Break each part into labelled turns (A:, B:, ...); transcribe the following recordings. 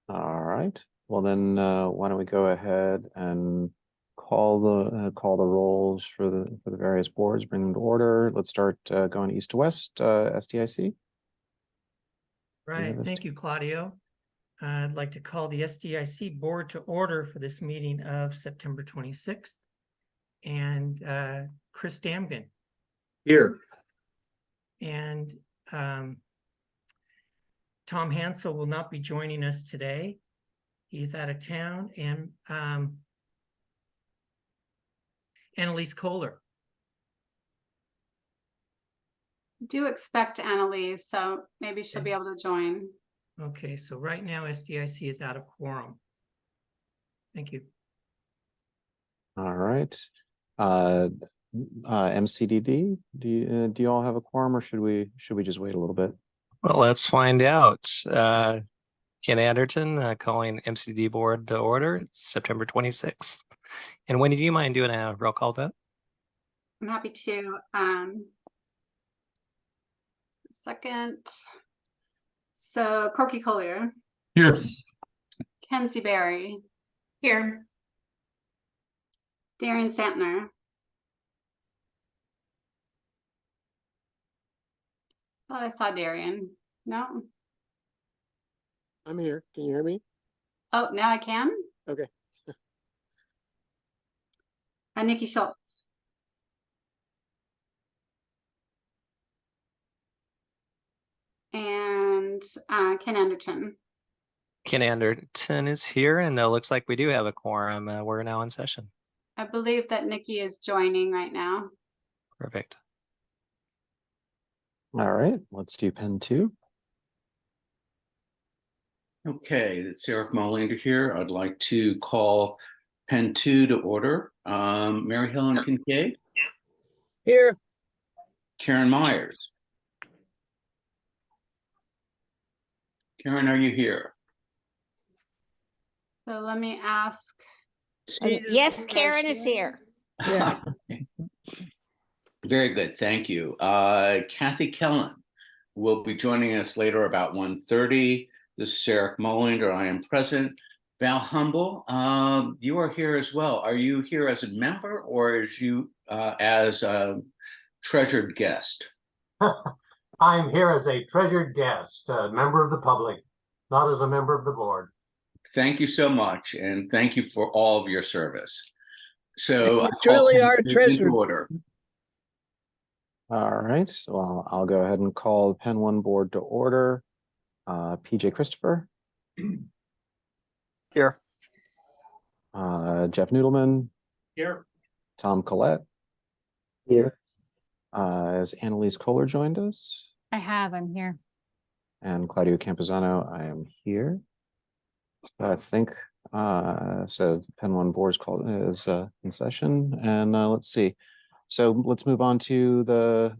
A: All right. Well, then why don't we go ahead and call the rolls for the various boards, bring them to order. Let's start going east to west. SDIC.
B: Right. Thank you, Claudio. I'd like to call the SDIC board to order for this meeting of September 26th. And Chris Damgan.
C: Here.
B: And Tom Hansel will not be joining us today. He's out of town. And Annalise Kohler.
D: Do expect Annalise, so maybe she'll be able to join.
B: Okay, so right now SDIC is out of quorum. Thank you.
A: All right. MCDD, do you all have a quorum, or should we just wait a little bit?
E: Well, let's find out. Ken Anderton calling MCDD board to order. It's September 26th. And Wendy, do you mind doing a roll call vote?
D: I'm happy to. Second. So Corky Collier.
C: Here.
D: Kenzie Berry. Here. Darian Santner. Thought I saw Darian. No.
F: I'm here. Can you hear me?
D: Oh, now I can?
F: Okay.
D: Nikki Schultz. And Ken Anderton.
E: Ken Anderton is here, and it looks like we do have a quorum. We're now in session.
D: I believe that Nikki is joining right now.
E: Perfect.
A: All right, let's do pen 2.
C: Okay, it's Eric Molander here. I'd like to call pen 2 to order. Mary Helen Kincaid.
F: Here.
C: Karen Myers. Karen, are you here?
D: So let me ask.
G: Yes, Karen is here.
F: Yeah.
C: Very good, thank you. Kathy Kellen will be joining us later about 1:30. This is Eric Molander. I am present. Val Humble, you are here as well. Are you here as a member or as a treasured guest?
H: I'm here as a treasured guest, a member of the public, not as a member of the board.
C: Thank you so much, and thank you for all of your service. So
F: You truly are treasured.
C: Order.
A: All right, well, I'll go ahead and call pen 1 board to order. PJ Christopher.
F: Here.
A: Jeff Noodleman.
H: Here.
A: Tom Collette.
F: Here.
A: Has Annalise Kohler joined us?
G: I'm here.
A: And Claudio Campuzano, I am here. So I think so pen 1 board is in session, and let's see. So let's move on to the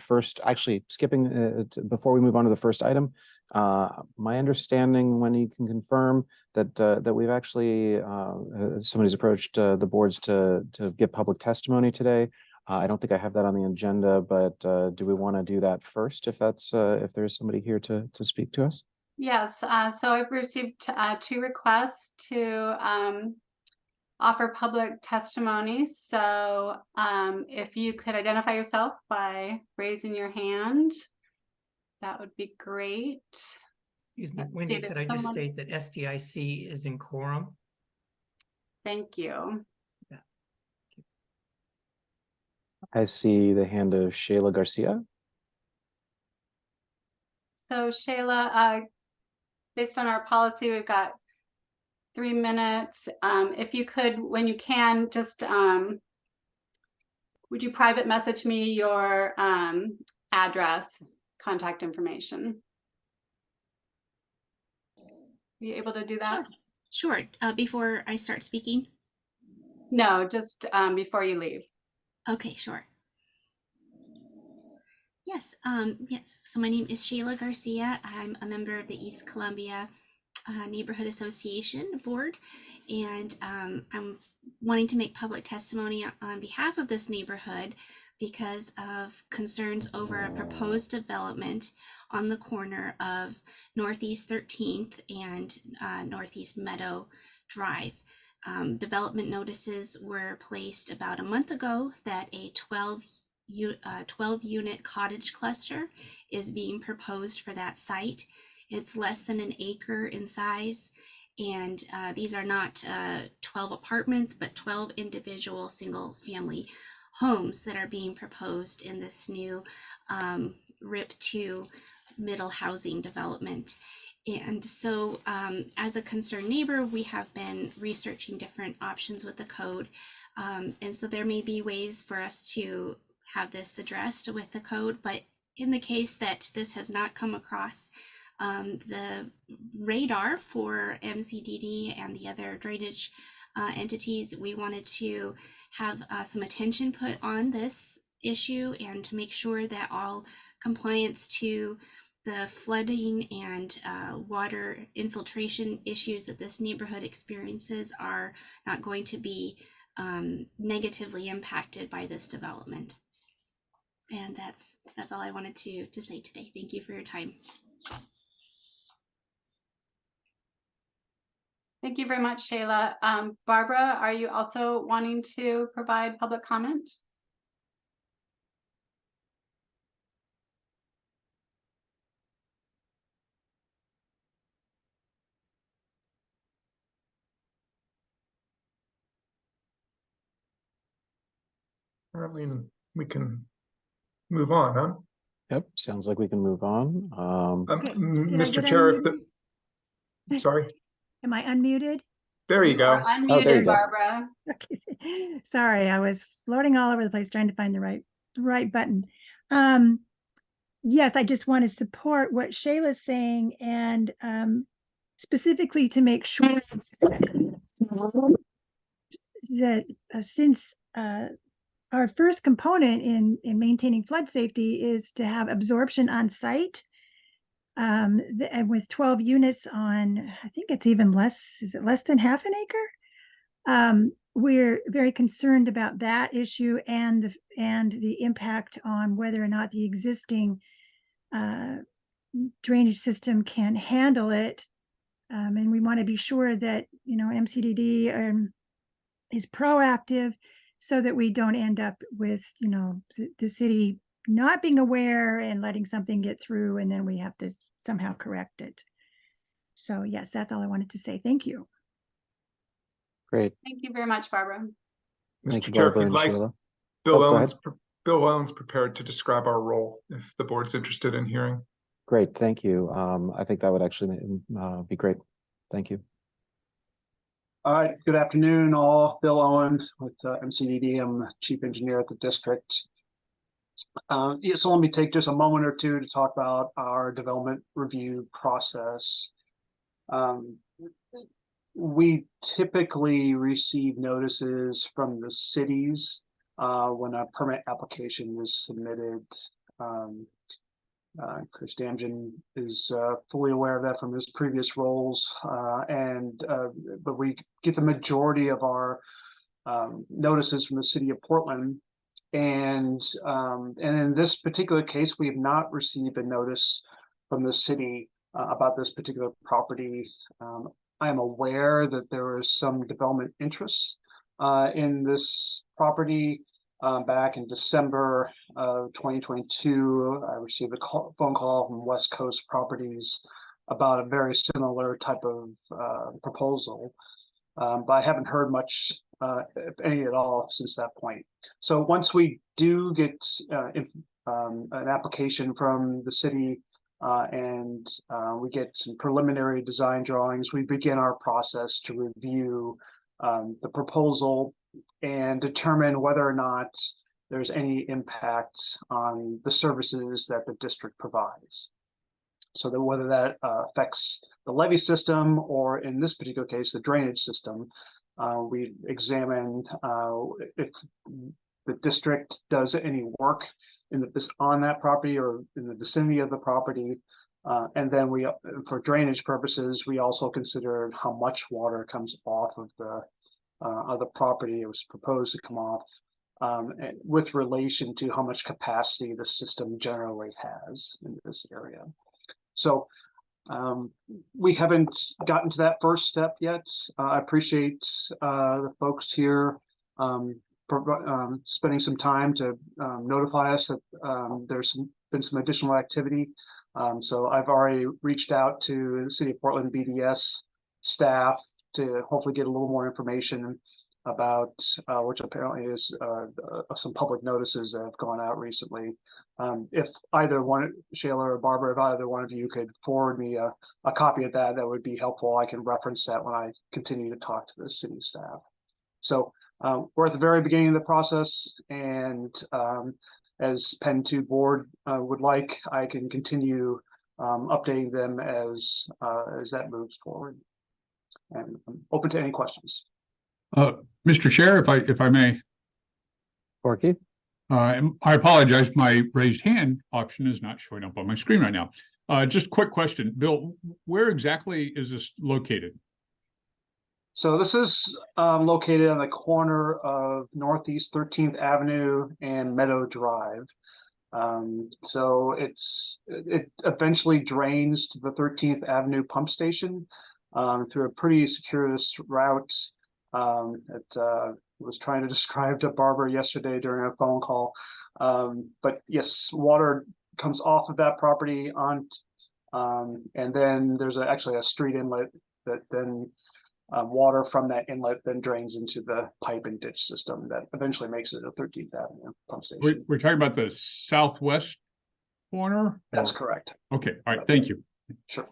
A: first, actually skipping before we move on to the first item. My understanding, when you can confirm that we've actually somebody's approached the boards to give public testimony today. I don't think I have that on the agenda, but do we want to do that first if there's somebody here to speak to us?
D: Yes, so I've received 2 requests to offer public testimony. So if you could identify yourself by raising your hand, that would be great.
B: Excuse me, Wendy, could I just state that SDIC is in quorum?
D: Thank you.
B: Yeah.
A: I see the hand of Shayla Garcia.
D: So Shayla, based on our policy, we've got 3 minutes. If you could, when you can, just would you private message me your address, contact information? Are you able to do that?
I: Sure. Before I start speaking?
D: No, just before you leave.
I: Okay, sure. Yes. Yes. So my name is Shayla Garcia. I'm a member of the East Columbia Neighborhood Association board, and I'm wanting to make public testimony on behalf of this neighborhood because of concerns over a proposed development on the corner of Northeast 13th and Northeast Meadow Drive. Development notices were placed about a month ago that a 12-unit cottage cluster is being proposed for that site. It's less than an acre in size, and these are not 12 apartments, but 12 individual single-family homes that are being proposed in this new RIP 2 middle housing development. And so as a concerned neighbor, we have been researching different options with the code. And so there may be ways for us to have this addressed with the code, but in the case that this has not come across the radar for MCDD and the other drainage entities, we wanted to have some attention put on this issue and to make sure that all compliance to the flooding and water infiltration issues that this neighborhood experiences are not going to be negatively impacted by this development. And that's all I wanted to say today. Thank you for your time.
D: Thank you very much, Shayla. Barbara, are you also wanting to provide public comment?
J: I mean, we can move on, huh?
A: Yep, sounds like we can move on.
K: Okay, did I
J: Mr.
K: get
J: Chair,
K: unmuted?
J: sorry,
K: Am I unmuted?
J: there you
D: Are
J: go.
A: Oh, there you
D: unmuted,
A: go.
D: Barbara.
K: Okay. Sorry, I was floating all over the place trying to find the right button. Yes, I just want to support what Shayla's saying, and specifically to make sure that since our first component in maintaining flood safety is to have absorption on site, and with 12 units on, I think it's even less, is it less than half an acre? We're very concerned about that issue and the impact on whether or not the existing drainage system can handle it. And we want to be sure that, MCDD is proactive so that we don't end up with, the city not being aware and letting something get through, and then we have to somehow correct it. So yes, that's all I wanted to say. Thank you.
A: Great.
D: Thank you very much, Barbara.
A: Thank you,
J: Mr. Chair, if
A: Barbara
J: you'd
A: and
J: like,
A: Sheila.
J: Bill
A: Oh, go
J: Ellen's Bill Ellen's prepared to describe our role if the board's interested in hearing.
A: Great, thank you. I think that would actually be great. Thank you.
L: All right, good afternoon, all. Bill Owen with MCDD. I'm the chief engineer at the district. So let me take just a moment or two to talk about our development review process. We typically receive notices from the cities when a permit application is submitted. Chris Damjan is fully aware of that from his previous roles, but we get the majority of our notices from the city of Portland, and in this particular case, we have not received a notice from the city about this particular property. I am aware that there is some development interest in this property. Back in December of 2022, I received a phone call from West Coast Properties about a very similar type of proposal, but I haven't heard much, if any at all, since that point. So once we do get an application from the city and we get some preliminary design drawings, we begin our process to review the proposal and determine whether or not there's any impact on the services that the district provides. So that whether that affects the levee system, or in this particular case, the drainage system, we examine if the district does any work on that property or in the vicinity of the property. And then for drainage purposes, we also consider how much water comes off of the property. It was proposed to come off with relation to how much capacity the system generally has in this area. So we haven't gotten to that first step yet. I appreciate the folks here spending some time to notify us that there's been some additional activity. So I've already reached out to the City of Portland BDS staff to hopefully get a little more information about which apparently is some public notices that have gone out recently. If either one, Shayla or Barbara, if either one of you could forward me a copy of that, that would be helpful. I can reference that when I continue to talk to the city staff. So we're at the very beginning of the process, and as Penn 2 board would like, I can continue updating them as that moves forward. And I'm open to any questions.
M: Mr. Chair, if I may.
A: Corky?
M: I apologize, my raised hand option is not showing up on my screen right now. Just a quick question, Bill, where exactly is this located?
L: So this is located on the corner of Northeast 13th Avenue and Meadow Drive. So it eventually drains to the 13th Avenue pump station through a pretty circuitous route. It was trying to describe to Barbara yesterday during a phone call. But yes, water comes off of that property on, and then there's actually a street inlet that then water from that inlet then drains into the pipe and ditch system that eventually makes it a 13th Avenue pump station.
M: We're talking about the southwest corner?
L: That's correct.
M: Okay, all right, thank you.
L: Sure.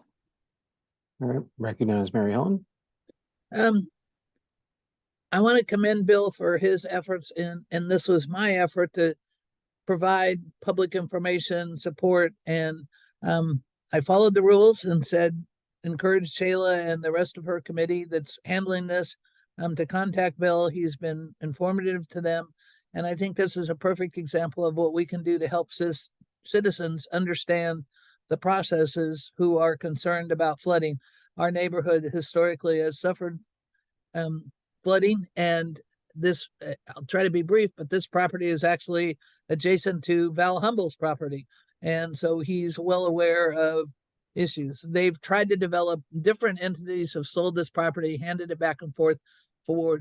A: All right, recognize Mary Helen.
F: I want to commend Bill for his efforts and this was my effort to provide public information, support, and I followed the rules and said, encourage Shayla and the rest of her committee that's handling this to contact Bill. He's been informative to them. And I think this is a perfect example of what we can do to help citizens understand the processes who are concerned about flooding. Our neighborhood historically has suffered flooding, and this, I'll try to be brief, but this property is actually adjacent to Val Humble's property. And so he's well aware of issues. They've tried to develop, different entities have sold this property, handed it back and forth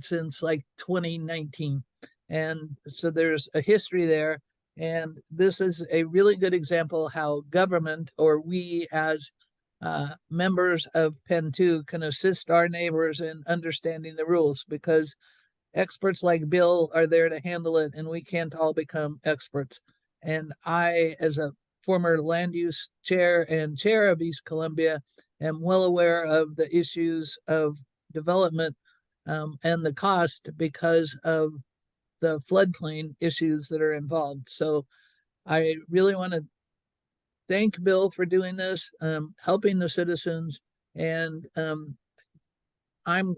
F: since like 2019. And so there's a history there. And this is a really good example how government, or we as members of Penn 2 can assist our neighbors in understanding the rules, because experts like Bill are there to handle it and we can't all become experts. And I, as a former land use chair and chair of East Columbia, am well aware of the issues of development and the cost because of the floodplain issues that are involved. So I really want to thank Bill for doing this, helping the citizens, and I'm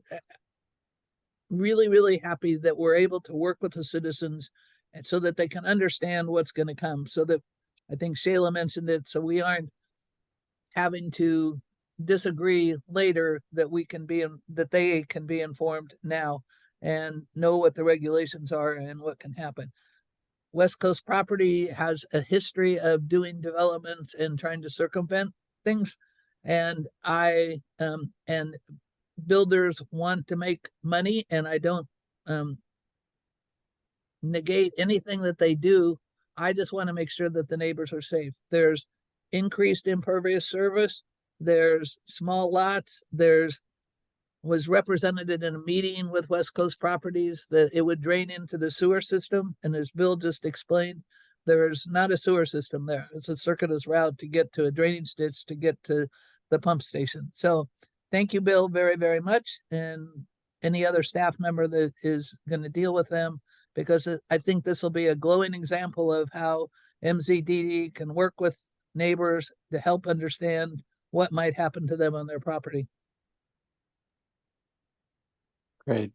F: really, really happy that we're able to work with the citizens and so that they can understand what's going to come. So that, I think Shayla mentioned it, so we aren't having to disagree later, that we can be that they can be informed now and know what the regulations are and what can happen. West Coast Property has a history of doing developments and trying to circumvent things, and and builders want to make money, and I don't negate anything that they do. I just want to make sure that the neighbors are safe. There's increased impervious surface, there's small lots, was represented in a meeting with West Coast Properties that it would drain into the sewer system. And as Bill just explained, there's not a sewer system there. It's a circuitous route to get to a drainage ditch to get to the pump station. So thank you, Bill, very, very much. And any other staff member that is going to deal with them, because I think this will be a glowing example of how MCDD can work with neighbors to help understand what might happen to them on their property.
A: Great.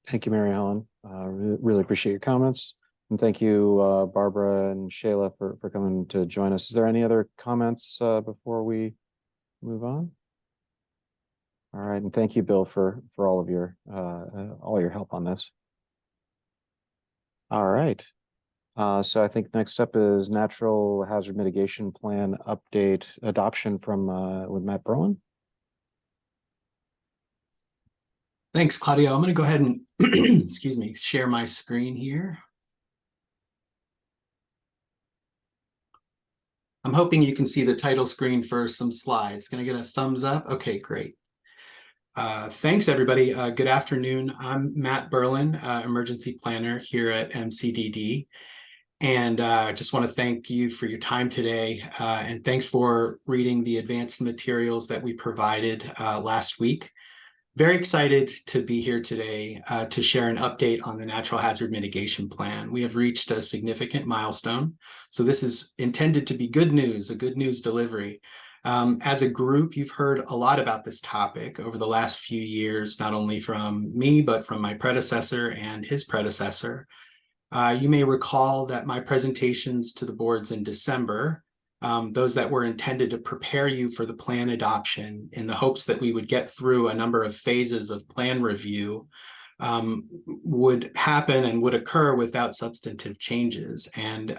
A: Thank you, Mary Helen. Really appreciate your comments. And thank you, Barbara and Shayla, for coming to join us. Is there any other comments before we move on? All right. And thank you, Bill, for all of your help on this. All right. So I think next up is Natural Hazard Mitigation Plan update adoption from with Matt Berlin.
N: Thanks, Claudio. I'm going to go ahead and, excuse me, share my screen here. I'm hoping you can see the title screen for some slides. Can I get a thumbs up? Okay, great. Thanks, everybody. Good afternoon. I'm Matt Berlin, emergency planner here at MCDD. And I just want to thank you for your time today. And thanks for reading the advanced materials that we provided last week. Very excited to be here today to share an update on the Natural Hazard Mitigation Plan. We have reached a significant milestone. So this is intended to be good news, a good news delivery. As a group, you've heard a lot about this topic over the last few years, not only from me, but from my predecessor and his predecessor. You may recall that my presentations to the boards in December, those that were intended to prepare you for the plan adoption in the hopes that we would get through a number of phases of plan review, would happen and would occur without substantive changes. And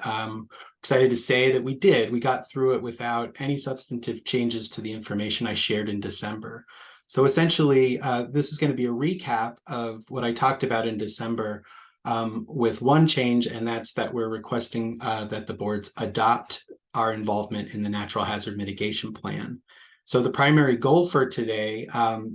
N: excited to say that we did. We got through it without any substantive changes to the information I shared in December. So essentially, this is going to be a recap of what I talked about in December, with one change, and that's that we're requesting that the boards adopt our involvement in the Natural Hazard Mitigation Plan. So the primary goal for today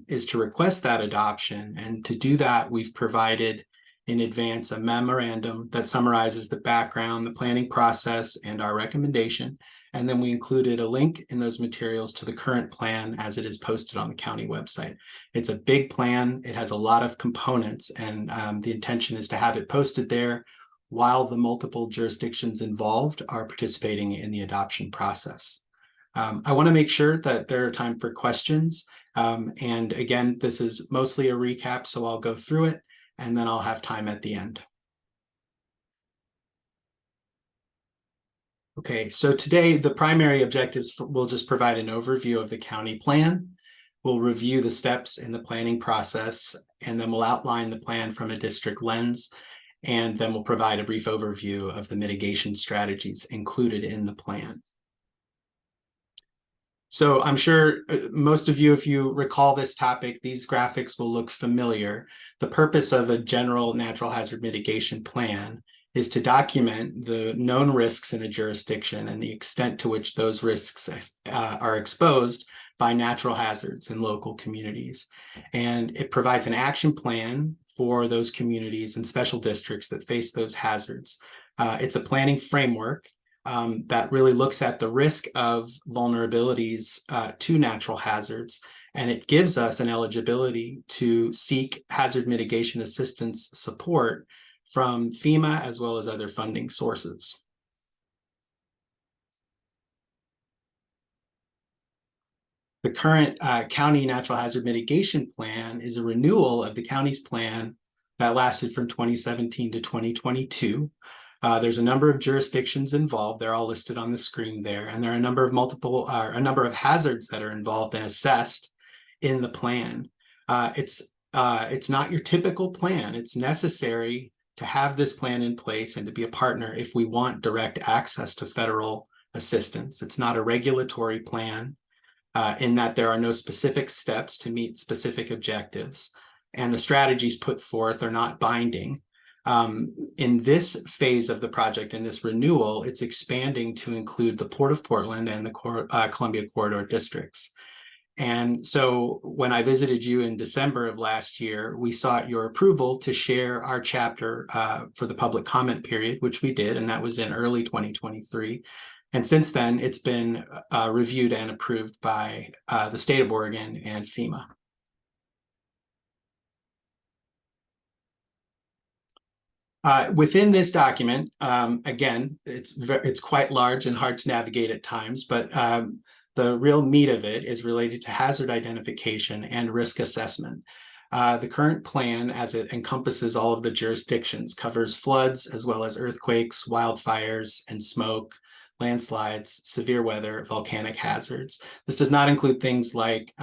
N: is to request that adoption. And to do that, we've provided in advance a memorandum that summarizes the background, the planning process, and our recommendation. And then we included a link in those materials to the current plan as it is posted on the county website. It's a big plan. It has a lot of components, and the intention is to have it posted there while the multiple jurisdictions involved are participating in the adoption process. I want to make sure that there are time for questions. And again, this is mostly a recap, so I'll go through it and then I'll have time at the end. Okay, so today the primary objectives will just provide an overview of the county plan. We'll review the steps in the planning process, and then we'll outline the plan from a district lens, and then we'll provide a brief overview of the mitigation strategies included in the plan. So I'm sure most of you, if you recall this topic, these graphics will look familiar. The purpose of a general natural hazard mitigation plan is to document the known risks in a jurisdiction and the extent to which those risks are exposed by natural hazards in local communities. And it provides an action plan for those communities and special districts that face those hazards. It's a planning framework that really looks at the risk of vulnerabilities to natural hazards, and it gives us an eligibility to seek hazard mitigation assistance support from FEMA as well as other funding sources. The current county natural hazard mitigation plan is a renewal of the county's plan that lasted from 2017 to 2022. There's a number of jurisdictions involved. They're all listed on the screen there. And there are a number of hazards that are involved and assessed in the plan. It's not your typical plan. It's necessary to have this plan in place and to be a partner if we want direct access to federal assistance. It's not a regulatory plan in that there are no specific steps to meet specific objectives. And the strategies put forth are not binding. In this phase of the project, in this renewal, it's expanding to include the Port of Portland and the Columbia Corridor districts. And so when I visited you in December of last year, we sought your approval to share our chapter for the public comment period, which we did, and that was in early 2023. And since then, it's been reviewed and approved by the state of Oregon and FEMA. Within this document, again, it's quite large and hard to navigate at times, but the real meat of it is related to hazard identification and risk assessment. The current plan, as it encompasses all of the jurisdictions, covers floods as well as earthquakes, wildfires, and smoke, landslides, severe weather, volcanic hazards. This does not include things like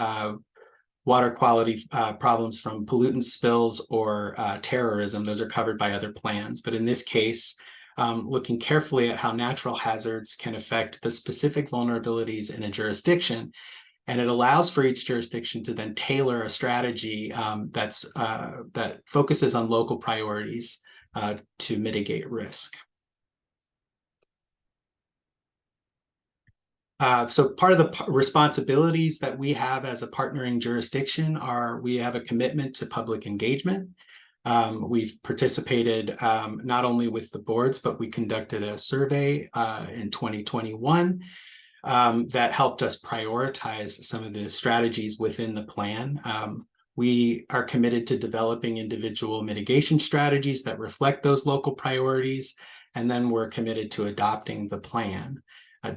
N: water quality problems from pollutant spills or terrorism. Those are covered by other plans. But in this case, looking carefully at how natural hazards can affect the specific vulnerabilities in a jurisdiction. And it allows for each jurisdiction to then tailor a strategy that focuses on local priorities to mitigate risk. So part of the responsibilities that we have as a partnering jurisdiction are we have a commitment to public engagement. We've participated not only with the boards, but we conducted a survey in 2021 that helped us prioritize some of the strategies within the plan. We are committed to developing individual mitigation strategies that reflect those local priorities, and then we're committed to adopting the plan.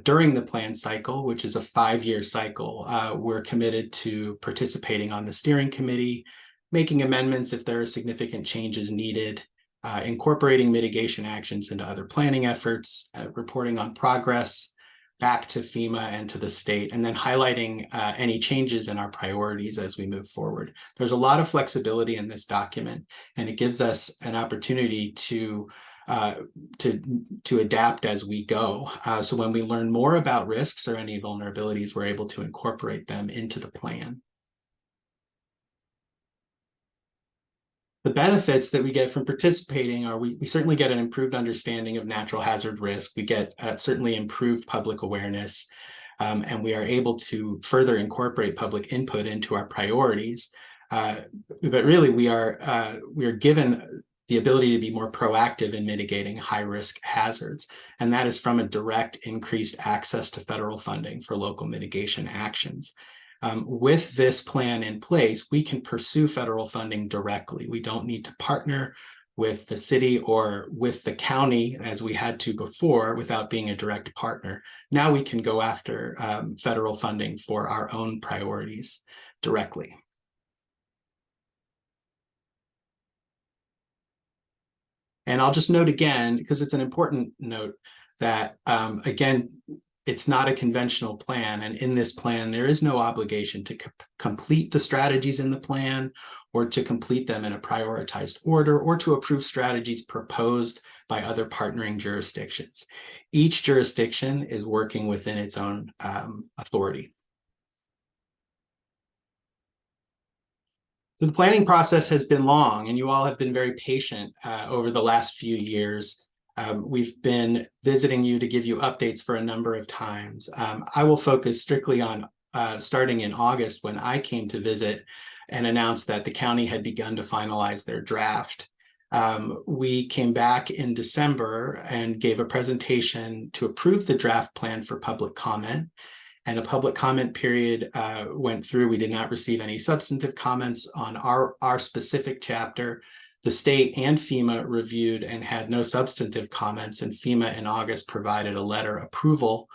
N: During the plan cycle, which is a 5-year cycle, we're committed to participating on the steering committee, making amendments if there are significant changes needed, incorporating mitigation actions into other planning efforts, reporting on progress back to FEMA and to the state, and then highlighting any changes in our priorities as we move forward. There's a lot of flexibility in this document, and it gives us an opportunity to adapt as we go. So when we learn more about risks or any vulnerabilities, we're able to incorporate them into the plan. The benefits that we get from participating are we certainly get an improved understanding of natural hazard risk. We get certainly improved public awareness, and we are able to further incorporate public input into our priorities. But really, we are given the ability to be more proactive in mitigating high-risk hazards, and that is from a direct increased access to federal funding for local mitigation actions. With this plan in place, we can pursue federal funding directly. We don't need to partner with the city or with the county as we had to before without being a direct partner. Now we can go after federal funding for our own priorities directly. And I'll just note again, because it's an important note, that again, it's not a conventional plan. And in this plan, there is no obligation to complete the strategies in the plan or to complete them in a prioritized order or to approve strategies proposed by other partnering jurisdictions. Each jurisdiction is working within its own authority. So the planning process has been long, and you all have been very patient over the last few years. We've been visiting you to give you updates for a number of times. I will focus strictly on starting in August when I came to visit and announced that the county had begun to finalize their draft. We came back in December and gave a presentation to approve the draft plan for public comment. And a public comment period went through. We did not receive any substantive comments on our specific chapter. The state and FEMA reviewed and had no substantive comments, and FEMA in August provided a letter approval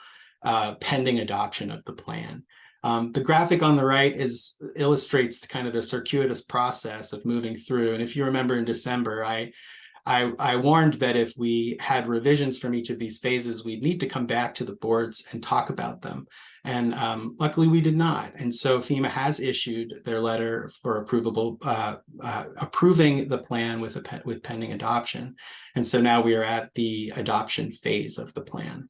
N: pending adoption of the plan. The graphic on the right illustrates kind of the circuitous process of moving through. And if you remember in December, I warned that if we had revisions from each of these phases, we'd need to come back to the boards and talk about them. And luckily we did not. And so FEMA has issued their letter for approving the plan with pending adoption. And so now we are at the adoption phase of the plan.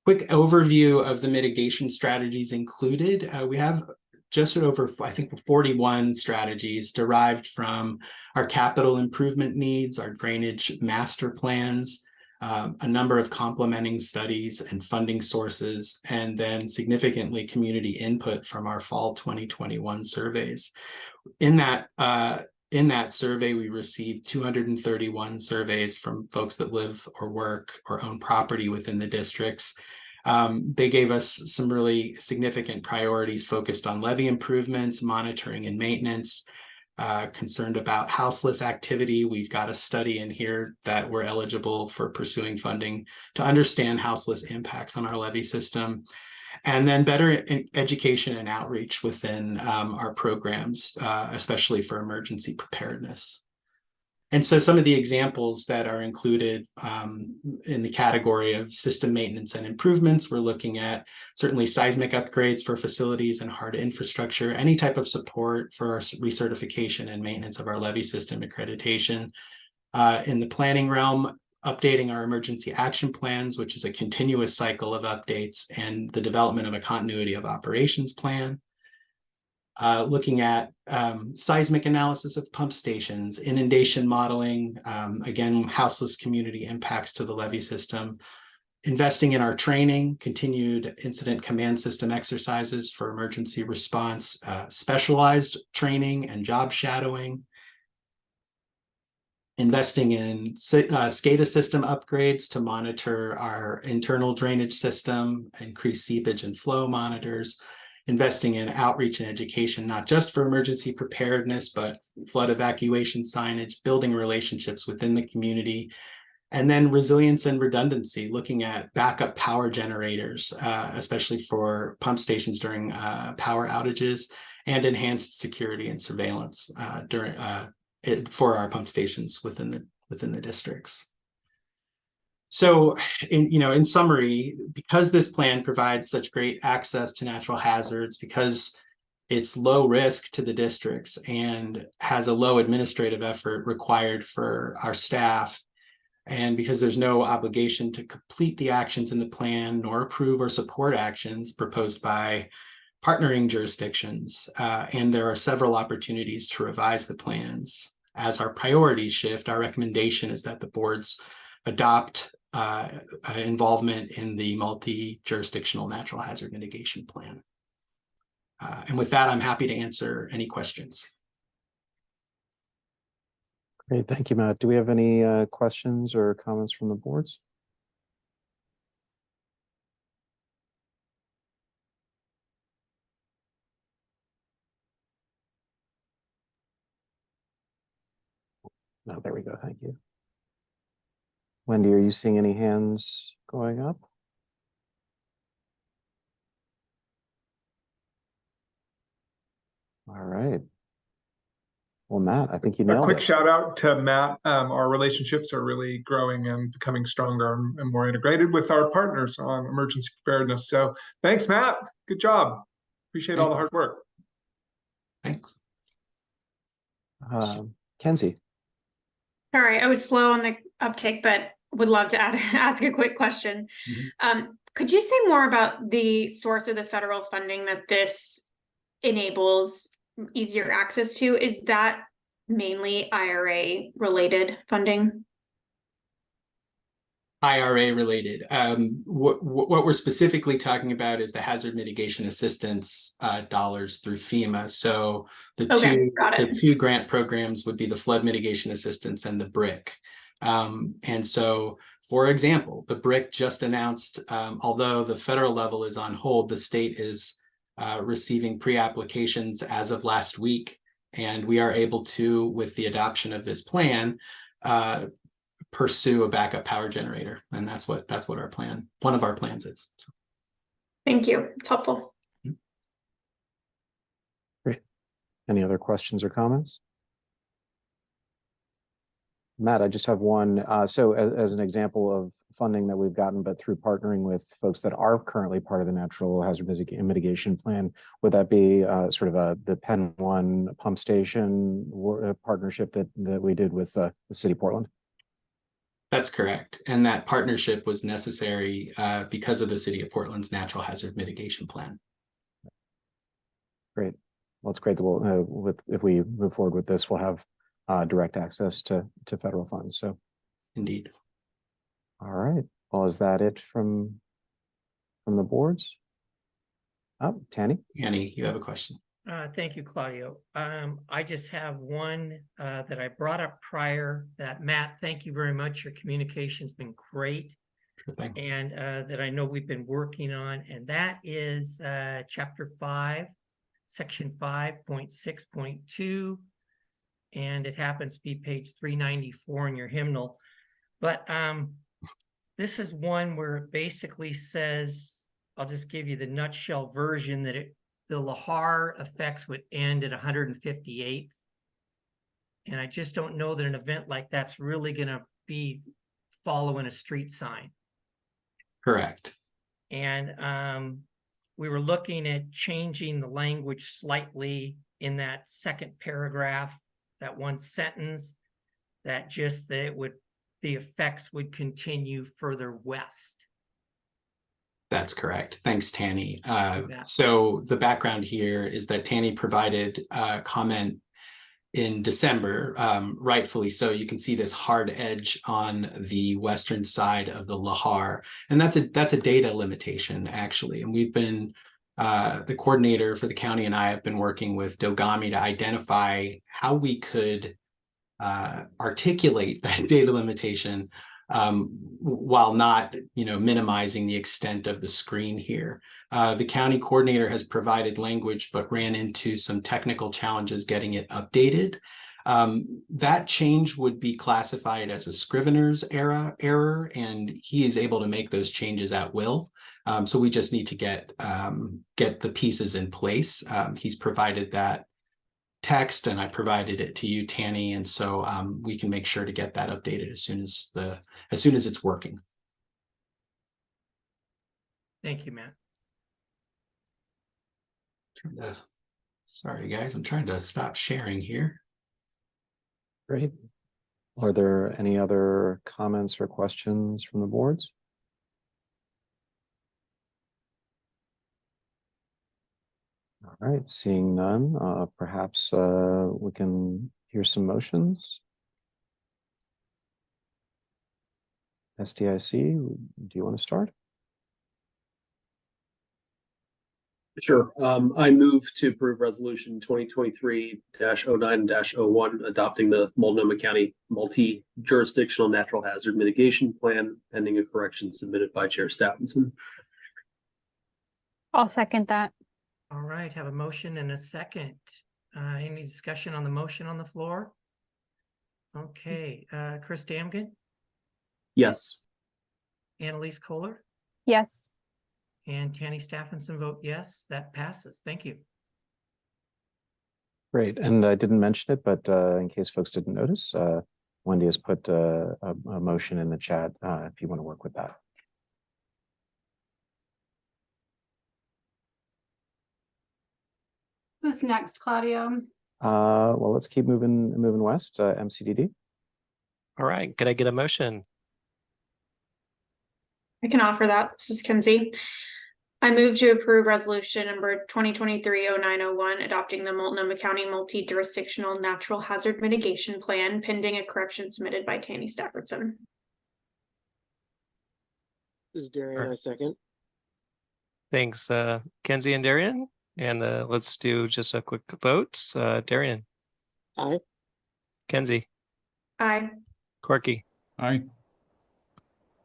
N: Quick overview of the mitigation strategies included. We have just over, I think, 41 strategies derived from our capital improvement needs, our drainage master plans, a number of complementing studies and funding sources, and then significantly community input from our fall 2021 surveys. In that survey, we received 231 surveys from folks that live or work or own property within the districts. They gave us some really significant priorities focused on levee improvements, monitoring and maintenance, concerned about houseless activity. We've got a study in here that we're eligible for pursuing funding to understand houseless impacts on our levee system, and then better education and outreach within our programs, especially for emergency preparedness. And so some of the examples that are included in the category of system maintenance and improvements, we're looking at certainly seismic upgrades for facilities and hard infrastructure, any type of support for our recertification and maintenance of our levee system accreditation. In the planning realm, updating our emergency action plans, which is a continuous cycle of updates, and the development of a continuity of operations plan. Looking at seismic analysis of pump stations, inundation modeling, again, houseless community impacts to the levee system, investing in our training, continued incident command system exercises for emergency response, specialized training and job shadowing, investing in SCADA system upgrades to monitor our internal drainage system, increase seepage and flow monitors, investing in outreach and education, not just for emergency preparedness, but flood evacuation signage, building relationships within the community, and then resilience and redundancy, looking at backup power generators, especially for pump stations during power outages, and enhanced security and surveillance for our pump stations within the districts. So, in summary, because this plan provides such great access to natural hazards, because it's low risk to the districts and has a low administrative effort required for our staff, and because there's no obligation to complete the actions in the plan nor approve or support actions proposed by partnering jurisdictions, and there are several opportunities to revise the plans. As our priorities shift, our recommendation is that the boards adopt involvement in the multi-jurisdictional natural hazard mitigation plan. And with that, I'm happy to answer any questions.
A: Great, thank you, Matt. Do we have any questions or comments from the boards? No, there we go, thank you. Wendy, are you seeing any hands going up? All right. Well, Matt, I think you nailed it.
J: A quick shout out to Matt. Our relationships are really growing and becoming stronger and more integrated with our partners on emergency preparedness. So thanks, Matt. Good job. Appreciate all the hard work.
N: Thanks.
A: Kenzie.
O: Sorry, I was slow on the uptake, but would love to ask a quick question. Could you say more about the source of the federal funding that this enables easier access to? Is that mainly IRA related funding?
N: IRA related. What we're specifically talking about is the hazard mitigation assistance dollars through FEMA. So the two grant programs would be the flood mitigation assistance and the BRIC. And so, for example, the BRIC just announced, although the federal level is on hold, the state is receiving pre-applications as of last week, and we are able to, with the adoption of this plan, pursue a backup power generator, and that's what our plan, one of our plans is. So.
O: Thank you. It's helpful.
A: Great. Any other questions or comments? Matt, I just have one. So as an example of funding that we've gotten, but through partnering with folks that are currently part of the natural hazard mitigation plan, would that be sort of the Penn One pump station partnership that we did with the City of Portland?
N: That's correct. And that partnership was necessary because of the City of Portland's natural hazard mitigation plan.
A: Great. Well, it's great that we'll, if we move forward with this, we'll have direct access to federal funds. So,
N: indeed.
A: All right. Well, is that it from the boards? Oh, Tanny.
N: Tanny, you have a question.
B: Thank you, Claudio. I just have one that I brought up prior that, Matt, thank you very much. Your communication's been great.
N: Sure thing.
B: And that I know we've been working on, and that is Chapter 5, Section 5.6.2, and it happens to be page 394 in your hymnal. But this is one where it basically says, I'll just give you the nutshell version, that the Lahar effects would end at 158th. And I just don't know that an event like that's really gonna be following a street sign.
N: Correct.
B: And we were looking at changing the language slightly in that second paragraph, that one sentence, that just that it would, the effects would continue further west.
N: That's correct. Thanks, Tanny.
B: Yeah.
N: So the background here is that Tanny provided a comment in December, rightfully so. You can see this hard edge on the western side of the Lahar, and that's a data limitation actually. And we've been the coordinator for the county and I have been working with Dogami to identify how we could articulate that data limitation while not, minimizing the extent of the screen here. The county coordinator has provided language, but ran into some technical challenges getting it updated. That change would be classified as a Scrivener's error, and he is able to make those changes at will. So we just need to get the pieces in place. He's provided that text, and I provided it to you, Tanny, and so we can make sure to get that updated as soon as it's working.
B: Thank you, Matt.
N: Sorry, guys, I'm trying to stop sharing here.
A: Great. Are there any other comments or questions from the boards? All right, seeing none, perhaps we can hear some motions. SDIC, do you want to start?
P: Sure. I move to approve resolution 2023-09-01, adopting the Multnomah County multi-jurisdictional natural hazard mitigation plan pending a correction submitted by Chair Stephenson.
G: I'll second that.
B: All right, have a motion and a second. Any discussion on the motion on the floor? Okay, Chris Damgan,
P: Yes.
B: Annalise Kohler,
G: Yes.
B: and Tanny Stephenson vote yes. That passes. Thank you.
A: Great, and I didn't mention it, but in case folks didn't notice, Wendy has put a motion in the chat if you want to work with that.
D: Who's next, Claudio?
A: Well, let's keep moving west. MCDD.
E: All right, could I get a motion?
O: I can offer that. This is Kinsey. I move to approve resolution number 2023-09-01, adopting the Multnomah County multi-jurisdictional natural hazard mitigation plan pending a correction submitted by Tanny Staffordson.
Q: This is Darian, I second.
E: Thanks, Kenzie and Darian. And let's do just a quick vote. Darian.
Q: Aye.
E: Kenzie.
O: Aye.
E: Corky.
M: Aye.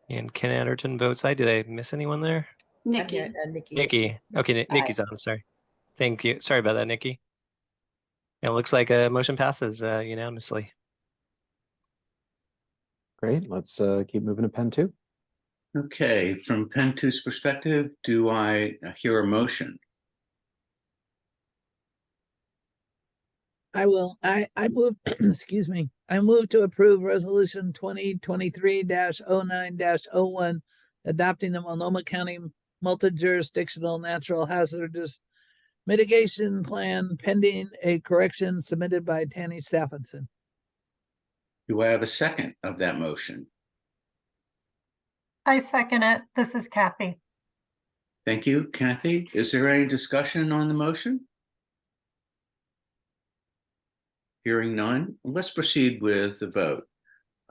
E: And Ken Anderton votes aye. Did I miss anyone there?
D: Nikki.
E: Nikki. Okay, Nikki's on. Sorry. Thank you. Sorry about that, Nikki. It looks like a motion passes unanimously.
A: Great. Let's keep moving to Pen 2.
C: Okay, from Pen 2's perspective, do I hear a motion?
F: I will. I move, excuse me. I move to approve resolution 2023-09-01, adopting the Multnomah County multi-jurisdictional natural hazardous mitigation plan pending a correction submitted by Tanny Stephenson.
C: Do I have a second of that motion?
R: I second it. This is Kathy.
C: Thank you, Kathy. Is there any discussion on the motion? Hearing none, let's proceed with the vote.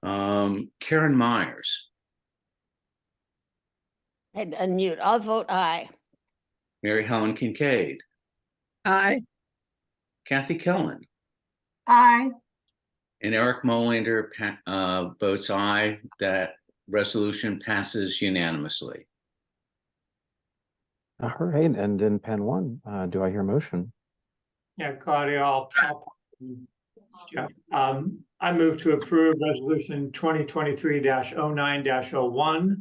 C: Karen Myers.
G: I had to unmute. I'll vote aye.
C: Mary Helen Kincaid.
F: Aye.
C: Kathy Killen.
R: Aye.
C: And Eric Molander votes aye. That resolution passes unanimously.
A: All right, and in Pen 1, do I hear a motion?
S: Yeah, Claudia, I move to approve resolution 2023-09-01,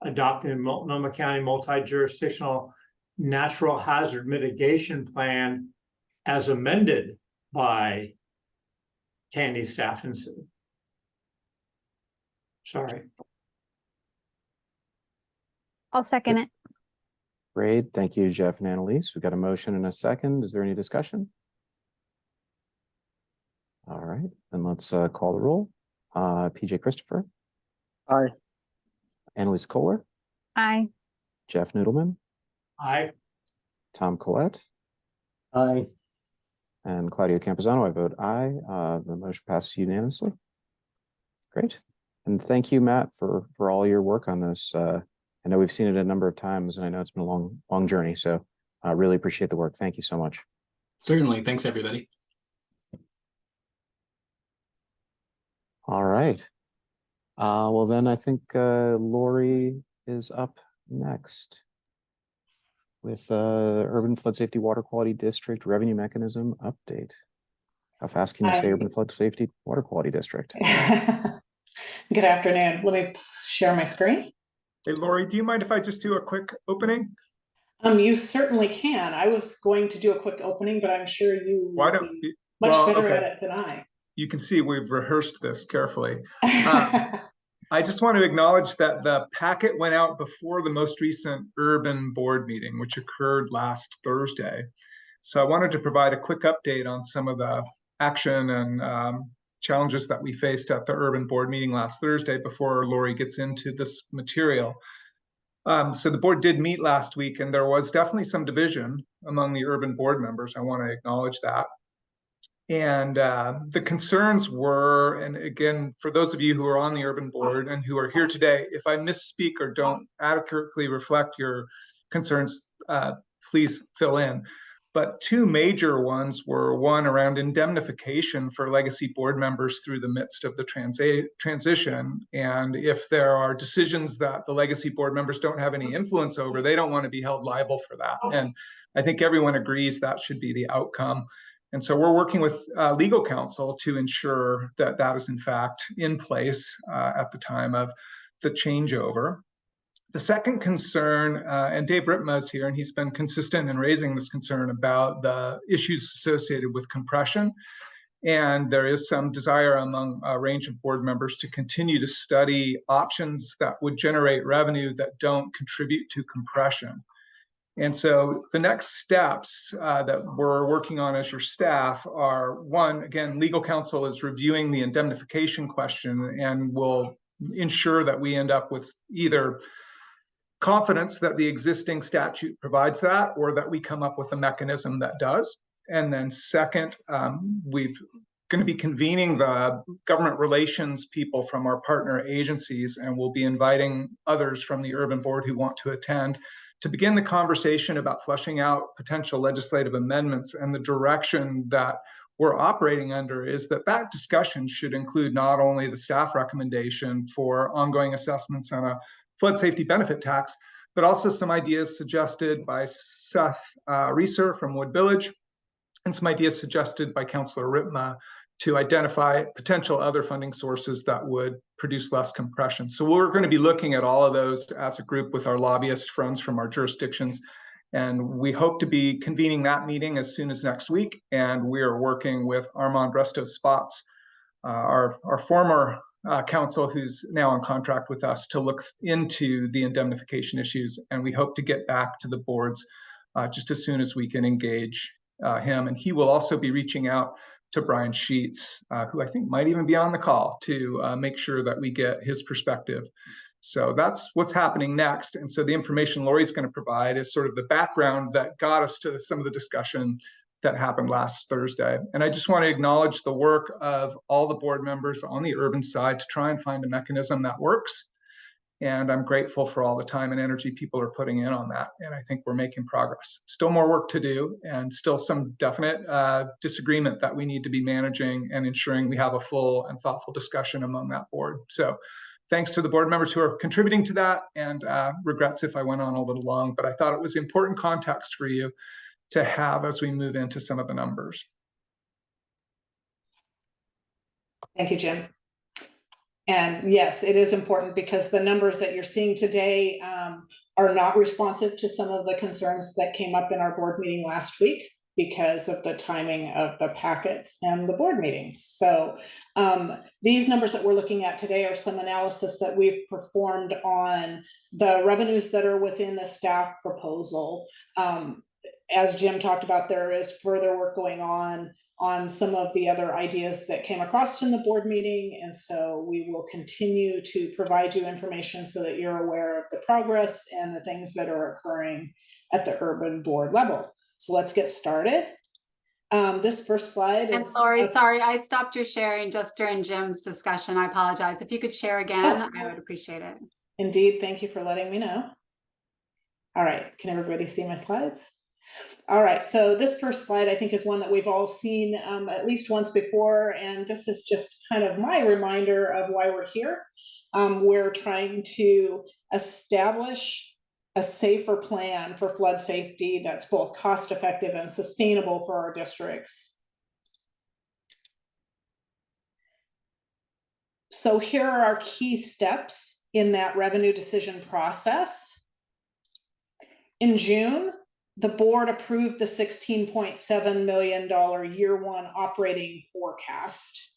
S: adopting Multnomah County multi-jurisdictional natural hazard mitigation plan as amended by Tandy staff. And sorry.
G: I'll second it.
A: Great. Thank you, Jeff and Annalise. We've got a motion and a second. Is there any discussion? All right, then let's call the roll. PJ Christopher.
Q: Aye.
A: Annalise Kohler.
G: Aye.
A: Jeff Noodleman.
S: Aye.
A: Tom Collette.
H: Aye.
A: And Claudio Camposano. I vote aye. The motion passes unanimously. Great. And thank you, Matt, for all your work on this. I know we've seen it a number of times, and I know it's been a long journey. So I really appreciate the work. Thank you so much.
N: Certainly. Thanks, everybody.
A: All right. Well, then I think Lori is up next with Urban Flood Safety Water Quality District Revenue Mechanism Update. How fast can you say Urban Flood Safety Water Quality District?
T: Good afternoon. Let me share my screen.
J: Hey, Lori, do you mind if I just do a quick opening?
T: You certainly can. I was going to do a quick opening, but I'm sure you would be much better at it than I.
J: You can see we've rehearsed this carefully. I just want to acknowledge that the packet went out before the most recent urban board meeting, which occurred last Thursday. So I wanted to provide a quick update on some of the action and challenges that we faced at the urban board meeting last Thursday before Lori gets into this material. So the board did meet last week, and there was definitely some division among the urban board members. I want to acknowledge that. And the concerns were, and again, for those of you who are on the urban board and who are here today, if I misspeak or don't adequately reflect your concerns, please fill in. But two major ones were one around indemnification for legacy board members through the midst of the transition. And if there are decisions that the legacy board members don't have any influence over, they don't want to be held liable for that. And I think everyone agrees that should be the outcome. And so we're working with legal counsel to ensure that that is in fact in place at the time of the changeover. The second concern, and Dave Ritma is here, and he's been consistent in raising this concern about the issues associated with compression. And there is some desire among a range of board members to continue to study options that would generate revenue that don't contribute to compression. And so the next steps that we're working on as your staff are, one, again, legal counsel is reviewing the indemnification question and will ensure that we end up with either confidence that the existing statute provides that, or that we come up with a mechanism that does. And then second, we're going to be convening the government relations people from our partner agencies, and we'll be inviting others from the urban board who want to attend to begin the conversation about fleshing out potential legislative amendments. And the direction that we're operating under is that that discussion should include not only the staff recommendation for ongoing assessments on a flood safety benefit tax, but also some ideas suggested by Seth Reeser from Wood Village, and some ideas suggested by Councillor Ritma to identify potential other funding sources that would produce less compression. So we're going to be looking at all of those as a group with our lobbyist friends from our jurisdictions. And we hope to be convening that meeting as soon as next week. And we are working with Armand Resto-Spots, our former counsel who's now on contract with us, to look into the indemnification issues. And we hope to get back to the boards just as soon as we can engage him. And he will also be reaching out to Brian Sheets, who I think might even be on the call, to make sure that we get his perspective. So that's what's happening next. And so the information Lori's going to provide is sort of the background that got us to some of the discussion that happened last Thursday. And I just want to acknowledge the work of all the board members on the urban side to try and find a mechanism that works. And I'm grateful for all the time and energy people are putting in on that. And I think we're making progress. Still more work to do, and still some definite disagreement that we need to be managing and ensuring we have a full and thoughtful discussion among that board. So thanks to the board members who are contributing to that, and regrets if I went on a little long, but I thought it was important context for you to have as we move into some of the numbers.
T: Thank you, Jim. And yes, it is important because the numbers that you're seeing today are not responsive to some of the concerns that came up in our board meeting last week. because of the timing of the packets and the board meetings. So these numbers that we're looking at today are some analysis that we've performed on the revenues that are within the staff proposal. As Jim talked about, there is further work going on some of the other ideas that came across in the board meeting. And so we will continue to provide you information so that you're aware of the progress and the things that are occurring at the urban board level. So let's get started. This first slide is—
D: And sorry, I stopped your sharing just during Jim's discussion. I apologize. If you could share again, I would appreciate it.
T: Indeed, thank you for letting me know. All right, can everybody see my slides? All right, so this first slide I think is one that we've all seen at least once before, and this is just kind of my reminder of why we're here. We're trying to establish a safer plan for flood safety that's both cost effective and sustainable for our districts. So here are our key steps in that revenue decision process. In June, the board approved the $16.7 million year one operating forecast.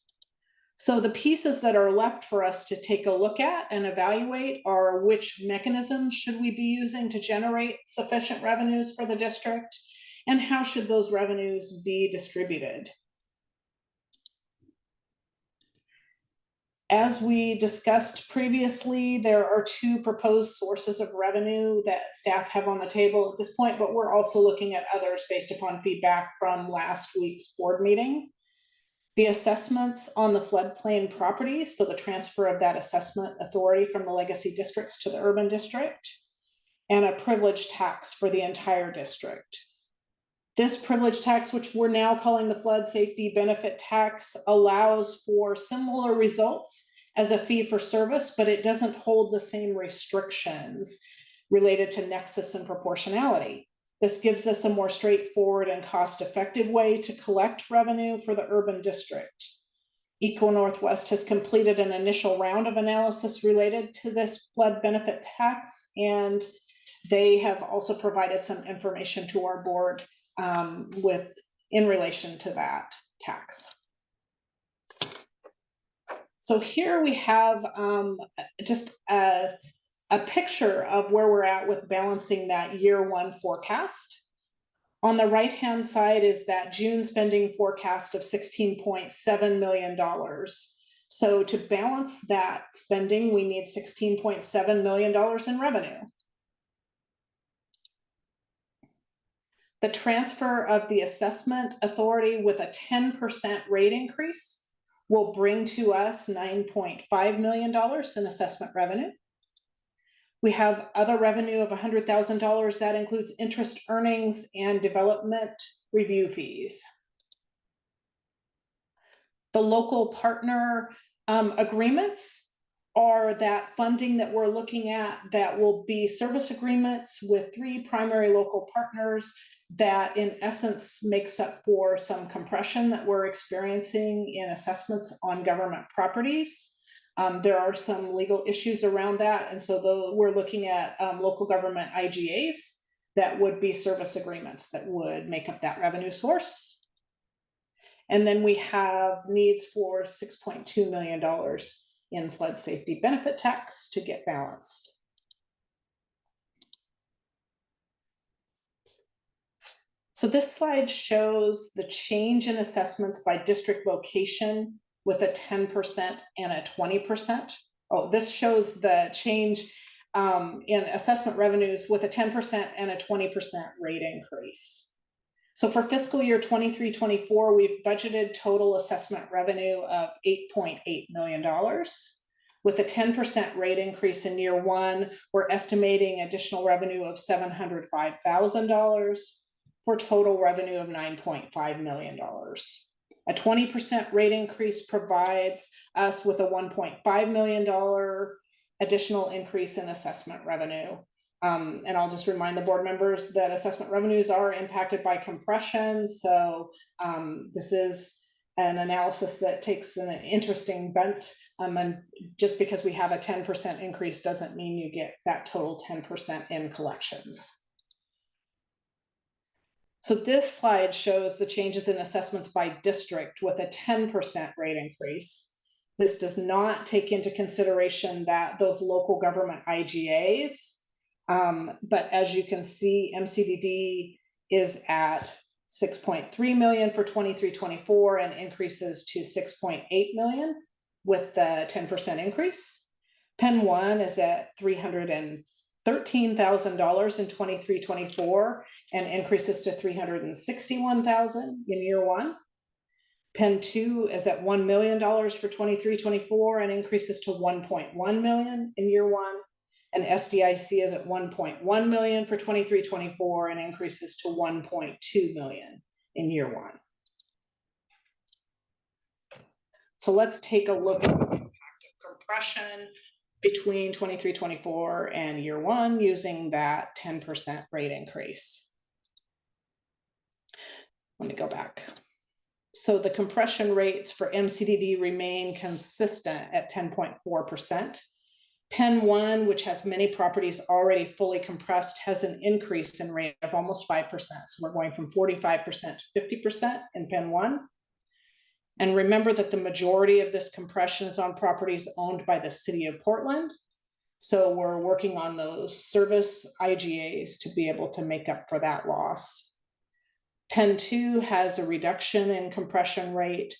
T: So the pieces that are left for us to take a look at and evaluate are which mechanisms should we be using to generate sufficient revenues for the district, and how should those revenues be distributed. As we discussed previously, there are two proposed sources of revenue that staff have on the table at this point, but we're also looking at others based upon feedback from last week's board meeting. The assessments on the floodplain properties, so the transfer of that assessment authority from the legacy districts to the urban district, and a privilege tax for the entire district. This privilege tax, which we're now calling the flood safety benefit tax, allows for similar results as a fee for service, but it doesn't hold the same restrictions related to nexus and proportionality. This gives us a more straightforward and cost-effective way to collect revenue for the urban district. Eco Northwest has completed an initial round of analysis related to this flood benefit tax, and they have also provided some information to our board in relation to that tax. So here we have just a picture of where we're at with balancing that year one forecast. On the right hand side is that June spending forecast of $16.7 million. So to balance that spending, we need $16.7 million in revenue. The transfer of the assessment authority with a 10% rate increase will bring to us $9.5 million in assessment revenue. We have other revenue of $100,000 that includes interest earnings and development review fees. The local partner agreements are that funding that we're looking at that will be service agreements with 3 primary local partners that in essence makes up for some compression that we're experiencing in assessments on government properties. There are some legal issues around that, and so we're looking at local government IGAs that would be service agreements that would make up that revenue source. And then we have needs for $6.2 million in flood safety benefit tax to get balanced. So this slide shows the change in assessments by district location with a 10% and a 20%. Oh, this shows the change in assessment revenues with a 10% and a 20% rate increase. So for fiscal year 23-24, we've budgeted total assessment revenue of $8.8 million. With a 10% rate increase in year one, we're estimating additional revenue of $705,000 for total revenue of $9.5 million. A 20% rate increase provides us with a $1.5 million additional increase in assessment revenue. And I'll just remind the board members that assessment revenues are impacted by compression. So this is an analysis that takes an interesting bent. And just because we have a 10% increase doesn't mean you get that total 10% in collections. So this slide shows the changes in assessments by district with a 10% rate increase. This does not take into consideration that those local government IGAs, but as you can see, MCDD is at 6.3 million for 23-24 and increases to 6.8 million with the 10% increase. Penn 1 is at $313,000 in 23-24 and increases to $361,000 in year one. Penn 2 is at $1 million for 23-24 and increases to 1.1 million in year one. And SDIC is at 1.1 million for 23-24 and increases to 1.2 million in year one. So let's take a look at the impact of compression between 23-24 and year one using that 10% rate increase. Let me go back. So the compression rates for MCDD remain consistent at 10.4%. Penn 1, which has many properties already fully compressed, has an increase in rate of almost 5%. So we're going from 45% to 50% in Penn 1. And remember that the majority of this compression is on properties owned by the city of Portland. So we're working on those service IGAs to be able to make up for that loss. Penn 2 has a reduction in compression rate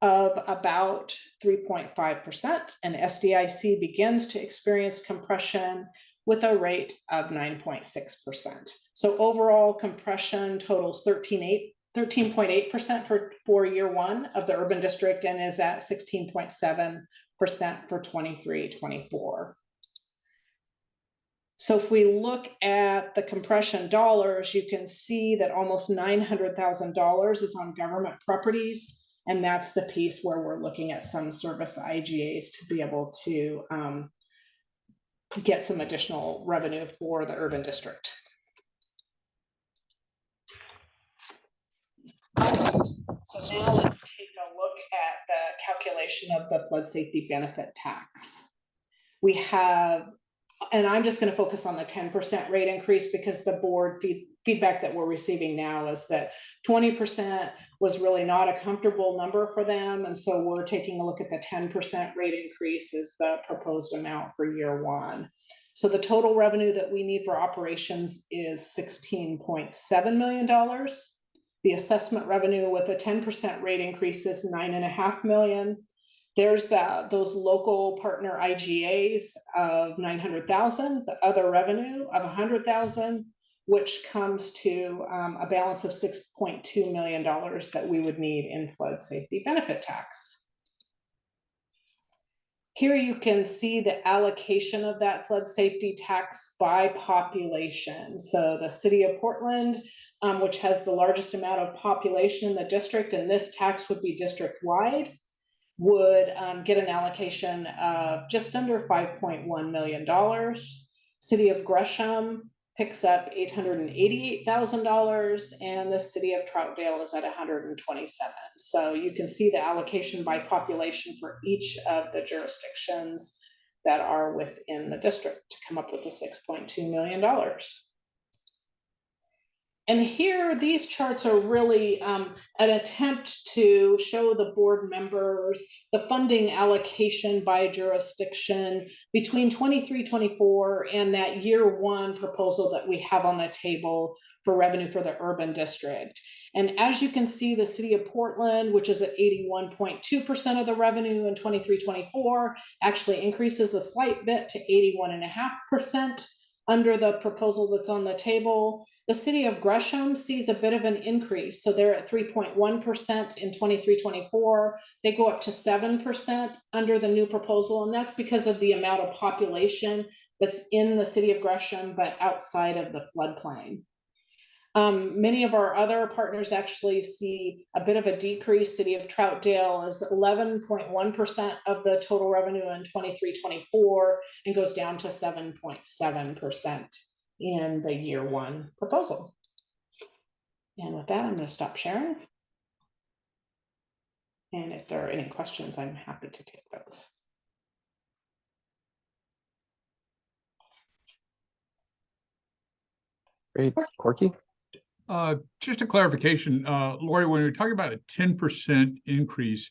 T: of about 3.5%, and SDIC begins to experience compression with a rate of 9.6%. So overall compression totals 13.8% for year one of the urban district and is at 16.7% for 23-24. So if we look at the compression dollars, you can see that almost $900,000 is on government properties. And that's the piece where we're looking at some service IGAs to be able to get some additional revenue for the urban district. So now let's take a look at the calculation of the flood safety benefit tax. We have, and I'm just going to focus on the 10% rate increase because the board feedback that we're receiving now is that 20% was really not a comfortable number for them. And so we're taking a look at the 10% rate increase as the proposed amount for year one. So the total revenue that we need for operations is $16.7 million. The assessment revenue with a 10% rate increase is $9.5 million. There's those local partner IGAs of $900,000, the other revenue of $100,000, which comes to a balance of $6.2 million that we would need in flood safety benefit tax. Here you can see the allocation of that flood safety tax by population. So the city of Portland, which has the largest amount of population in the district, and this tax would be district-wide, would get an allocation of just under $5.1 million. City of Gresham picks up $888,000, and the city of Troutdale is at $127,000. So you can see the allocation by population for each of the jurisdictions that are within the district to come up with the $6.2 million. And here, these charts are really an attempt to show the board members the funding allocation by jurisdiction between 23-24 and that year one proposal that we have on the table for revenue for the urban district. And as you can see, the city of Portland, which is at 81.2% of the revenue in 23-24, actually increases a slight bit to 81.5%. Under the proposal that's on the table. The city of Gresham sees a bit of an increase. So they're at 3.1% in 23-24. They go up to 7% under the new proposal. And that's because of the amount of population that's in the city of Gresham, but outside of the floodplain. Many of our other partners actually see a bit of a decrease. City of Troutdale is 11.1% of the total revenue in 23-24 and goes down to 7.7% in the year one proposal. And with that, I'm going to stop sharing. And if there are any questions, I'm happy to take those.
A: Great. Corky?
M: Just a clarification, Lori, when you're talking about a 10% increase,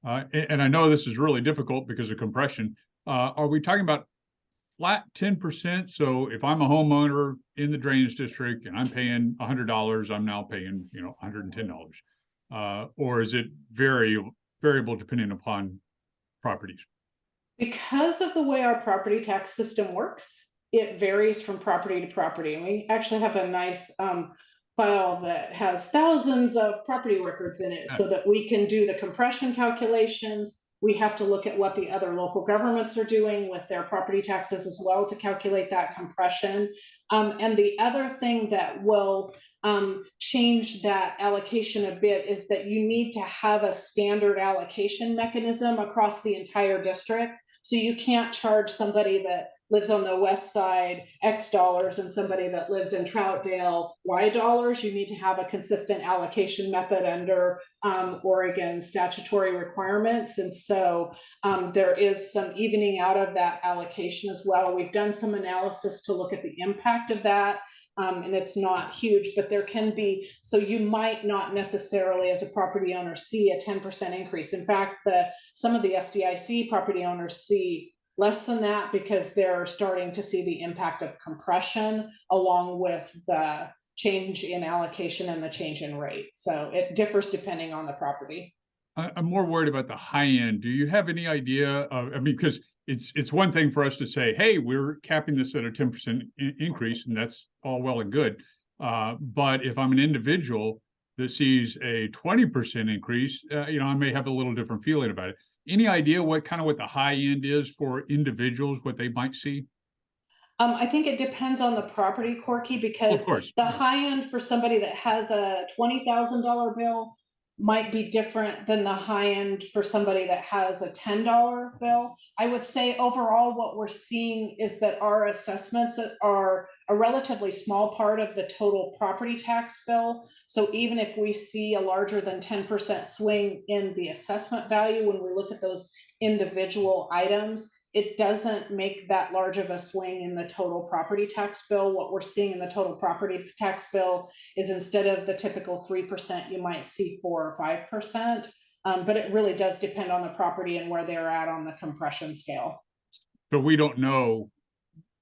M: and I know this is really difficult because of compression, are we talking about flat 10%? So if I'm a homeowner in the drainage district and I'm paying $100, I'm now paying, $110. Or is it variable depending upon properties?
T: Because of the way our property tax system works, it varies from property to property. And we actually have a nice file that has thousands of property records in it so that we can do the compression calculations. We have to look at what the other local governments are doing with their property taxes as well to calculate that compression. And the other thing that will change that allocation a bit is that you need to have a standard allocation mechanism across the entire district. So you can't charge somebody that lives on the west side X dollars and somebody that lives in Troutdale Y dollars. You need to have a consistent allocation method under Oregon statutory requirements. And so there is some evening out of that allocation as well. We've done some analysis to look at the impact of that. And it's not huge, but there can be, so you might not necessarily as a property owner see a 10% increase. In fact, some of the SDIC property owners see less than that because they're starting to see the impact of compression along with the change in allocation and the change in rate. So it differs depending on the property.
M: I'm more worried about the high end. Do you have any idea of, because it's one thing for us to say, hey, we're capping this at a 10% increase, and that's all well and good. But if I'm an individual that sees a 20% increase, I may have a little different feeling about it. Any idea what the high end is for individuals, what they might see?
T: I think it depends on the property, Corky, because the high end for somebody that has a $20,000 bill might be different than the high end for somebody that has a $10 bill. I would say overall what we're seeing is that our assessments are a relatively small part of the total property tax bill. So even if we see a larger than 10% swing in the assessment value, when we look at those individual items, it doesn't make that large of a swing in the total property tax bill. What we're seeing in the total property tax bill is instead of the typical 3%, you might see 4 or 5%. But it really does depend on the property and where they're at on the compression scale.
M: But we don't know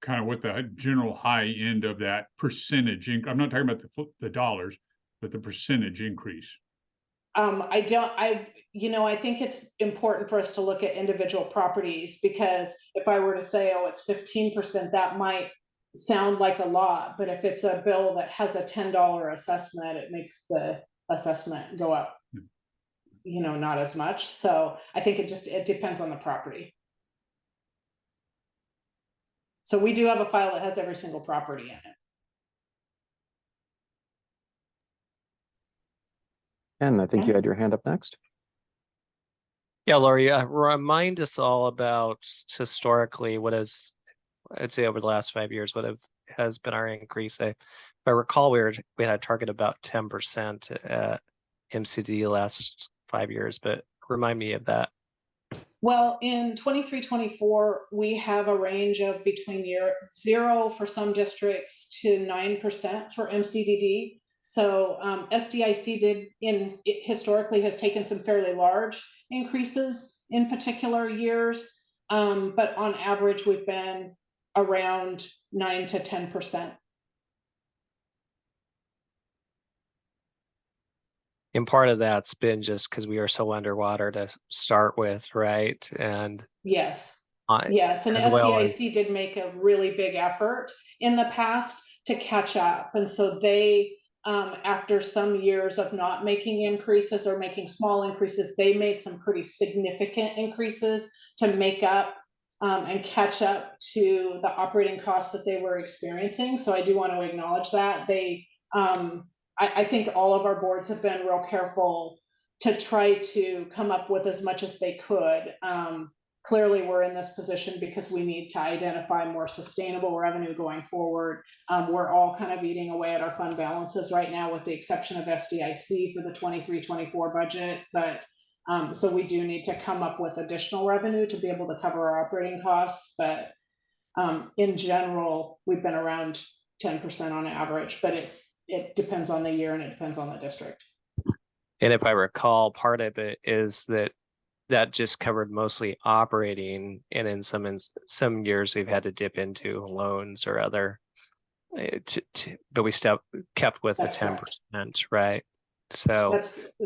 M: what the general high end of that percentage. I'm not talking about the dollars, but the percentage increase.
T: I think it's important for us to look at individual properties, because if I were to say, oh, it's 15%, that might sound like a lot. But if it's a bill that has a $10 assessment, it makes the assessment go up, not as much. So I think it depends on the property. So we do have a file that has every single property in it.
A: And I think you had your hand up next.
E: Yeah, Lori, remind us all about historically I'd say over the last 5 years, has been our increase. If I recall, we had a target about 10% at MCDD last 5 years, but remind me of that.
T: Well, in 23-24, we have a range of between 0 for some districts to 9% for MCDD. So SDIC historically has taken some fairly large increases in particular years, but on average we've been around 9 to 10%.
E: And part of that's been just because we are so underwater to start with, right? And
T: yes, and SDIC did make a really big effort in the past to catch up, and so they after some years of not making increases or making small increases, they made some pretty significant increases to make up and catch up to the operating costs that they were experiencing. So I do want to acknowledge that. I think all of our boards have been real careful to try to come up with as much as they could. Clearly, we're in this position because we need to identify more sustainable revenue going forward. We're all kind of eating away at our fund balances right now, with the exception of SDIC for the 23-24 budget. But so we do need to come up with additional revenue to be able to cover our operating costs. But in general, we've been around 9 to 10% 10% on average, but it depends on the year and it depends on the district.
E: And if I recall, part of it is that just covered mostly operating, and in some years we've had to dip into loans or other, but we kept with
T: That's
E: the 10%, right? So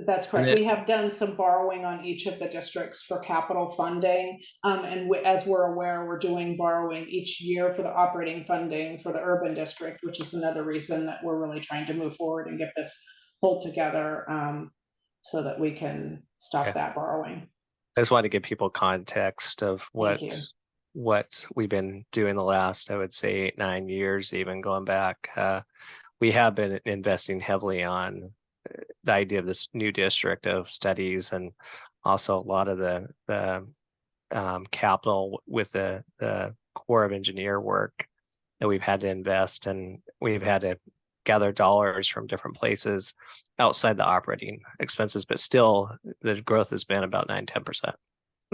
T: that's correct. We have done some borrowing on each of the districts for capital funding. And as we're aware, we're doing borrowing each year for the operating funding for the urban district, which is another reason that we're really trying to move forward and get this pulled together so that we can stop that borrowing.
E: I just wanted to give people context of what we've been doing the last, I would say, 8-9 years, even going back. We have been investing heavily on the idea of this new district of studies, and also a lot of the capital with the Corps of Engineer work that we've had to invest, and we've had to gather dollars from different places outside the operating expenses, but still the growth has been about 9-10%.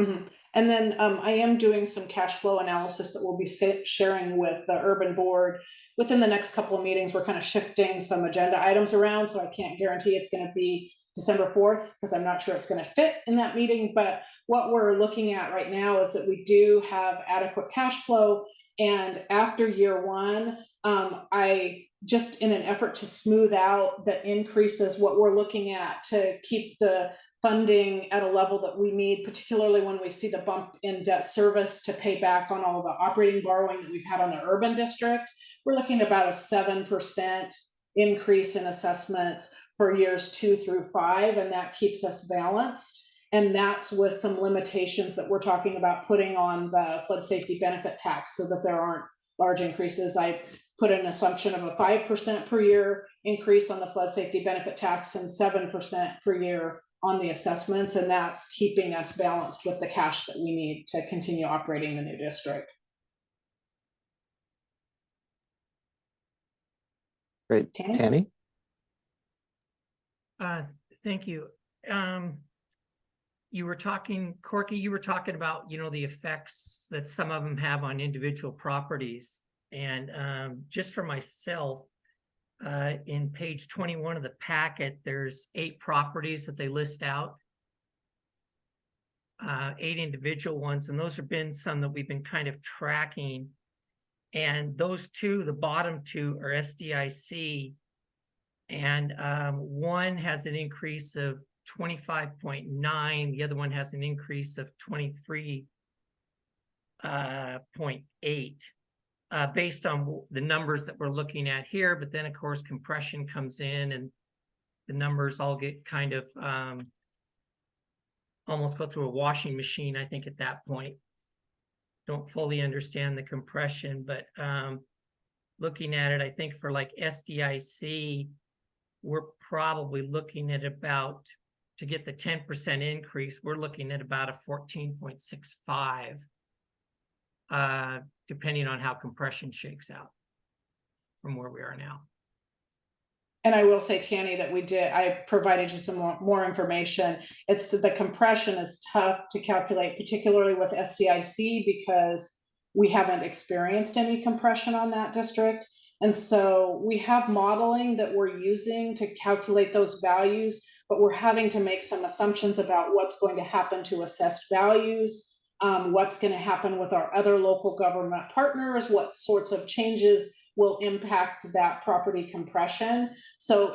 T: Mm-hmm. And then I am doing some cash flow analysis that we'll be sharing with the urban board within the next couple of meetings. We're kind of shifting some agenda items around, so I can't guarantee it's going to be December 4th because I'm not sure it's going to fit in that meeting. But what we're looking at right now is that we do have adequate cash flow, and after year one, I just, in an effort to smooth out the increases, what we're looking at to keep the funding at a level that we need, particularly when we see the bump in debt service to pay back on all the operating borrowing that we've had on the urban district. We're looking at about a 7% increase in assessments for years 2 through 5, and that keeps us balanced. And that's with some limitations that we're talking about putting on the flood safety benefit tax so that there aren't large increases. I put an assumption of a 5% per year increase on the flood safety benefit tax and 7% per year on the assessments, and that's keeping us balanced with the cash that we need to continue operating the new district.
A: Great. Tammy?
B: Thank you. You were talking, Corky, you were talking about, the effects that some of them have on individual properties. And just for myself, in page 21 of the packet, there's 8 properties that they list out, 8 individual ones, and those have been some that we've been kind of tracking. And those 2, the bottom 2, are SDIC, and one has an increase of 25.9, the other one has an increase of 23.8. Based on the numbers that we're looking at here, but then of course compression comes in and the numbers all get kind of almost go through a washing machine, I think, at that point. Don't fully understand the compression, but looking at it, I think for like SDIC, we're probably looking at about, to get the 10% increase, we're looking at about a 14.65. Depending on how compression shakes out from where we are now.
T: And I will say, Tanny, that I provided you some more information. It's the compression is tough to calculate, particularly with SDIC, because we haven't experienced any compression on that district. And so we have modeling that we're using to calculate those values, but we're having to make some assumptions about what's going to happen to assessed values, what's going to happen with our other local government partners, what sorts of changes will impact that property compression. So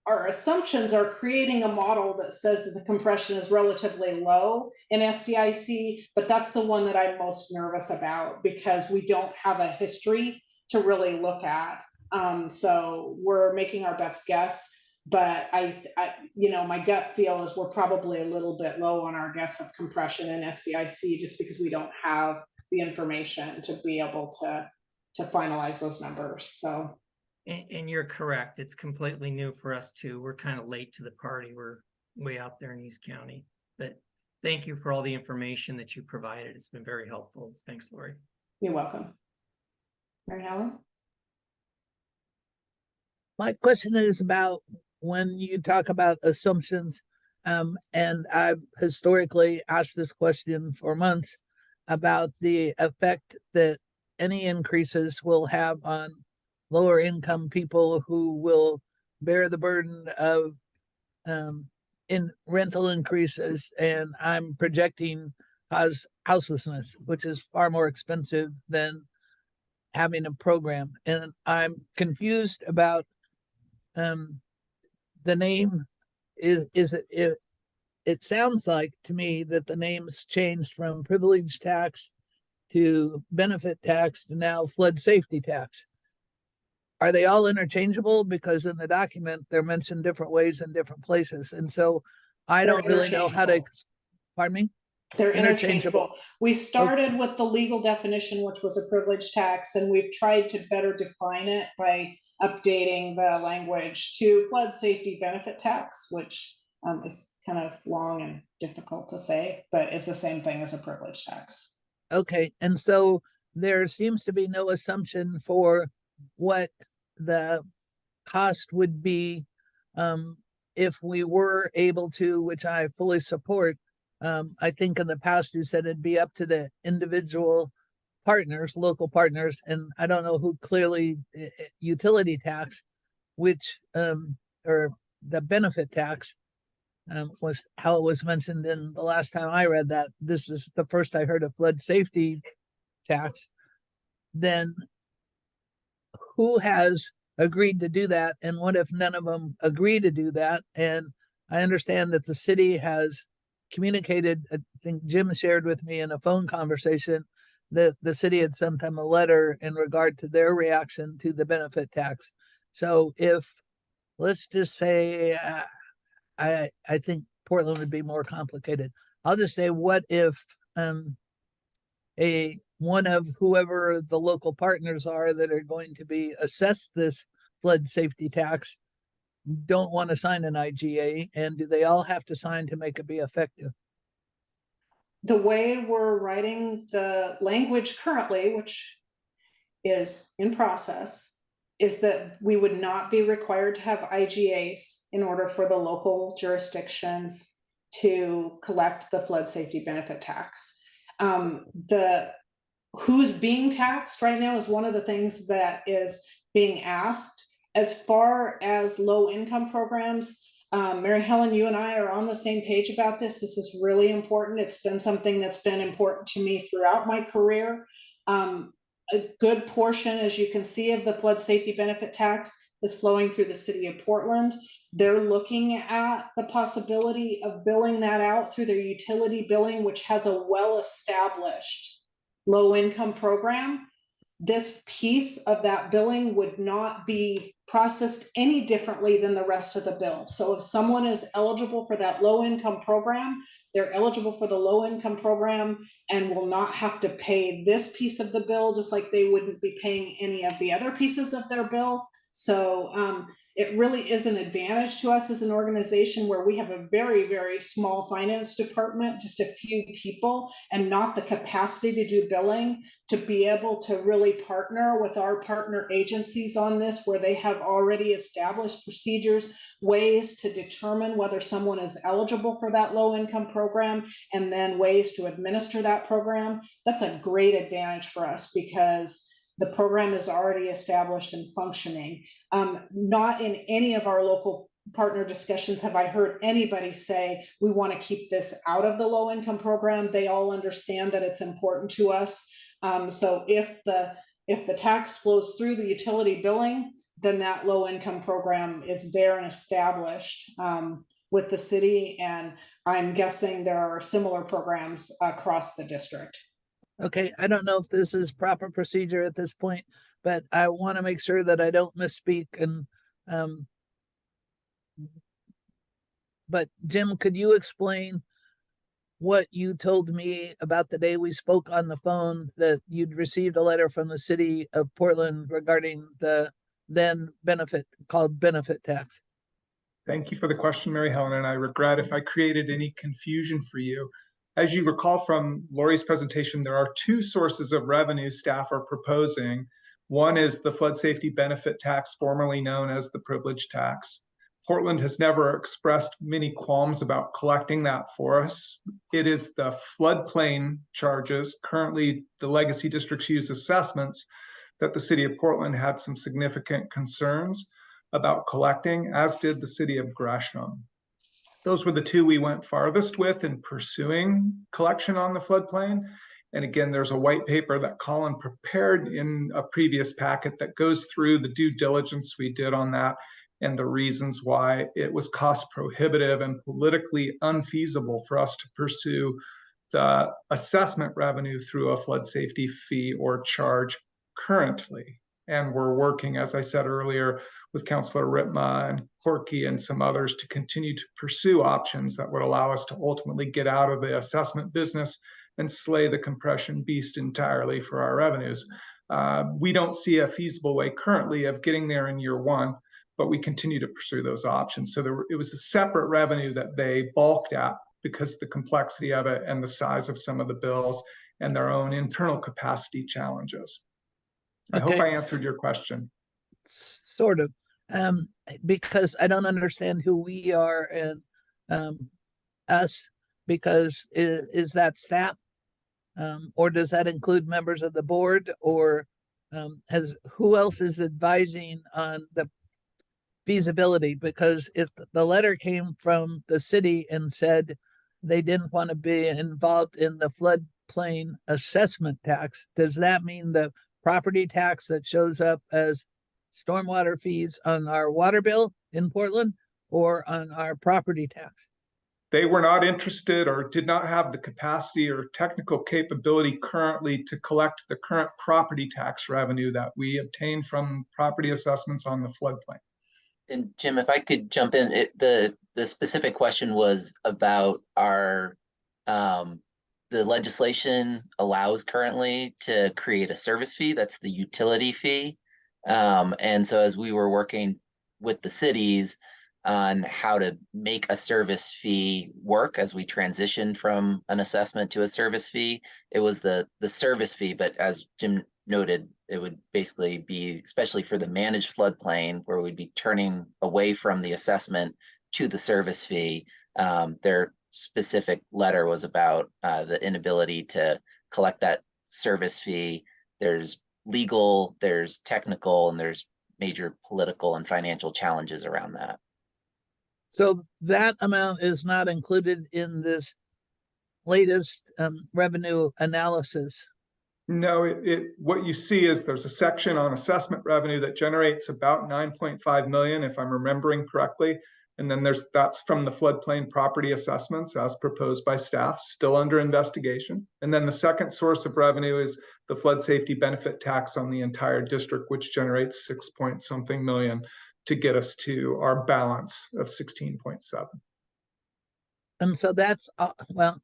T: our assumptions are creating a model that says that the compression is relatively low in SDIC, but that's the one that I'm most nervous about because we don't have a history to really look at. So we're making our best guess. But I my gut feel is we're probably a little bit low on our guess of compression in SDIC just because we don't have the information to be able to finalize those numbers. So,
B: and you're correct. It's completely new for us too. We're kind of late to the party. We're way out there in East County. But thank you for all the information that you provided. It's been very helpful. Thanks, Lori.
T: You're welcome. Mary Helen?
F: My question is about when you talk about assumptions, and I've historically asked this question for months about the effect that any increases will have on lower income people who will bear the burden of in rental increases, and I'm projecting houselessness, which is far more expensive than having a program. And I'm confused about the name. It sounds like to me that the name's changed from privilege tax to benefit tax to now flood safety tax. Are they all interchangeable? Because in the document, they're mentioned different ways in different places. And so I don't really know how to, pardon me?
T: They're interchangeable. We started with the legal definition, which was a privilege tax, and we've tried to better define it by updating the language to flood safety benefit tax, which is kind of long and difficult to say, but it's the same thing as a privilege tax.
F: Okay, and so there seems to be no assumption for what the cost would be if we were able to, which I fully support. I think in the past you said it'd be up to the individual partners, local partners, and I don't know who clearly utility tax, which or the benefit tax was how it was mentioned in the last time I read that. This is the first I heard of flood safety tax. Then who has agreed to do that? And what if none of them agree to do that? And I understand that the city has communicated, I think Jim shared with me in a phone conversation that the city had sent them a letter in regard to their reaction to the benefit tax. So if, let's just say, I think Portland would be more complicated. I'll just say, what if one of whoever the local partners are that are going to be assessed this flood safety tax don't want to sign an IGA, and do they all have to sign to make it be effective?
T: The way we're writing the language currently, which is in process, is that we would not be required to have IGAs in order for the local jurisdictions to collect the flood safety benefit tax. Who's being taxed right now is one of the things that is being asked. As far as low income programs, Mary Helen, you and I are on the same page about this. This is really important. It's been something that's been important to me throughout my career. A good portion, as you can see, of the flood safety benefit tax is flowing through the city of Portland. They're looking at the possibility of billing that out through their utility billing, which has a well-established low-income program. This piece of that billing would not be processed any differently than the rest of the bill. So if someone is eligible for that low-income program, they're eligible for the low-income program and will not have to pay this piece of the bill, just like they wouldn't be paying any of the other pieces of their bill. So it really is an advantage to us as an organization where we have a very, very small finance department, just a few people, and not the capacity to do billing, to be able to really partner with our partner agencies on this, where they have already established procedures, ways to determine whether someone is eligible for that low income program, and then ways to administer that program. That's a great advantage for us because the program is already established and functioning. Not in any of our local partner discussions have I heard anybody say, we want to keep this out of the low income program. They all understand that it's important to us. So if the tax flows through the utility billing, then that low income program is there and established with the city. And I'm guessing there are similar programs across the district.
F: Okay, I don't know if this is proper procedure at this point, but I want to make sure that I don't misspeak. And but Jim, could you explain what you told me about the day we spoke on the phone, that you'd received a letter from the city of Portland regarding the then benefit tax?
J: Thank you for the question, Mary Helen, and I regret if I created any confusion for you. As you recall from Lori's presentation, there are two sources of revenue staff are proposing. One is the flood safety benefit tax, formerly known as the privilege tax. Portland has never expressed many qualms about collecting that for us. It is the floodplain charges. Currently, the legacy districts use assessments, that the city of Portland had some significant concerns about collecting, as did the city of Gresham. Those were the two we went farthest with in pursuing collection on the floodplain. And again, there's a white paper that Colin prepared in a previous packet that goes through the due diligence we did on that and the reasons why it was cost prohibitive and politically unfeasible for us to pursue the assessment revenue through a flood safety fee or charge currently. And we're working, as I said earlier, with Councillor Ritma and Corky and some others to continue to pursue options that would allow us to ultimately get out of the assessment business and slay the compression beast entirely for our revenues. We don't see a feasible way currently of getting there in year one, but we continue to pursue those options. So it was a separate revenue that they balked at because of the complexity of it and the size of some of the bills and their own internal capacity challenges. I hope I answered your question.
F: Sort of, because I don't understand who we are and us, because is that staff? Or does that include members of the board, or who else is advising on the feasibility? Because if the letter came from the city and said they didn't want to be involved in the floodplain assessment tax, does that mean the property tax that shows up as stormwater fees on our water bill in Portland or on our property tax?
J: They were not interested or did not have the capacity or technical capability currently to collect the current property tax revenue that we obtain from property assessments on the floodplain.
U: And Jim, if I could jump in, the specific question was about our the legislation allows currently to create a service fee. That's the utility fee. And so as we were working with the cities on how to make a service fee work as we transition from an assessment to a service fee, it was the service fee. But as Jim noted, it would basically be, especially for the managed floodplain, where we'd be turning away from the assessment to the service fee. Their specific letter was about the inability to collect that service fee. There's legal, there's technical, and there's major political and financial challenges around that.
F: So that amount is not included in this latest revenue analysis.
J: No, what you see is there's a section on assessment revenue that generates about 9.5 million, if I'm remembering correctly. And then that's from the floodplain property assessments as proposed by staff, still under investigation. And then the second source of revenue is the flood safety benefit tax on the entire district, which generates 6-point-something million to get us to our balance of 16.7.
F: And so that's, well,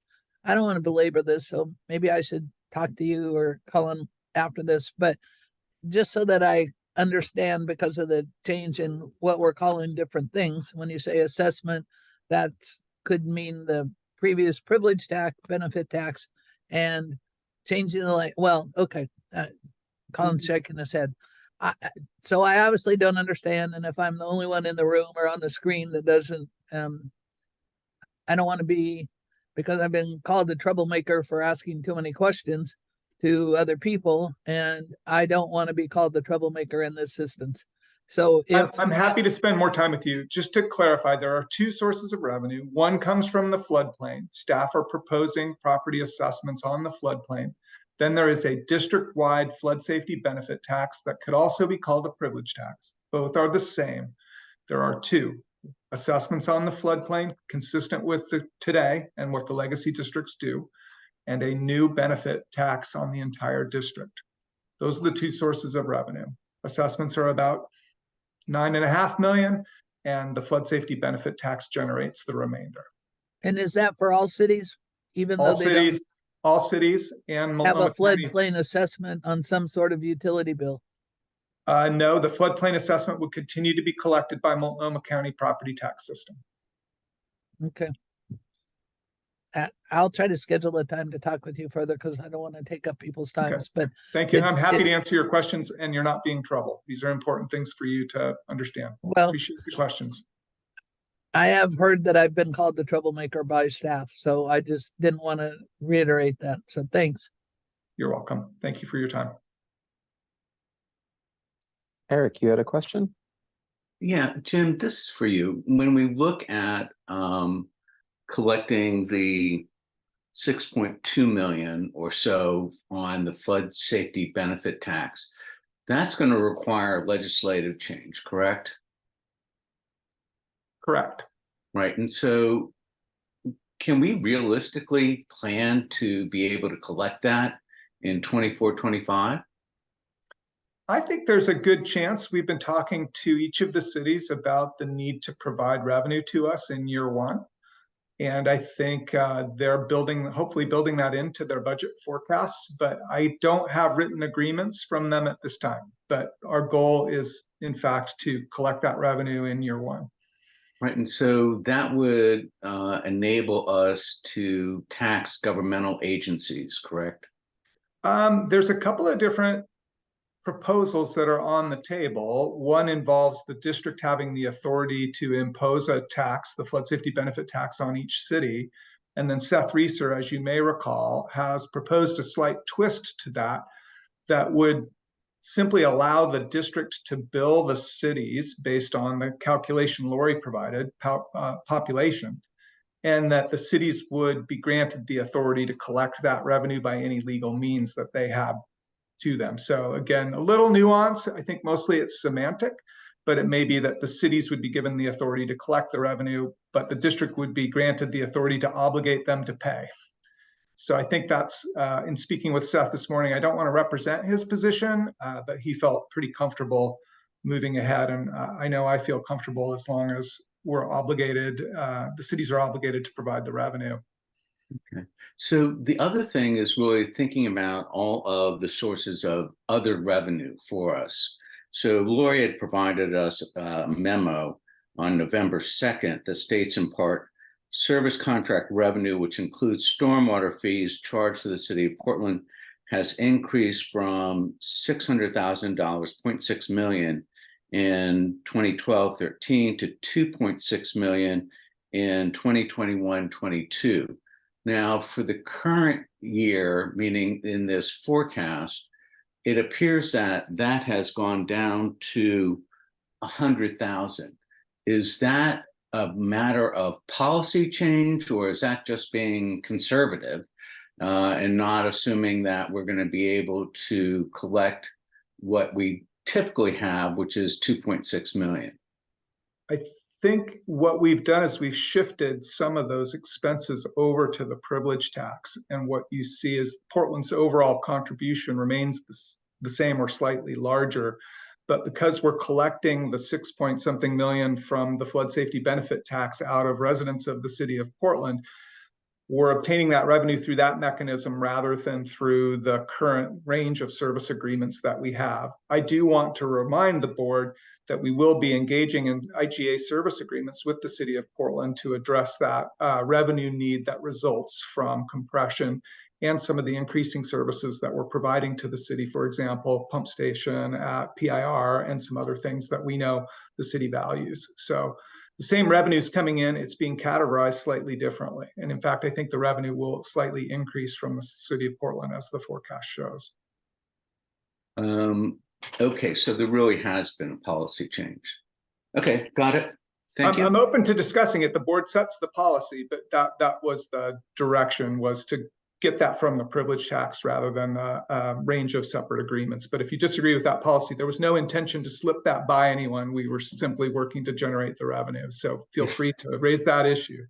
F: I don't want to belabor this, so maybe I should talk to you or Colin after this, but just so that I understand, because of the change in what we're calling different things, when you say assessment, that could mean the previous privilege tax, benefit tax, and changing the Colin's shaking his head. So I obviously don't understand, and if I'm the only one in the room or on the screen that doesn't, I don't want to be, because I've been called the troublemaker for asking too many questions to other people, and I don't want to be called the troublemaker in this instance. So
J: I'm happy to spend more time with you. Just to clarify, there are two sources of revenue. One comes from the floodplain. Staff are proposing property assessments on the floodplain. Then there is a district-wide flood safety benefit tax that could also be called a privilege tax. Both are the same. There are two assessments on the floodplain consistent with today and what the legacy districts do, and a new benefit tax on the entire district. Those are the two sources of revenue. Assessments are about 9.5 million, and the flood safety benefit tax generates the remainder.
F: And is that for all cities, even
J: All
F: though they
J: cities, all cities and
F: have a
J: Multnomah County.
F: floodplain assessment on some sort of utility bill?
J: No, the floodplain assessment would continue to be collected by Multnomah County property tax system.
F: Okay. I'll try to schedule a time to talk with you further, because I don't want to take up people's times. But
J: thank you. I'm happy to answer your questions, and you're not being trouble. These are important things for you to understand.
F: Well,
J: appreciate the questions.
F: I have heard that I've been called the troublemaker by staff, so I just didn't want to reiterate that. So thanks.
J: You're welcome. Thank you for your time.
A: Eric, you had a question?
C: Yeah, Jim, this is for you. When we look at collecting the 6.2 million or so on the flood safety benefit tax, that's going to require legislative change, correct?
J: Correct.
C: Right. And so can we realistically plan to be able to collect that in 24-25?
J: I think there's a good chance. We've been talking to each of the cities about the need to provide revenue to us in year one. And I think they're hopefully building that into their budget forecasts, but I don't have written agreements from them at this time. But our goal is, in fact, to collect that revenue in year one.
C: Right, and so that would enable us to tax governmental agencies, correct?
J: There's a couple of different proposals that are on the table. One involves the district having the authority to impose a tax, the flood safety benefit tax, on each city. And then Seth Reeser, as you may recall, has proposed a slight twist to that would simply allow the district to bill the cities based on the calculation Lori provided, population, and that the cities would be granted the authority to collect that revenue by any legal means that they have to them. So again, a little nuance. I think mostly it's semantic, but it may be that the cities would be given the authority to collect the revenue, but the district would be granted the authority to obligate them to pay. So I think that's, in speaking with Seth this morning, I don't want to represent his position, but he felt pretty comfortable moving ahead. And I know I feel comfortable as long as we're obligated, the cities are obligated to provide the revenue.
C: Okay. So the other thing is really thinking about all of the sources of other revenue for us. So Lori had provided us a memo on November 2nd that states in part, service contract revenue, which includes stormwater fees charged to the city of Portland, has increased from $600,000, 0.6 million in 2012-13 to 2.6 million in 2021-22. Now, for the current year, meaning in this forecast, it appears that that has gone down to 100,000. Is that a matter of policy change, or is that just being conservative and not assuming that we're going to be able to collect what we typically have, which is 2.6 million?
J: I think what we've done is we've shifted some of those expenses over to the privilege tax. And what you see is Portland's overall contribution remains the same or slightly larger. But because we're collecting the 6-point-something million from the flood safety benefit tax out of residents of the city of Portland, we're obtaining that revenue through that mechanism rather than through the current range of service agreements that we have. I do want to remind the board that we will be engaging in IGA service agreements with the city of Portland to address that revenue need that results from compression and some of the increasing services that we're providing to the city, for example, pump station at PIR and some other things that we know the city values. So the same revenue is coming in, it's being categorized slightly differently. And in fact, I think the revenue will slightly increase from the city of Portland as the forecast shows.
C: Okay, so there really has been a policy change. Okay, got it. Thank you.
J: I'm open to discussing it. The board sets the policy, but that was the direction, was to get that from the privilege tax rather than the range of separate agreements. But if you disagree with that policy, there was no intention to slip that by anyone. We were simply working to generate the revenue. So feel free to raise that issue.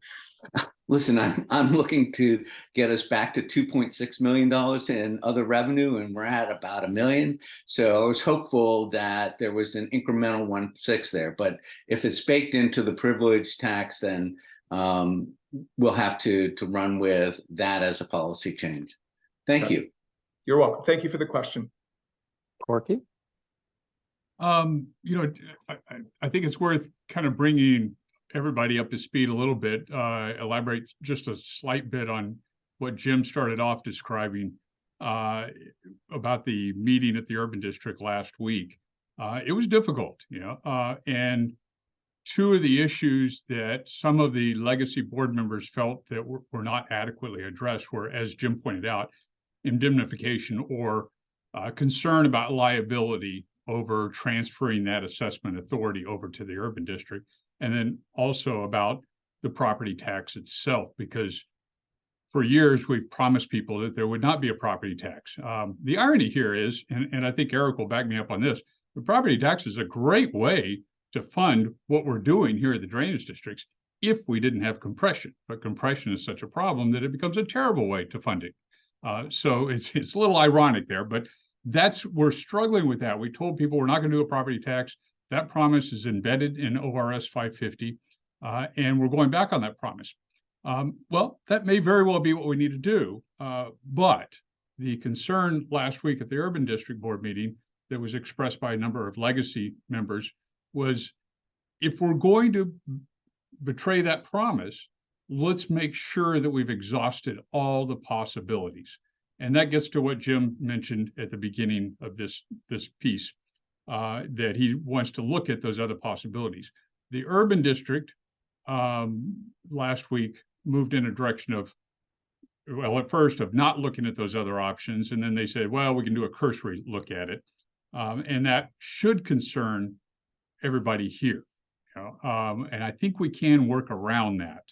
C: Listen, I'm looking to get us back to $2.6 million in other revenue, and we're at about $1 million. So I was hopeful that there was an incremental 1.6 there. But if it's baked into the privilege tax, then we'll have to run with that as a policy change. Thank you.
J: You're welcome. Thank you for the question.
A: Corky?
M: You know, I think it's worth kind of bringing everybody up to speed a little bit, elaborate just a slight bit on what Jim started off describing about the meeting at the Urban District last week. It was difficult, you know, and two of the issues that some of the legacy board members felt that were not adequately addressed were, as Jim pointed out, indemnification or concern about liability over transferring that assessment authority over to the urban district. And then also about the property tax itself, because for years we've promised people that there would not be a property tax. The irony here is, and I think Eric will back me up on this, the property tax is a great way to fund what we're doing here at the drainage districts if we didn't have compression. But compression is such a problem that it becomes a terrible way to fund it. So it's a little ironic there, but we're struggling with that. We told people we're not going to do a property tax. That promise is embedded in ORS 550, and we're going back on that promise. Well, that may very well be what we need to do, but the concern last week at the Urban District Board meeting that was expressed by a number of legacy members was, if we're going to betray that promise, let's make sure that we've exhausted all the possibilities. And that gets to what Jim mentioned at the beginning of this piece, that he wants to look at those other possibilities. The Urban District last week moved in a direction of, well, at first of not looking at those other options. And then they said, well, we can do a cursory look at it. And that should concern everybody here. And I think we can work around that.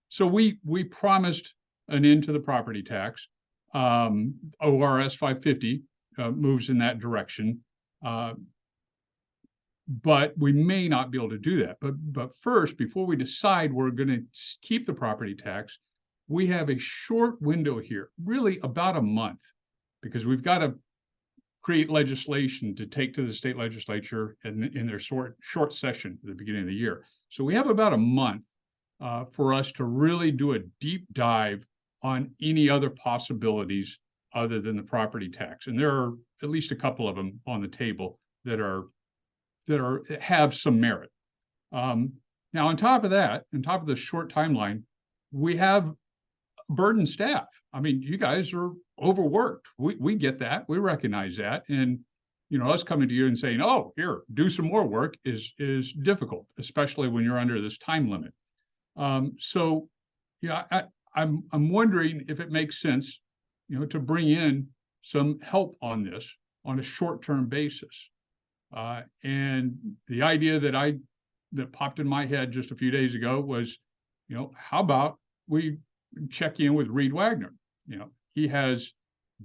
M: So we promised an end to the property tax. ORS 550 moves in that direction. But we may not be able to do that. But first, before we decide we're going to keep the property tax, we have a short window here, really about a month, because we've got to create legislation to take to the state legislature in their short session at the beginning of the year. So we have about a month for us to really do a deep dive on any other possibilities other than the property tax. And there are at least a couple of them on the table that have some merit. Now, on top of that, on top of the short timeline, we have burdened staff. I mean, you guys are overworked. We get that. We recognize that. And, us coming to you and saying, oh, here, do some more work is difficult, especially when you're under this time limit. So, I'm wondering if it makes sense, to bring in some help on this on a short-term basis. And the idea that popped in my head just a few days ago was, how about we check in with Reed Wagner? He has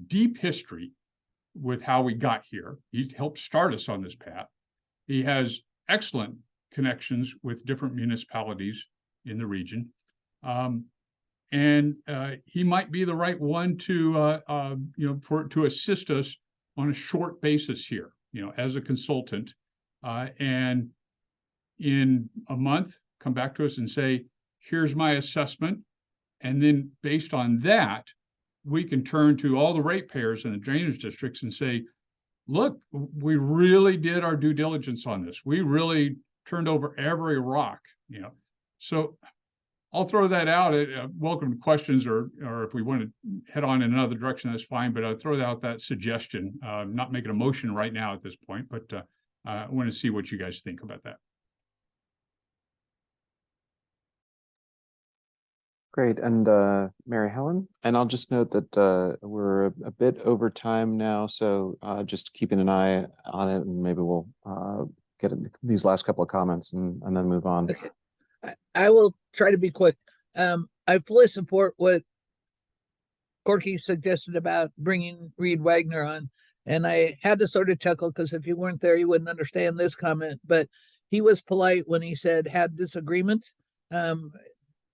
M: deep history with how we got here. He helped start us on this path. He has excellent connections with different municipalities in the region. And he might be the right one to assist us on a short basis here, as a consultant, and in a month, come back to us and say, here's my assessment. And then based on that, we can turn to all the ratepayers in the drainage districts and say, look, we really did our due diligence on this. We really turned over every rock, So I'll throw that out. Welcome questions, or if we want to head on in another direction, that's fine. But I'll throw out that suggestion. Not making a motion right now at this point, but I want to see what you guys think about that.
A: Great. And Mary Helen, and I'll just note that we're a bit over time now, so just keeping an eye on it, and maybe we'll get these last couple of comments and then move on.
F: Okay. I will try to be quick. I fully support what Corky suggested about bringing Reed Wagner on. And I had to sort of chuckle because if you weren't there, you wouldn't understand this comment. But he was polite when he said had disagreements.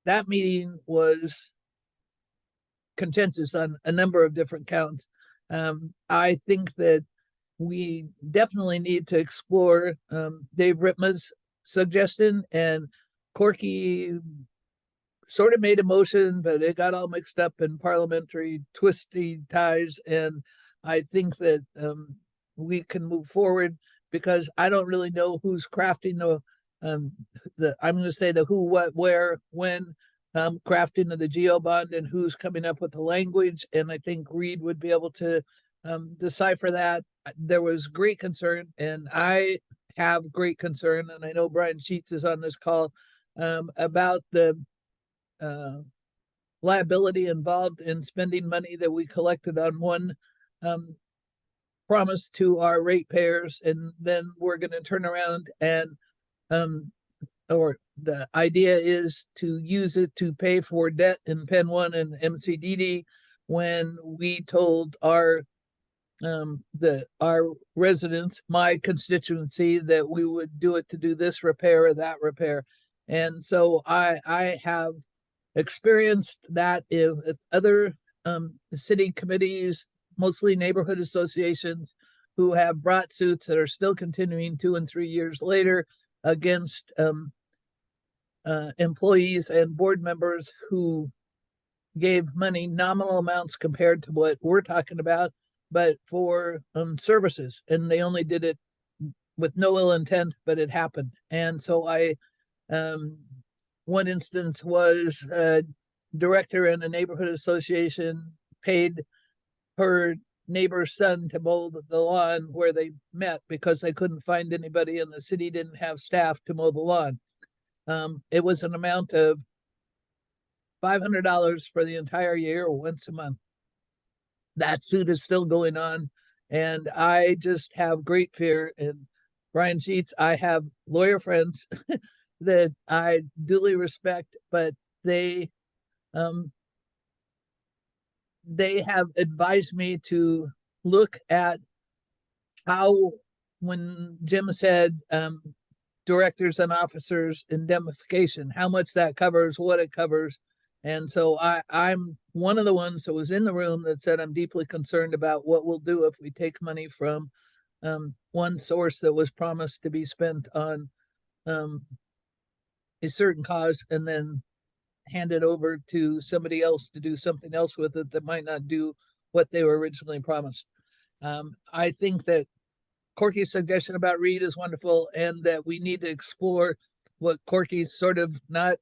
F: That meeting was contentious on a number of different counts. I think that we definitely need to explore Dave Ritma's suggestion, and Corky sort of made a motion, but it got all mixed up in parliamentary twisty ties. And I think that we can move forward, because I don't really know who's crafting I'm going to say the who, what, where, when, crafting of the geo bond, and who's coming up with the language. And I think Reed would be able to decipher that. There was great concern, and I have great concern, and I know Brian Sheets is on this call, about the liability involved in spending money that we collected on one promised to our ratepayers, and then we're going to turn around and or the idea is to use it to pay for debt in Penn 1 and MCDD when we told our residents, my constituency, that we would do it to do this repair or that repair. And so I have experienced that with other city committees, mostly neighborhood associations, who have brought suits that are still continuing 2 and 3 years later against employees and board members who gave money, nominal amounts compared to what we're talking about, but for services, and they only did it with no ill intent, but it happened. And so one instance was a director in a neighborhood association paid her neighbor's son to mow the lawn where they met because they couldn't find anybody and the city didn't have staff to mow the lawn. It was an amount of $500 for the entire year, once a month. That suit is still going on, and I just have great fear. And Brian Sheets, I have lawyer friends that I duly respect, but they have advised me to look at how, when Jim said directors and officers indemnification, how much that covers, what it covers. And so I'm one of the ones that was in the room that said I'm deeply concerned about what we'll do if we take money from one source that was promised to be spent on a certain cause and then hand it over to somebody else to do something else with it that might not do what they were originally promised. I think that Corky's suggestion about Reed is wonderful, and that we need to explore what Corky's sort of not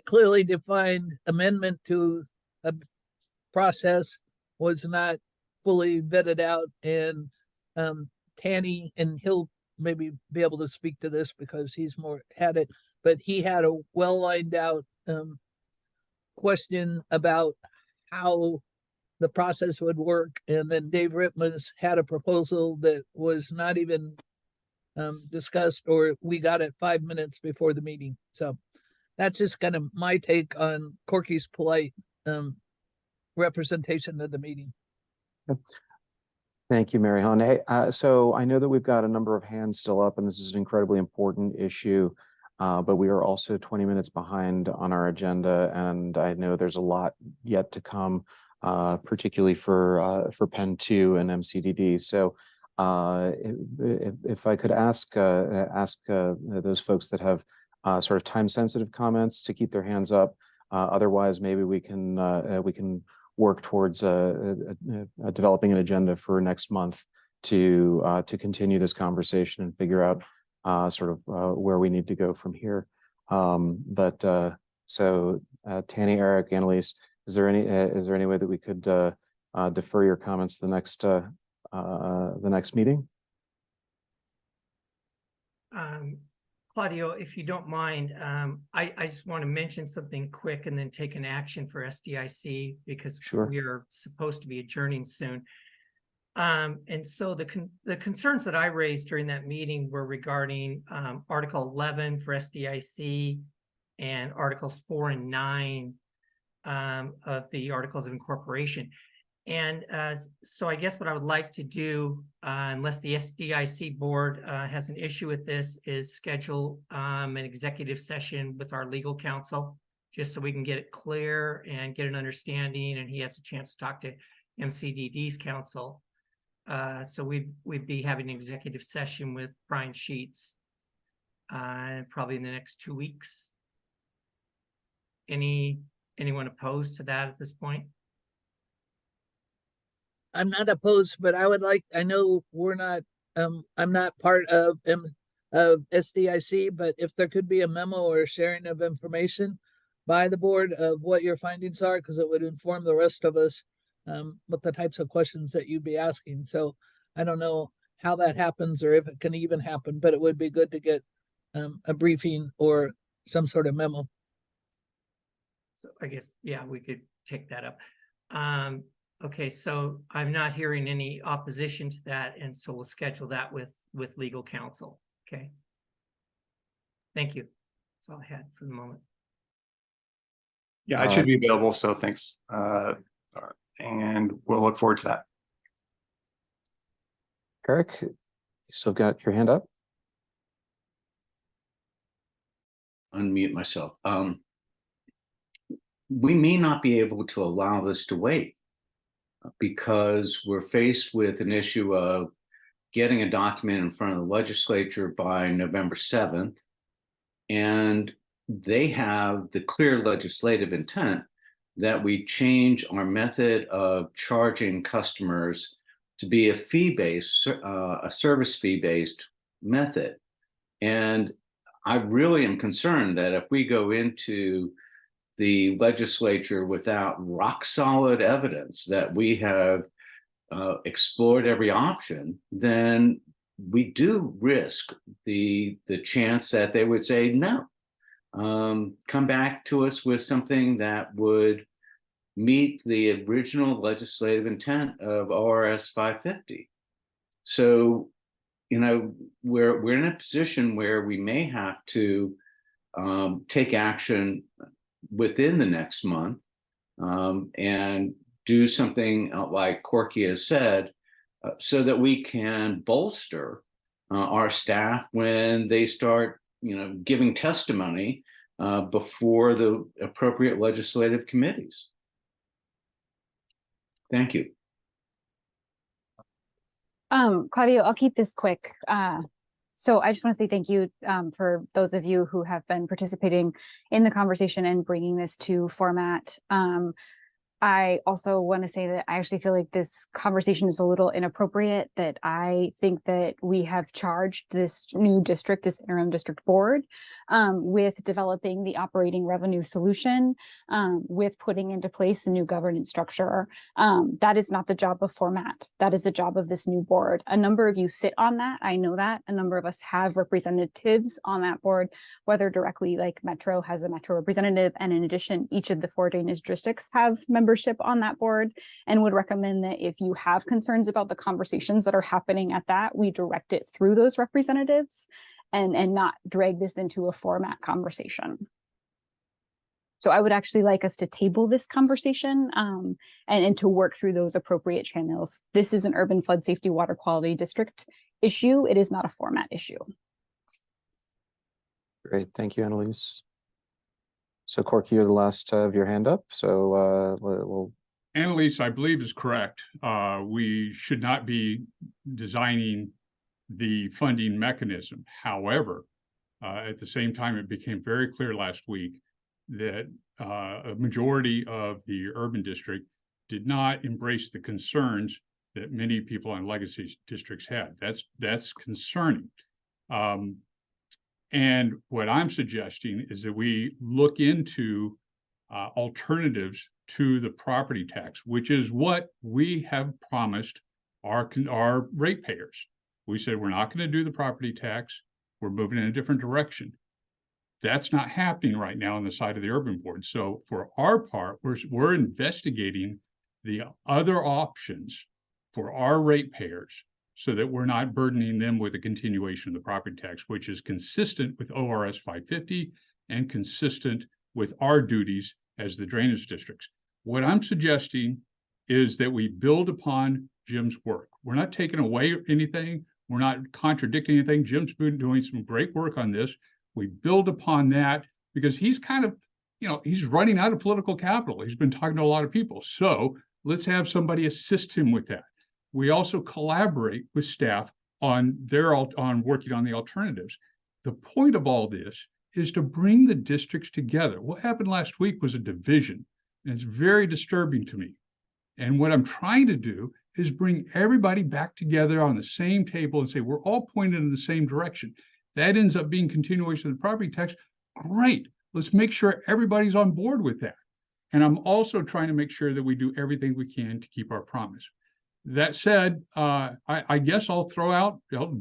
F: clearly defined amendment to a process was not fully vetted out. And Tanny, and he'll maybe be able to speak to this because he's more had it, but he had a well lined out question about how the process would work. And then Dave Rittman's had a proposal that was not even discussed, or we got it 5 minutes before the meeting. So that's just kind of my take on Corky's polite representation of the meeting.
A: Thank you, Mary Helen. Hey, so I know that we've got a number of hands still up, and this is an incredibly important issue, but we are also 20 minutes behind on our agenda, and I know there's a lot yet to come, particularly for Penn 2 and MCDD. So if I could ask those folks that have sort of time-sensitive comments to keep their hands up. Otherwise, maybe we can work towards developing an agenda for next month to continue this conversation and figure out sort of where we need to go from here. So Tanny, Eric, Annalise, is there any way that we could defer your comments to the next meeting?
B: Claudio, if you don't mind, I just want to mention something quick and then take an action for SDIC because we are supposed to be adjourning soon. And so the concerns that I raised during that meeting were regarding Article 11 for SDIC and Articles 4 and 9 of the Articles of Incorporation. And so I guess what I would like to do, unless the SDIC board has an issue with this, is schedule an executive session with our legal counsel, just so we can get it clear and get an understanding, and he has a chance to talk to MCDD's counsel. So we'd be having an executive session with Brian Sheets probably in the next 2 weeks. Anyone opposed to that at this point?
F: I'm not opposed, but I know we're not, I'm not part of SDIC, but if there could be a memo or a sharing of information by the board of what your findings are, because it would inform the rest of us with the types of questions that you'd be asking. So I don't know how that happens or if it can even happen, but it would be good to get a briefing or some sort of memo.
B: So I guess, yeah, we could take that up. Okay, so I'm not hearing any opposition to that, and so we'll schedule that with legal counsel, okay? Thank you. That's all I had for the moment.
I: Yeah, it should be available, so thanks. And we'll look forward to that.
A: Eric, you still got your hand up?
C: Unmute myself. We may not be able to allow this to wait because we're faced with an issue of getting a document in front of the legislature by November 7th. And they have the clear legislative intent that we change our method of charging customers to be a fee-based, a service fee-based method. And I really am concerned that if we go into the legislature without rock solid evidence that we have explored every option, then we do risk the chance that they would say no. Come back to us with something that would meet the original legislative intent of ORS 550. So, you know, we're in a position where we may have to take action within the next month and do something like Corky has said, so that we can bolster our staff when they start, you know, giving testimony before the appropriate legislative committees. Thank you.
G: Claudio, I'll keep this quick. So I just want to say thank you for those of you who have been participating in the conversation and bringing this to format. I also want to say that I actually feel like this conversation is a little inappropriate, that I think that we have charged this new district, this interim district board, with developing the operating revenue solution, with putting into place a new governance structure. That is not the job of format. That is the job of this new board. A number of you sit on that. I know that. A number of us have representatives on that board, whether directly, like Metro has a Metro representative, and in addition, each of the 4 Danish districts have membership on that board, and would recommend that if you have concerns about the conversations that are happening at that, we direct it through those representatives and not drag this into a format conversation. So I would actually like us to table this conversation and to work through those appropriate channels. This is an urban flood safety water quality district issue. It is not a format issue.
A: Great, thank you, Annalise. So Corky, you're the last of your hand up. So we'll.
M: Annalise, I believe, is correct. We should not be designing the funding mechanism. However, at the same time, it became very clear last week that a majority of the urban district did not embrace the concerns that many people in legacy districts had. That's concerning. And what I'm suggesting is that we look into alternatives to the property tax, which is what we have promised our ratepayers. We said we're not going to do the property tax. We're moving in a different direction. That's not happening right now on the side of the urban board. So for our part, we're investigating the other options for our ratepayers, so that we're not burdening them with a continuation of the property tax, which is consistent with ORS 550 and consistent with our duties as the drainage districts. What I'm suggesting is that we build upon Jim's work. We're not taking away anything. We're not contradicting anything. Jim's been doing some great work on this. We build upon that because he's kind of, you know, he's running out of political capital. He's been talking to a lot of people. So let's have somebody assist him with that. We also collaborate with staff on working on the alternatives. The point of all this is to bring the districts together. What happened last week was a division, and it's very disturbing to me. And what I'm trying to do is bring everybody back together on the same table and say, we're all pointed in the same direction. That ends up being continuation of the property tax. Great. Let's make sure everybody's on board with that. And I'm also trying to make sure that we do everything we can to keep our promise. That said, I guess I'll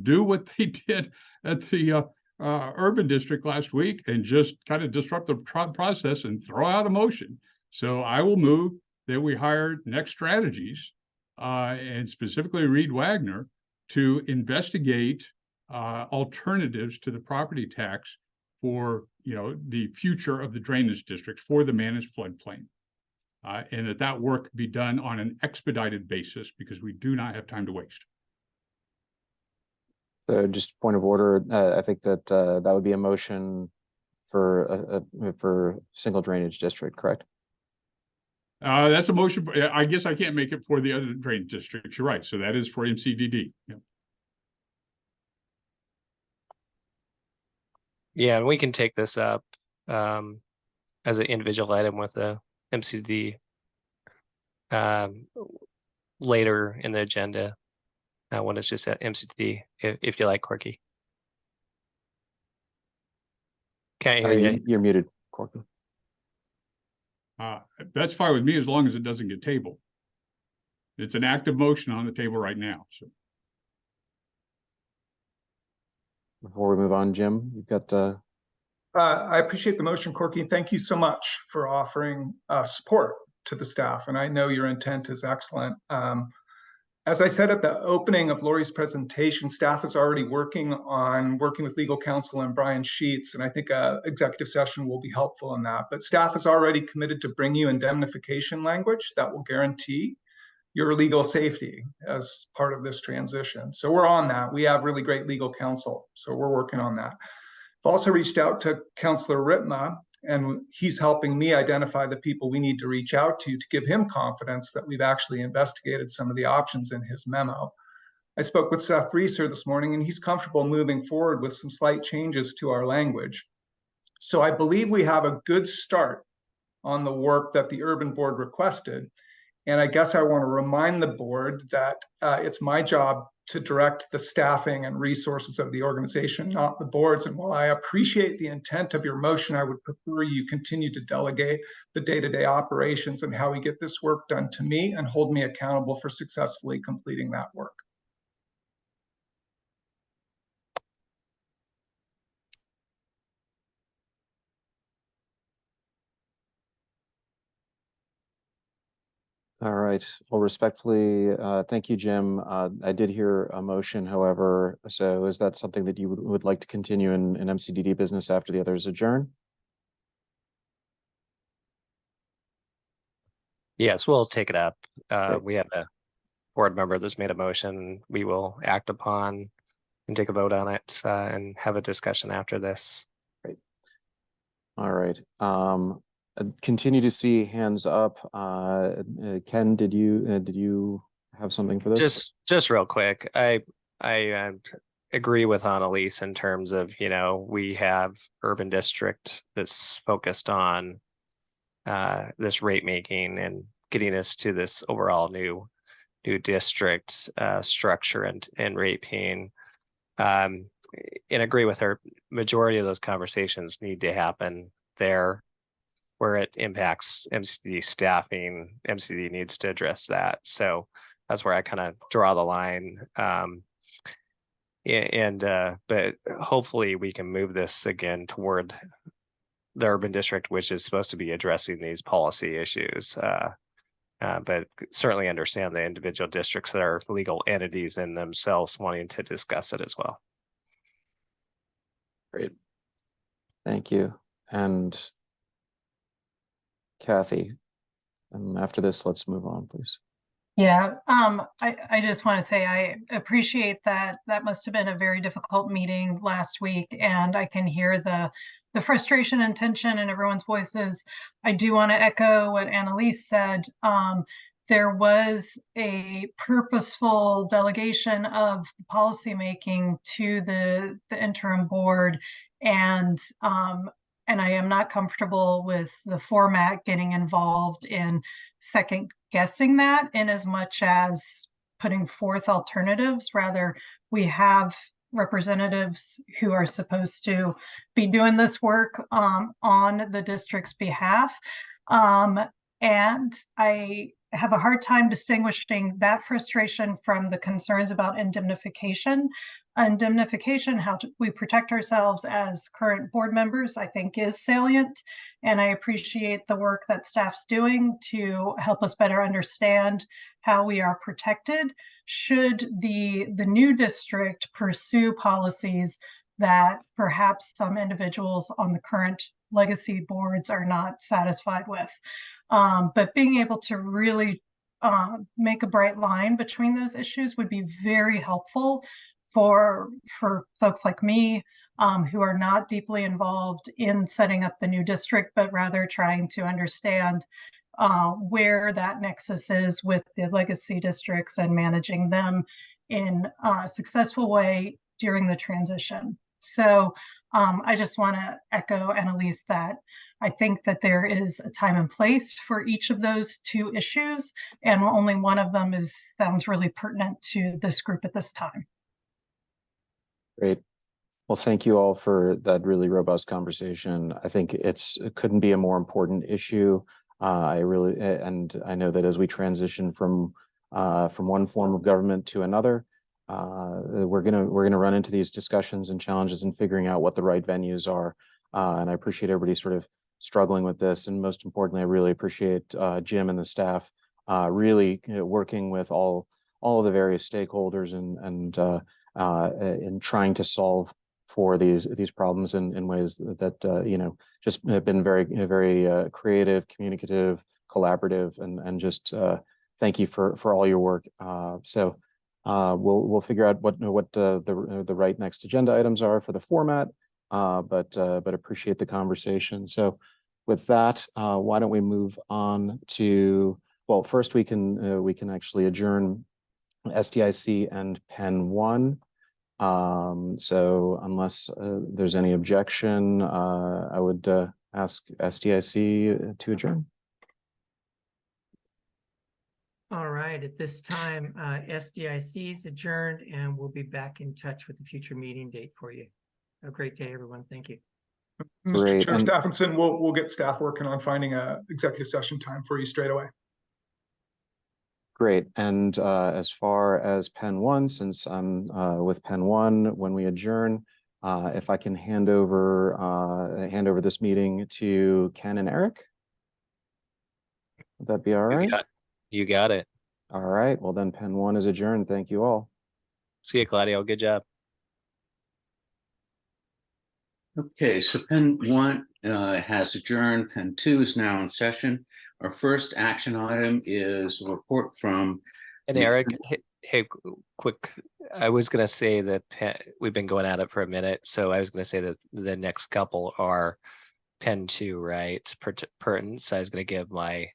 M: do what they did at the urban district last week and just kind of disrupt the process and throw out a motion. So I will move that we hire Next Strategies and specifically Reed Wagner to investigate alternatives to the property tax for, you know, the future of the drainage district for the managed floodplain. And that work be done on an expedited basis because we do not have time to waste.
A: So just point of order, I think that that would be a motion for single drainage district, correct?
M: That's a motion. I guess I can't make it for the other drainage districts. You're right. So that is for MCDD. Yeah.
E: Yeah, and we can take this up as an individual item with the MCD later in the agenda when it's just at MCD, if you like, Corky. Can't hear you.
A: You're muted, Corky.
M: That's fine with me as long as it doesn't get tabled. It's an active motion on the table right now. So
A: before we move on, Jim, you've got.
J: I appreciate the motion, Corky. Thank you so much for offering support to the staff. And I know your intent is excellent. As I said at the opening of Lori's presentation, staff is already working with legal counsel and Brian Sheets, and I think an executive session will be helpful in that. But staff is already committed to bring you indemnification language that will guarantee your legal safety as part of this transition. So we're on that. We have really great legal counsel, so we're working on that. I've also reached out to Councillor Ritma, and he's helping me identify the people we need to reach out to give him confidence that we've actually investigated some of the options in his memo. I spoke with Seth Reeser this morning, and he's comfortable moving forward with some slight changes to our language. So I believe we have a good start on the work that the Urban Board requested. And I guess I want to remind the board that it's my job to direct the staffing and resources of the organization, not the boards. And while I appreciate the intent of your motion, I would prefer you continue to delegate the day-to-day operations and how we get this work done to me and hold me accountable for successfully completing that work.
A: All right. Well, respectfully, thank you, Jim. I did hear a motion, however. So is that something that you would like to continue in MCDD business after the others adjourn?
E: Yes, we'll take it up. We have a board member that's made a motion. We will act upon and take a vote on it and have a discussion after this.
A: Great. All right. Continue to see hands up. Ken, did you have something for this?
E: Just real quick. I agree with Annalise in terms of, you know, we have urban district that's focused on this rate making and getting us to this overall new district structure and rate paying. And agree with her. Majority of those conversations need to happen there. Where it impacts MCD staffing, MCD needs to address that. So that's where I kind of draw the line. But hopefully we can move this again toward the urban district, which is supposed to be addressing these policy issues. But certainly understand the individual districts that are legal entities in themselves wanting to discuss it as well.
A: Great. Thank you. And Kathy, and after this, let's move on, please.
R: Yeah, I just want to say I appreciate that. That must have been a very difficult meeting last week, and I can hear the frustration and tension in everyone's voices. I do want to echo what Annalise said. There was a purposeful delegation of policymaking to the interim board, and I am not comfortable with the format getting involved in second guessing that in as much as putting forth alternatives. Rather, we have representatives who are supposed to be doing this work on the district's behalf. And I have a hard time distinguishing that frustration from the concerns about indemnification. indemnification, how we protect ourselves as current board members, I think is salient. And I appreciate the work that staff's doing to help us better understand how we are protected should the new district pursue policies that perhaps some individuals on the current legacy boards are not satisfied with. But being able to really make a bright line between those issues would be very helpful for folks like me who are not deeply involved in setting up the new district, but rather trying to understand where that nexus is with the legacy districts and managing them in a successful way during the transition. So I just want to echo Annalise that I think that there is a time and place for each of those two issues, and only one of them sounds really pertinent to this group at this time.
A: Great. Well, thank you all for that really robust conversation. I think it couldn't be a more important issue. And I know that as we transition from one form of government to another, we're gonna run into these discussions and challenges in figuring out what the right venues are. And I appreciate everybody sort of struggling with this. And most importantly, I really appreciate Jim and the staff really working with all of the various stakeholders and trying to solve for these problems in ways that just have been very creative, communicative, collaborative, and just thank you for all your work. So we'll figure out what the right next agenda items are for the format, but appreciate the conversation. So with that, why don't we move on to, well, first we can actually adjourn SDIC and Pen 1. So unless there's any objection, I would ask SDIC to adjourn.
B: All right, at this time, SDIC is adjourned, and we'll be back in touch with the future meeting date for you. Have a great day, everyone. Thank you.
J: Mr. Chair Stephenson, we'll get staff working on finding a executive session time for you straight away.
A: Great. And as far as Pen 1, since I'm with Pen 1, when we adjourn, if I can hand over this meeting to Ken and Eric, would that be all right?
E: You got it.
A: All right. Well, then Pen 1 is adjourned. Thank you all.
E: See you, Claudio. Good job.
C: Okay, so Pen 1 has adjourned. Pen 2 is now in session. Our first action item is a report from.
E: And Eric, hey, quick. I was going to say that we've been going at it for a minute. So I was going to say that the next couple are Pen 2, right? Pertinent. So I was going to give my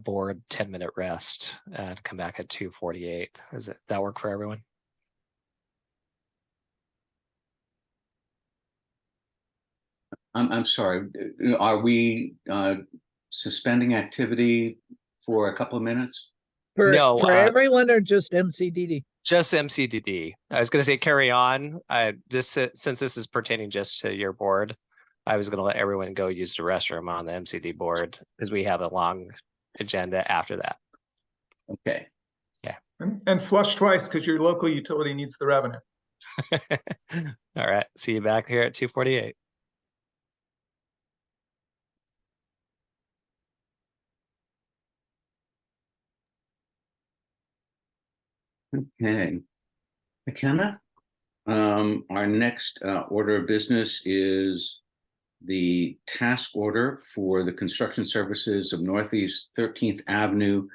E: board 10-minute rest to come back at 2:48. Does that work for everyone?
C: I'm sorry. Are we suspending activity for a couple of minutes?
F: For everyone or just MCDD?
E: Just MCDD. I was going to say carry on. Just since this is pertaining just to your board, I was going to let everyone go use the restroom on the MCD board because we have a long agenda after that.
C: Okay.
E: Yeah.
J: And flush twice because your local utility needs the revenue.
E: All right. See you back here at 2:48.
C: Okay. McKenna, our next order of business is the task order for the construction services of Northeast 13th Avenue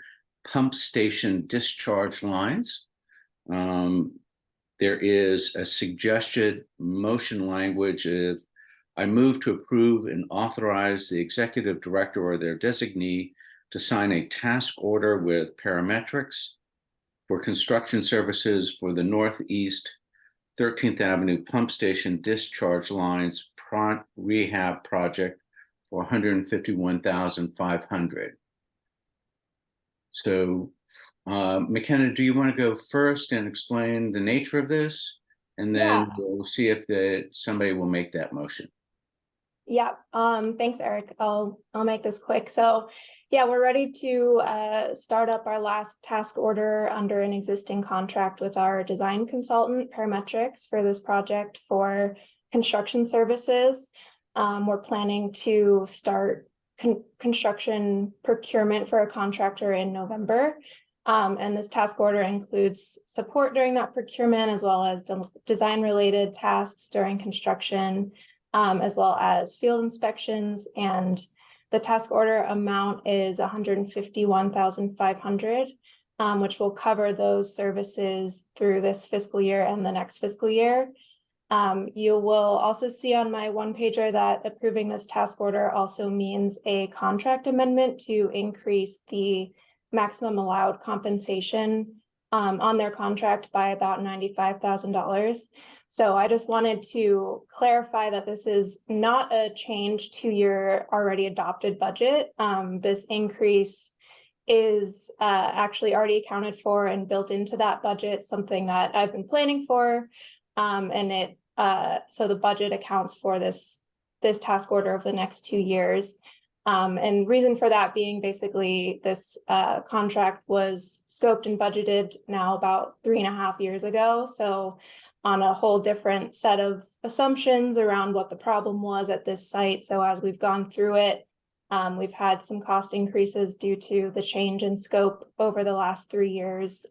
C: pump station discharge lines. There is a suggested motion language of, I move to approve and authorize the executive director or their designee to sign a task order with parametrics for construction services for the Northeast 13th Avenue Pump Station Discharge Lines Rehab Project for $151,500. So, McKenna, do you want to go first and explain the nature of this? And then we'll see if somebody will make that motion.
K: Yeah, thanks, Eric. I'll make this quick. So yeah, we're ready to start up our last task order under an existing contract with our design consultant, Parametrics, for this project for construction services. We're planning to start construction procurement for a contractor in November. And this task order includes support during that procurement, as well as design related tasks during construction, as well as field inspections. And the task order amount is $151,500, which will cover those services through this fiscal year and the next fiscal year. You will also see on my one pager that approving this task order also means a contract amendment to increase the maximum allowed compensation on their contract by about $95,000. So I just wanted to clarify that this is not a change to your already adopted budget. This increase is actually already accounted for and built into that budget, something that I've been planning for. And so the budget accounts for this task order over the next 2 years. And reason for that being basically this contract was scoped and budgeted now about 3.5 years ago. So on a whole different set of assumptions around what the problem was at this site. So as we've gone through it, we've had some cost increases due to the change in scope over the last 3 years.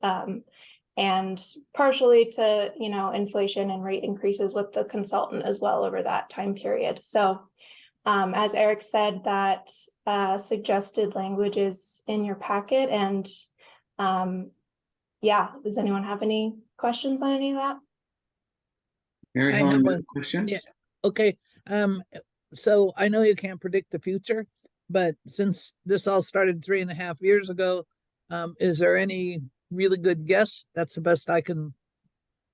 K: And partially to, inflation and rate increases with the consultant as well over that time period. So as Eric said, that suggested language is in your packet. And yeah, does anyone have any questions on any of that?
C: Mary
F: I
C: Helen,
F: have
C: you
F: one.
C: have a question?
F: Yeah, okay. So I know you can't predict the future, but since this all started 3.5 years ago, is there any really good guess? That's the best I can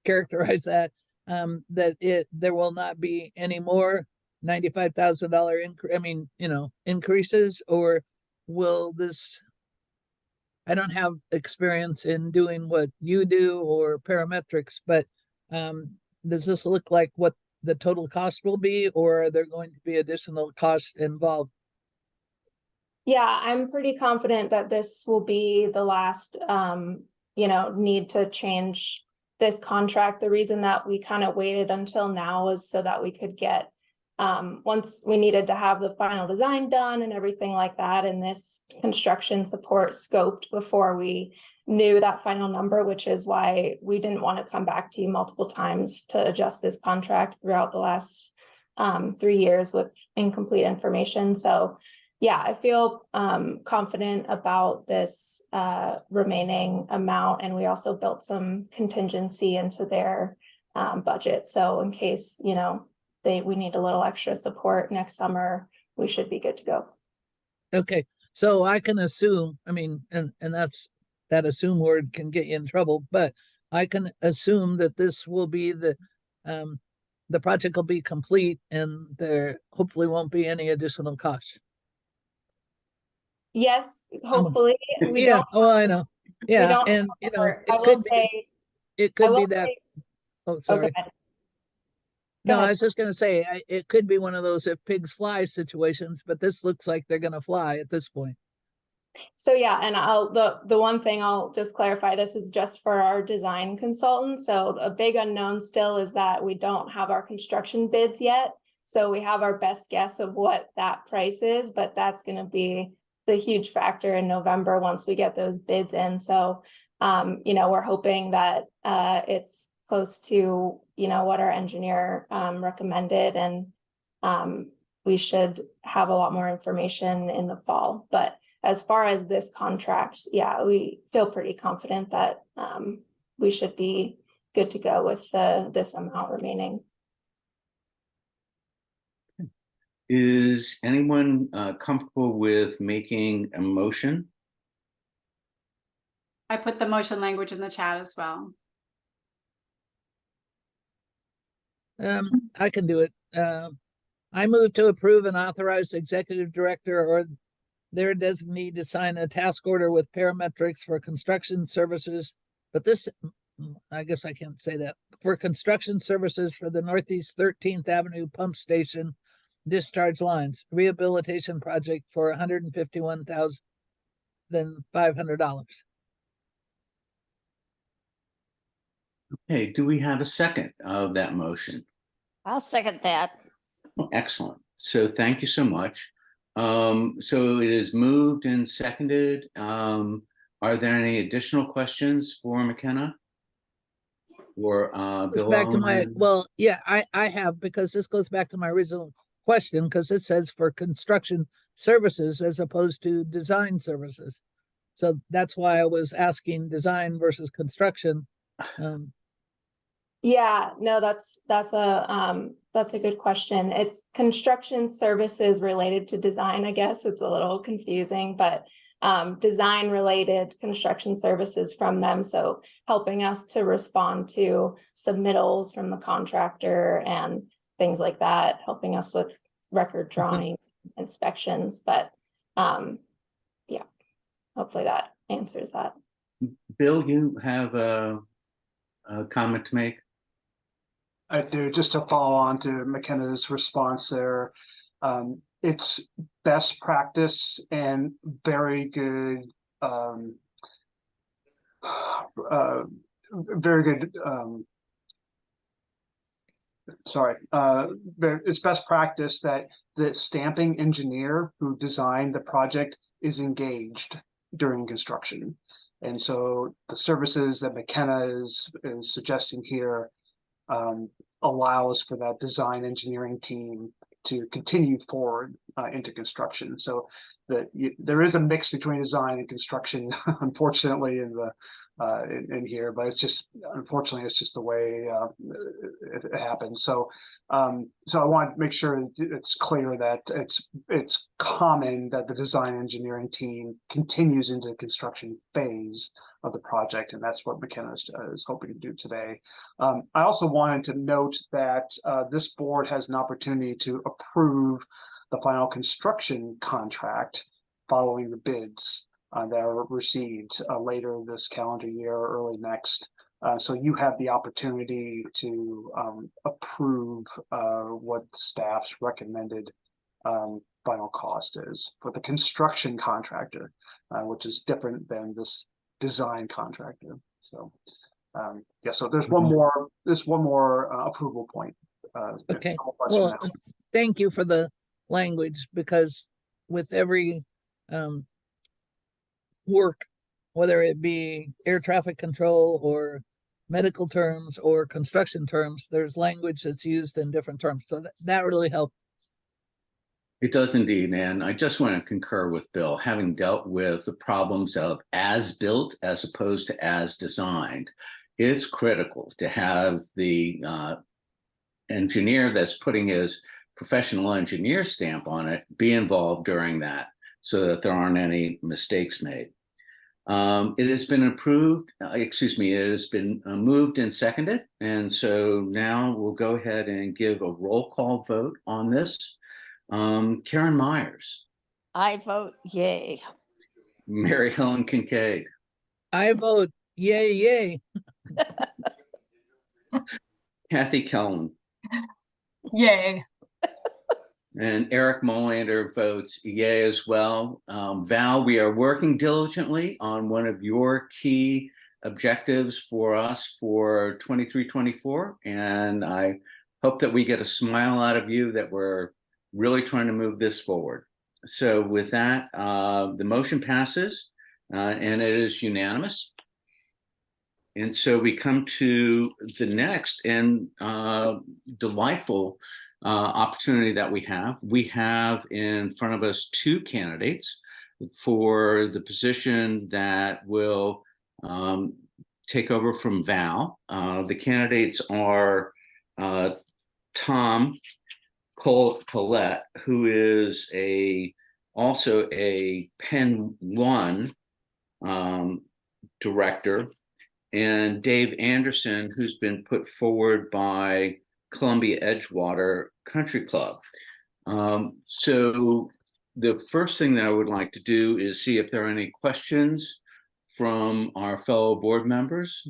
F: characterize that, that there will not be any more $95,000 increases, or will this? I don't have experience in doing what you do or parametrics, but does this look like what the total cost will be, or are there going to be additional costs involved?
K: Yeah, I'm pretty confident that this will be the last, need to change this contract. The reason that we kind of waited until now was so that we could get, once we needed to have the final design done and everything like that, and this construction support scoped before we knew that final number, which is why we didn't want to come back to you multiple times to adjust this contract throughout the last 3 years with incomplete information. So yeah, I feel confident about this remaining amount, and we also built some contingency into their budget. So in case, we need a little extra support next summer, we should be good to go.
F: Okay, so I can assume, and that assume word can get you in trouble, but I can assume that this will be the project will be complete and there hopefully won't be any additional costs.
K: Yes, hopefully. We
F: Yeah,
K: don't,
F: I know. Yeah, and
K: I will say,
F: it could be that. Oh, sorry.
K: Okay.
F: No, I was just going to say, it could be one of those if pigs fly situations, but this looks like they're going to fly at this point.
K: So yeah, and the one thing I'll just clarify, this is just for our design consultant. So a big unknown still is that we don't have our construction bids yet. So we have our best guess of what that price is, but that's going to be the huge factor in November once we get those bids in. So, we're hoping that it's close to, what our engineer recommended, and we should have a lot more information in the fall. But as far as this contract, yeah, we feel pretty confident that we should be good to go with this amount remaining.
C: Is anyone comfortable with making a motion?
D: I put the motion language in the chat as well.
F: I can do it. I move to approve and authorize the executive director or their designee to sign a task order with Parametrics for construction services. But this, I guess I can't say that, for construction services for the Northeast 13th Avenue Pump Station discharge lines, rehabilitation project for $151,500.
C: Okay, do we have a second of that motion?
L: I'll second that.
C: Oh, excellent. So thank you so much. So it is moved and seconded. Are there any additional questions for McKenna? Or
F: Goes
C: Bill?
F: back to my,
C: Owen?
F: well, yeah, I have, because this goes back to my original question, because it says for construction services as opposed to design services. So that's why I was asking design versus construction.
K: Yeah, no, that's a good question. It's construction services related to design, I guess. It's a little confusing, but design related construction services from them. So helping us to respond to submittals from the contractor and things like that, helping us with record drawings, inspections, but yeah, hopefully that answers that.
C: Bill, you have a comment to make?
V: I do, just to follow on to McKenna's response there. It's best practice and very good, very good, it's best practice that the stamping engineer who designed the project is engaged during construction. And so the services that McKenna is suggesting here allows for that design engineering team to continue forward into construction. So there is a mix between design and construction, unfortunately, in here, but it's just, unfortunately, it's just the way it happens. So so I want to make sure it's clear that it's common that the design engineering team continues into the construction phase of the project, and that's what McKenna is hoping to do today. I also wanted to note that this board has an opportunity to approve the final construction contract following the bids that are received later this calendar year or early next. So you have the opportunity to approve what staff's recommended final cost is for the construction contractor, which is different than this design contractor. So yeah, so there's one more approval point.
F: Okay, well, thank you for the language, because with every work, whether it be air traffic control or medical terms or construction terms, there's language that's used in different terms. So that really helped.
C: It does indeed, and I just want to concur with Bill, having dealt with the problems of as built as opposed to as designed. It's critical to have the engineer that's putting his professional engineer stamp on it be involved during that, so that there aren't any mistakes made. It has been approved, it has been moved and seconded, and so now we'll go ahead and give a roll call vote on this. Karen Myers.
L: I vote yay.
C: Mary Helen Kincaid.
F: I vote yay, yay.
C: Kathy Kellen.
R: Yay.
C: And Eric Molander votes yay as well. Val, we are working diligently on one of your key objectives for us for 23-24, and I hope that we get a smile out of you that we're really trying to move this forward. So with that, the motion passes and it is unanimous. And so we come to the next and delightful opportunity that we have. We have in front of us two candidates for the position that will take over from Val. The candidates are Tom Collette, who is also a Penn 1 director, and Dave Anderson, who's been put forward by Columbia Edgewater Country Club. So the first thing that I would like to do is see if there are any questions from our fellow board members.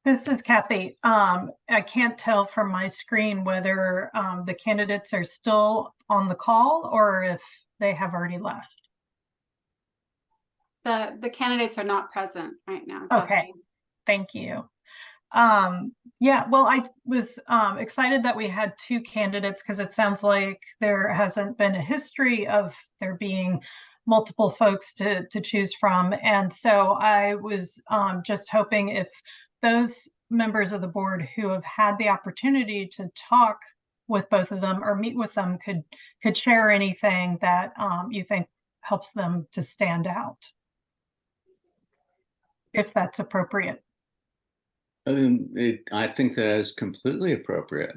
R: This is Kathy. I can't tell from my screen whether the candidates are still on the call or if they have already left.
D: The candidates are not present right now.
R: Okay,
D: Kathy.
R: thank you. Yeah, well, I was excited that we had two candidates because it sounds like there hasn't been a history of there being multiple folks to choose from. And so I was just hoping if those members of the board who have had the opportunity to talk with both of them or meet with them could share anything that you think helps them to stand out, if that's appropriate.
C: I think that is completely appropriate.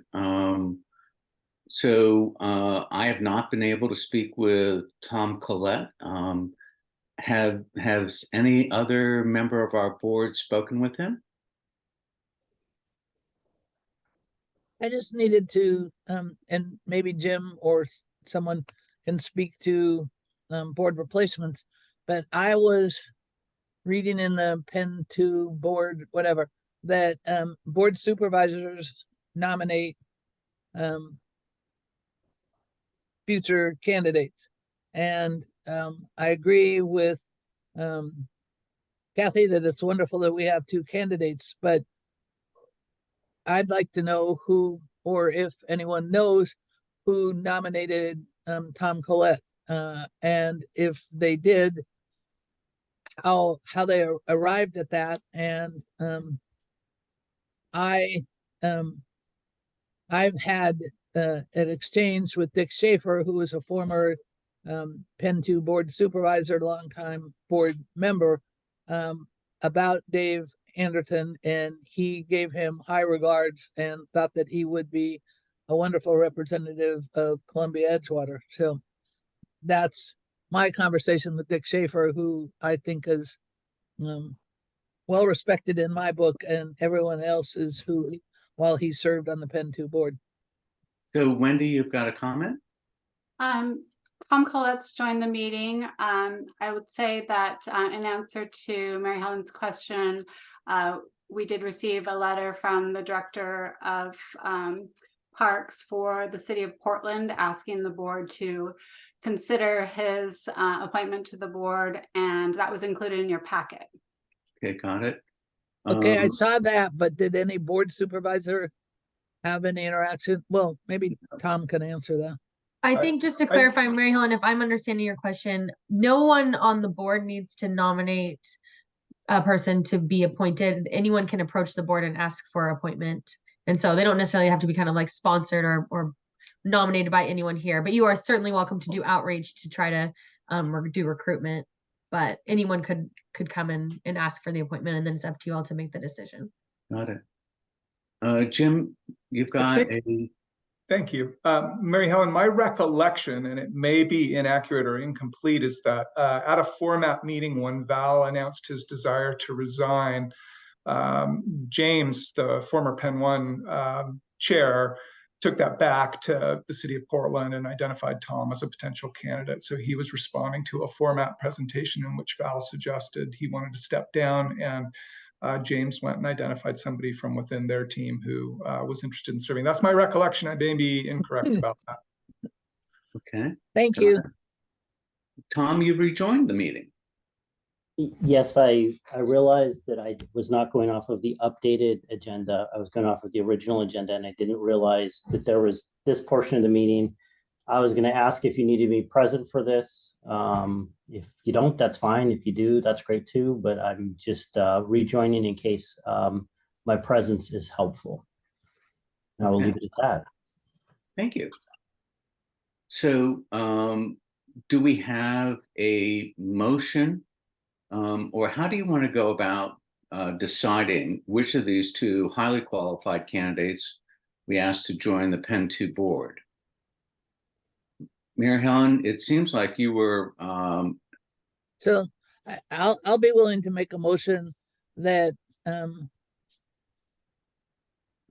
C: So I have not been able to speak with Tom Collette. Has any other member of our board spoken with him?
F: I just needed to, and maybe Jim or someone can speak to board replacements, but I was reading in the Penn 2 board, whatever, that board supervisors nominate future candidates. And I agree with Kathy that it's wonderful that we have two candidates, but I'd like to know who, or if anyone knows who nominated Tom Collette, and if they did, how they arrived at that. And I've had an exchange with Dick Schaefer, who is a former Penn 2 board supervisor, longtime board member, about Dave Anderton, and he gave him high regards and thought that he would be a wonderful representative of Columbia Edgewater. So that's my conversation with Dick Schaefer, who I think is well respected in my book, and everyone else is who, while he served on the Penn 2 board.
C: So Wendy, you've got a comment?
D: Tom Collette's joined the meeting. I would say that in answer to Mary Helen's question, we did receive a letter from the director of parks for the city of Portland asking the board to consider his appointment to the board, and that was included in your packet.
C: Okay, got it.
F: Okay, I saw that, but did any board supervisor have any interaction? Well, maybe Tom can answer that.
O: I think just to clarify, Mary Helen, if I'm understanding your question, no one on the board needs to nominate a person to be appointed. Anyone can approach the board and ask for appointment. And so they don't necessarily have to be kind of like sponsored or nominated by anyone here, but you are certainly welcome to do outreach to try to do recruitment. But anyone could come in and ask for the appointment, and then it's up to you all to make the decision.
C: Got it. Jim, you've got a...
J: Thank you. Mary Helen, my recollection, and it may be inaccurate or incomplete, is that at a format meeting when Val announced his desire to resign, James, the former Penn 1 chair, took that back to the city of Portland and identified Tom as a potential candidate. So he was responding to a format presentation in which Val suggested he wanted to step down, and James went and identified somebody from within their team who was interested in serving. That's my recollection. I may be incorrect about that.
C: Okay.
F: Thank you.
C: Tom, you've rejoined the meeting.
P: Yes, I realized that I was not going off of the updated agenda. I was going off of the original agenda, and I didn't realize that there was this portion of the meeting. I was going to ask if you needed me present for this. If you don't, that's fine. If you do, that's great too. But I'm just rejoining in case my presence is helpful. And I will leave it at that.
C: Thank you. So do we have a motion, or how do you want to go about deciding which of these two highly qualified candidates we asked to join the Penn 2 board? Mary Helen, it seems like you were.
F: So I'll be willing to make a motion that I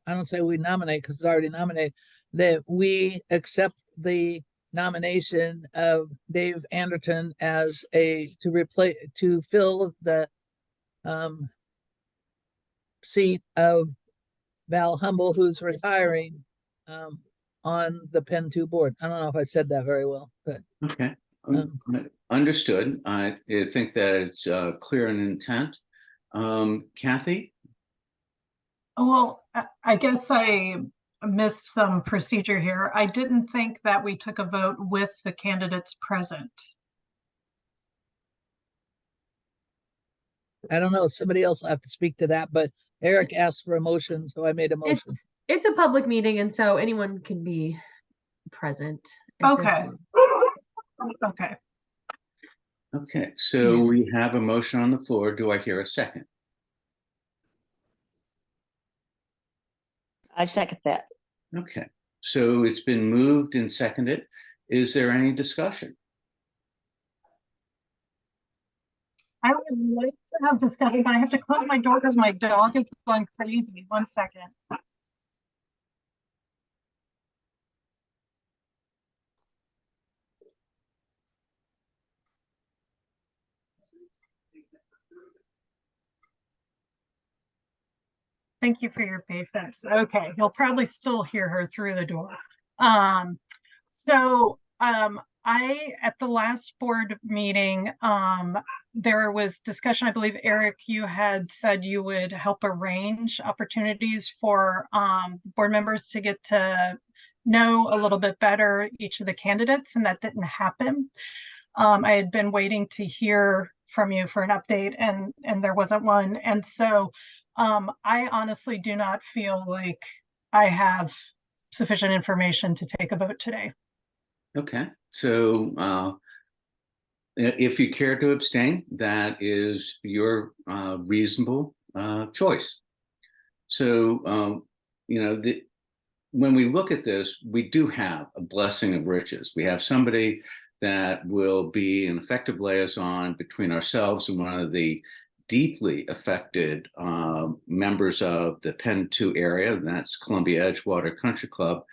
F: don't say we nominate because it's already nominated, that we accept the nomination of Dave Anderton as to fill the seat of Val Humble, who's retiring on the Penn 2 board. I don't know if I said that very well, but
C: Okay, understood. I think that it's clear in intent. Kathy?
R: Well, I guess I missed some procedure here. I didn't think that we took a vote with the candidates present.
F: I don't know. Somebody else will have to speak to that, but Eric asked for a motion, so I made a motion.
O: It's a public meeting, and so anyone can be present. It's up to
R: Okay.
O: you.
R: Okay.
C: Okay, so we have a motion on the floor. Do I hear a second?
L: I second that.
C: Okay, so it's been moved and seconded. Is there any discussion?
R: I would like to have discussion, but I have to close my door because my dog is going crazy. 1 second. Thank you for your patience. Okay, you'll probably still hear her through the door. At the last board meeting, there was discussion. I believe, Eric, you had said you would help arrange opportunities for board members to get to know a little bit better each of the candidates, and that didn't happen. I had been waiting to hear from you for an update, and there wasn't one. And so I honestly do not feel like I have sufficient information to take a vote today.
C: Okay, so if you care to abstain, that is your reasonable choice. So, when we look at this, we do have a blessing of riches. We have somebody that will be an effective liaison between ourselves and one of the deeply affected members of the Penn 2 area, and that's Columbia Edgewater Country Club,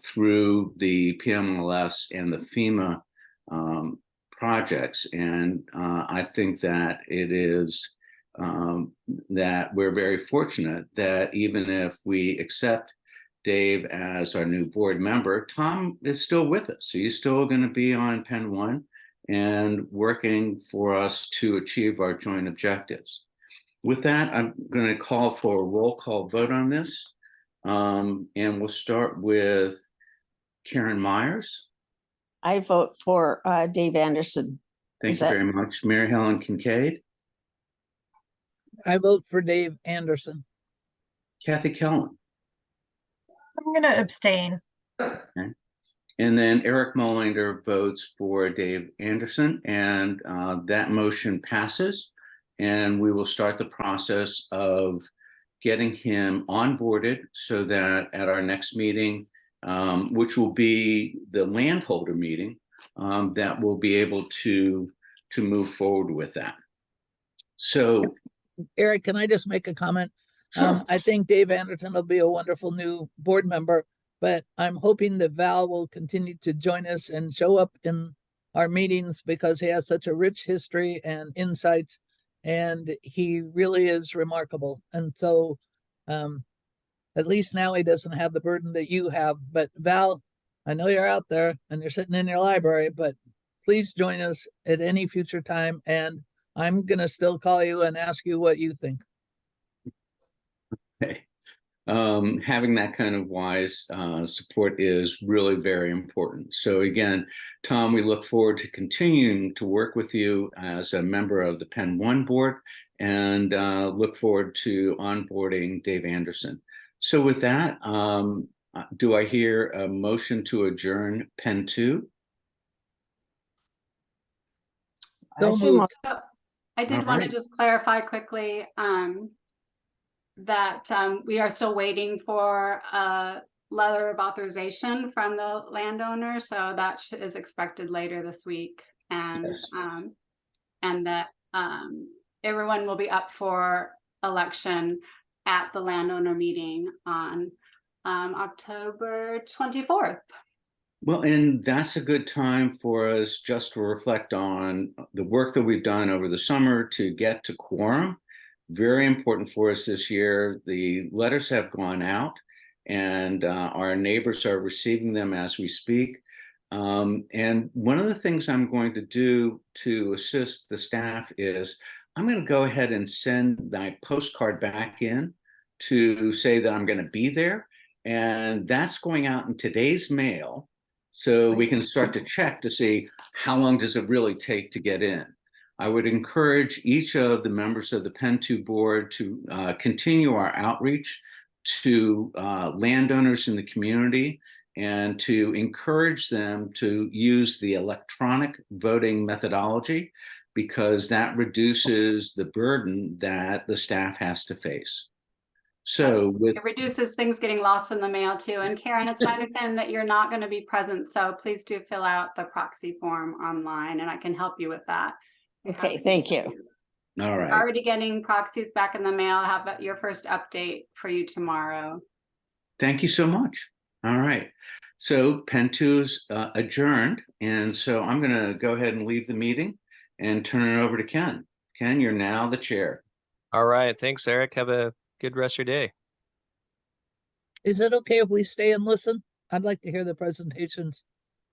C: through the PMLS and the FEMA projects. And I think that it is that we're very fortunate that even if we accept Dave as our new board member, Tom is still with us. So he's still going to be on Penn 1 and working for us to achieve our joint objectives. With that, I'm going to call for a roll call vote on this. And we'll start with Karen Myers.
L: I vote for Dave Anderson.
C: Thank you very much. Mary Helen Kincaid.
F: I vote for Dave Anderson.
C: Kathy Kellen.
R: I'm going to abstain.
C: Okay. And then Eric Molinder votes for Dave Anderson, and that motion passes. And we will start the process of getting him onboarded so that at our next meeting, which will be the landholder meeting, that we'll be able to move forward with that. So,
F: Eric, can I just make a comment?
C: Sure.
F: I think Dave Anderson will be a wonderful new board member, but I'm hoping that Val will continue to join us and show up in our meetings because he has such a rich history and insights, and he really is remarkable. And so at least now he doesn't have the burden that you have. But Val, I know you're out there and you're sitting in your library, but please join us at any future time. And I'm going to still call you and ask you what you think.
C: Okay. Having that kind of wise support is really very important. So again, Tom, we look forward to continuing to work with you as a member of the Penn 1 board, and look forward to onboarding Dave Anderson. So with that, do I hear a motion to adjourn Penn 2?
D: I did want to just clarify quickly that we are still waiting for a letter of authorization from the landowner, so that is expected later this week, and
C: Yes.
D: And that everyone will be up for election at the landowner meeting on October 24th.
C: Well, and that's a good time for us just to reflect on the work that we've done over the summer to get to quorum. very important for us this year. The letters have gone out, and our neighbors are receiving them as we speak. And one of the things I'm going to do to assist the staff is I'm going to go ahead and send my postcard back in to say that I'm going to be there. And that's going out in today's mail. So we can start to check to see how long does it really take to get in. I would encourage each of the members of the Penn 2 board to continue our outreach to landowners in the community and to encourage them to use the electronic voting methodology, because that reduces the burden that the staff has to face. So
D: it reduces things getting lost in the mail too. And Karen, it's my understanding that you're not going to be present, so please do fill out the proxy form online, and I can help you with that.
L: Okay, thank you.
C: All right.
D: Already getting proxies back in the mail. I'll have your first update for you tomorrow.
C: Thank you so much. All right. So Penn 2 is adjourned. And so I'm going to go ahead and leave the meeting and turn it over to Ken. Ken, you're now the chair.
E: All right. Thanks, Eric. Have a good rest of your day.
F: Is it okay if we stay and listen? I'd like to hear the presentations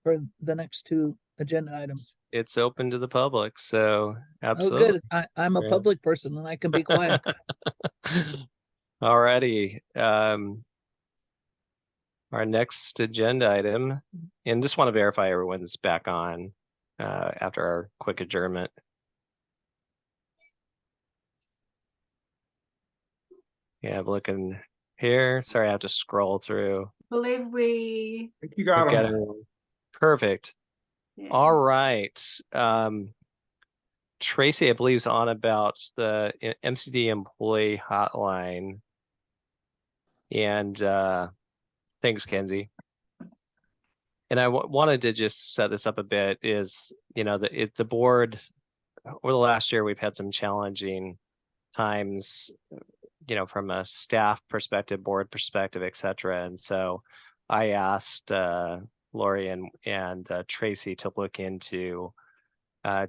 F: for the next 2 agenda items.
E: It's open to the public, so absolutely.
F: Oh, good. I'm a public person and I can be quiet.
E: All righty. Our next agenda item, and just want to verify everyone's back on after our quick adjournment. Yeah, I'm looking here. Sorry, I have to scroll through.
D: I believe we.
J: I think you got them.
E: everyone. Perfect.
D: Yeah.
E: All right. Tracy, I believe, is on about the MCD employee hotline. And thanks, Kenzie. And I wanted to just set this up a bit is, you know, the board, over the last year, we've had some challenging times, you know, from a staff perspective, board perspective, et cetera. And so I asked Lori and Tracy to look into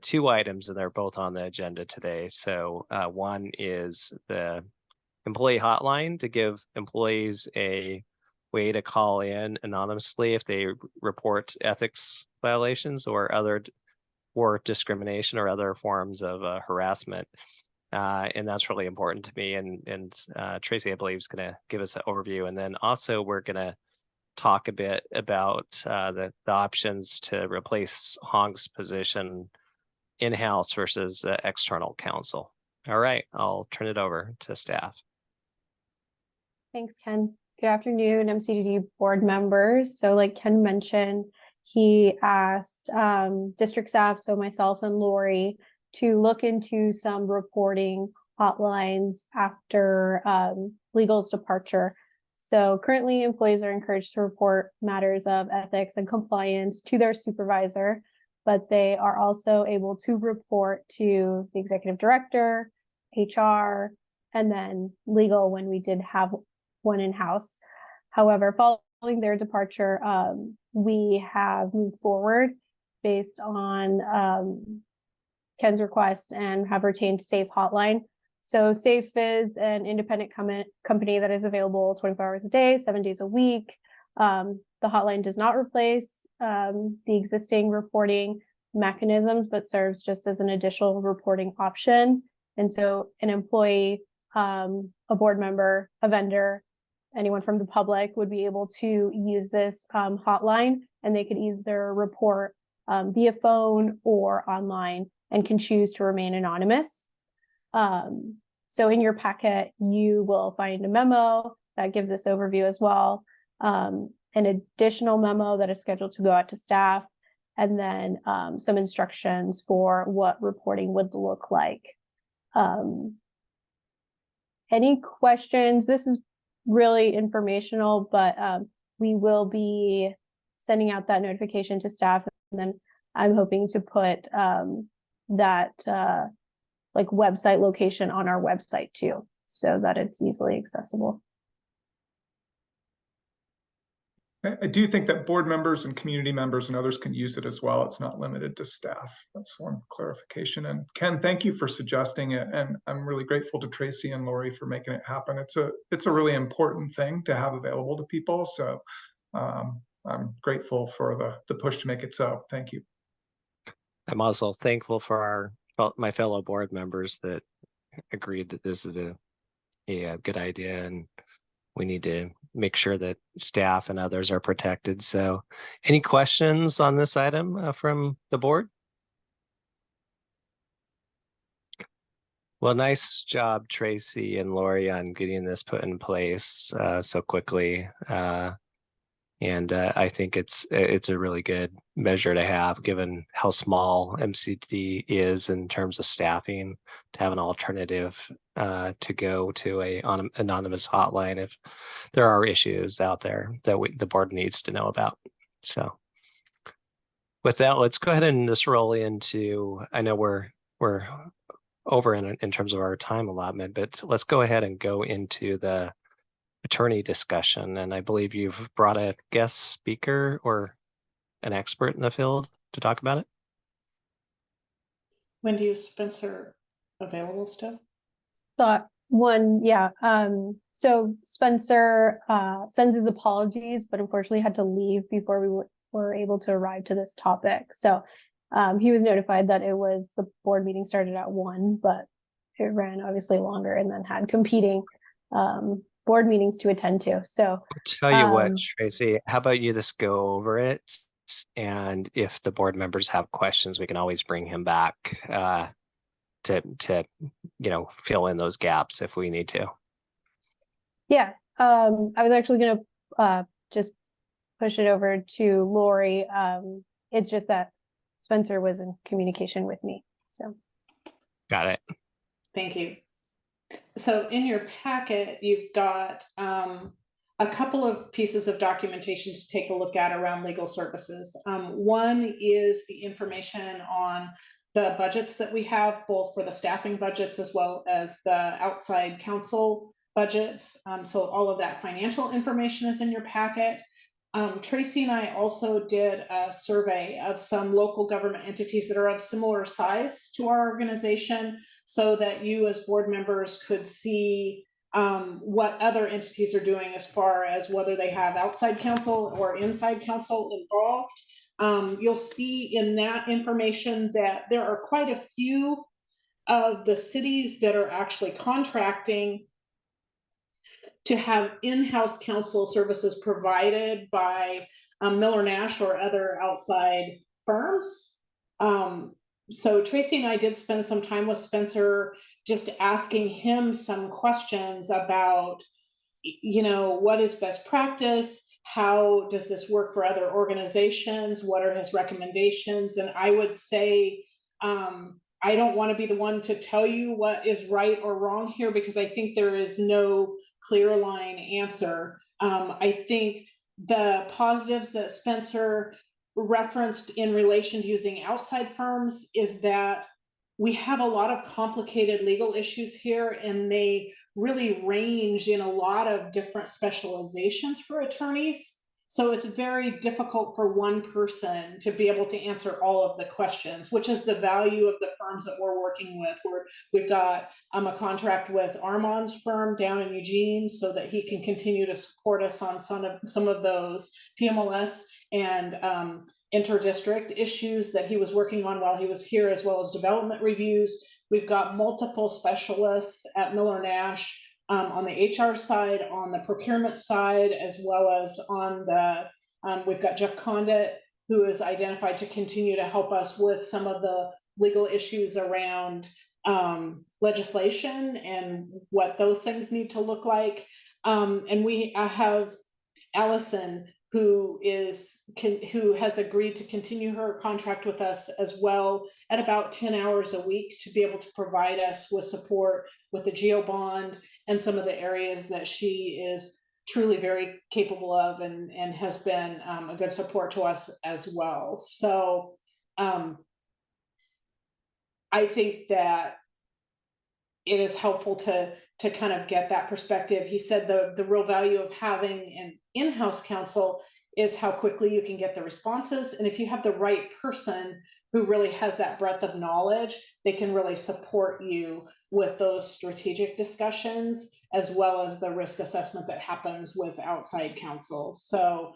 E: 2 items, and they're both on the agenda today. So one is the employee hotline to give employees a way to call in anonymously if they report ethics violations or discrimination or other forms of harassment. And that's really important to me. And Tracy, I believe, is going to give us an overview. And then also we're going to talk a bit about the options to replace Hong's position in-house versus external counsel. All right, I'll turn it over to staff.
Q: Thanks, Ken. Good afternoon, MCDD board members. So like Ken mentioned, he asked district staff, so myself and Lori, to look into some reporting hotlines after legal's departure. So currently employees are encouraged to report matters of ethics and compliance to their supervisor, but they are also able to report to the executive director, HR, and then legal when we did have one in-house. However, following their departure, we have moved forward based on Ken's request and have retained SAFE Hotline. So SAFE is an independent company that is available 24 hours a day, 7 days a week. The hotline does not replace the existing reporting mechanisms, but serves just as an additional reporting option. And so an employee, a board member, a vendor, anyone from the public would be able to use this hotline, and they could either report via phone or online and can choose to remain anonymous. So in your packet, you will find a memo that gives this overview as well, an additional memo that is scheduled to go out to staff, and then some instructions for what reporting would look like. Any questions? This is really informational, but we will be sending out that notification to staff, and then I'm hoping to put that like website location on our website too, so that it's easily accessible.
J: I do think that board members and community members and others can use it as well. It's not limited to staff. That's one clarification. And Ken, thank you for suggesting it. And I'm really grateful to Tracy and Lori for making it happen. It's a really important thing to have available to people. So I'm grateful for the push to make it so. Thank you.
E: I'm also thankful for my fellow board members that agreed that this is a good idea, and we need to make sure that staff and others are protected. So any questions on this item from the board? Well, nice job, Tracy and Lori, on getting this put in place so quickly. And I think it's a really good measure to have, given how small MCD is in terms of staffing, to have an alternative to go to a anonymous hotline if there are issues out there that the board needs to know about. So with that, let's go ahead and just roll into, I know we're over in terms of our time allotment, but let's go ahead and go into the attorney discussion. And I believe you've brought a guest speaker or an expert in the field to talk about it.
T: Wendy, is Spencer available still?
Q: Thought one, yeah. So Spencer sends his apologies, but unfortunately had to leave before we were able to arrive to this topic. So he was notified that the board meeting started at 1, but it ran obviously longer and then had competing board meetings to attend to. So
E: I'll tell you what, Tracy, how about you just go over it, and if the board members have questions, we can always bring him back to fill in those gaps if we need to.
Q: Yeah, I was actually going to just push it over to Lori. It's just that Spencer was in communication with me. So
E: got it.
T: Thank you. So in your packet, you've got a couple of pieces of documentation to take a look at around legal services. One is the information on the budgets that we have, both for the staffing budgets as well as the outside counsel budgets. So all of that financial information is in your packet. Tracy and I also did a survey of some local government entities that are of similar size to our organization, so that you as board members could see what other entities are doing as far as whether they have outside counsel or inside counsel involved. You'll see in that information that there are quite a few of the cities that are actually contracting to have in-house counsel services provided by Miller Nash or other outside firms. So Tracy and I did spend some time with Spencer just asking him some questions about, what is best practice? How does this work for other organizations? What are his recommendations? And I would say, I don't want to be the one to tell you what is right or wrong here, because I think there is no clear line answer. I think the positives that Spencer referenced in relation to using outside firms is that we have a lot of complicated legal issues here, and they really range in a lot of different specializations for attorneys. So it's very difficult for one person to be able to answer all of the questions, which is the value of the firms that we're working with. We've got a contract with Armand's firm down in Eugene so that he can continue to support us on some of those PMLS and interdistrict issues that he was working on while he was here, as well as development reviews. We've got multiple specialists at Miller Nash on the HR side, on the procurement side, as well as on the, we've got Jeff Condit, who is identified to continue to help us with some of the legal issues around legislation and what those things need to look like. And I have Allison, who has agreed to continue her contract with us as well at about 10 hours a week to be able to provide us with support with the GEO bond and some of the areas that she is truly very capable of, and has been a good support to us as well. So I think that it is helpful to kind of get that perspective. He said the real value of having an in-house counsel is how quickly you can get the responses. And if you have the right person who really has that breadth of knowledge, they can really support you with those strategic discussions, as well as the risk assessment that happens with outside counsel. So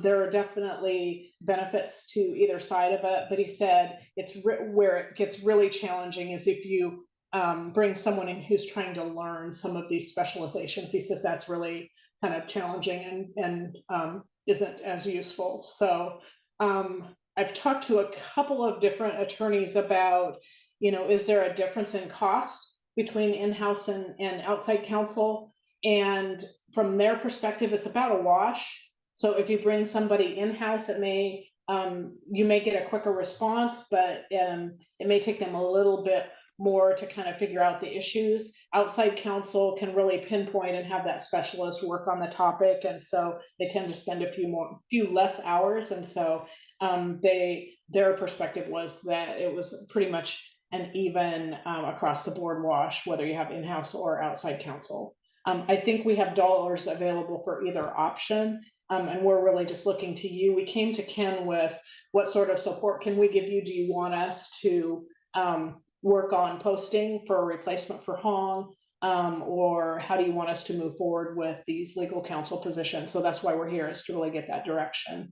T: there are definitely benefits to either side of it, but he said it's where it gets really challenging is if you bring someone in who's trying to learn some of these specializations. He says that's really kind of challenging and isn't as useful. So I've talked to a couple of different attorneys about, is there a difference in cost between in-house and outside counsel? And from their perspective, it's about a wash. So if you bring somebody in-house, it may, you may get a quicker response, but it may take them a little bit more to kind of figure out the issues. Outside counsel can really pinpoint and have that specialist work on the topic. And so they tend to spend a few less hours. And so their perspective was that it was pretty much an even across the board wash, whether you have in-house or outside counsel. I think we have dollars available for either option. And we're really just looking to you. We came to Ken with what sort of support can we give you? Do you want us to work on posting for a replacement for Hong? Or how do you want us to move forward with these legal counsel positions? So that's why we're here, is to really get that direction.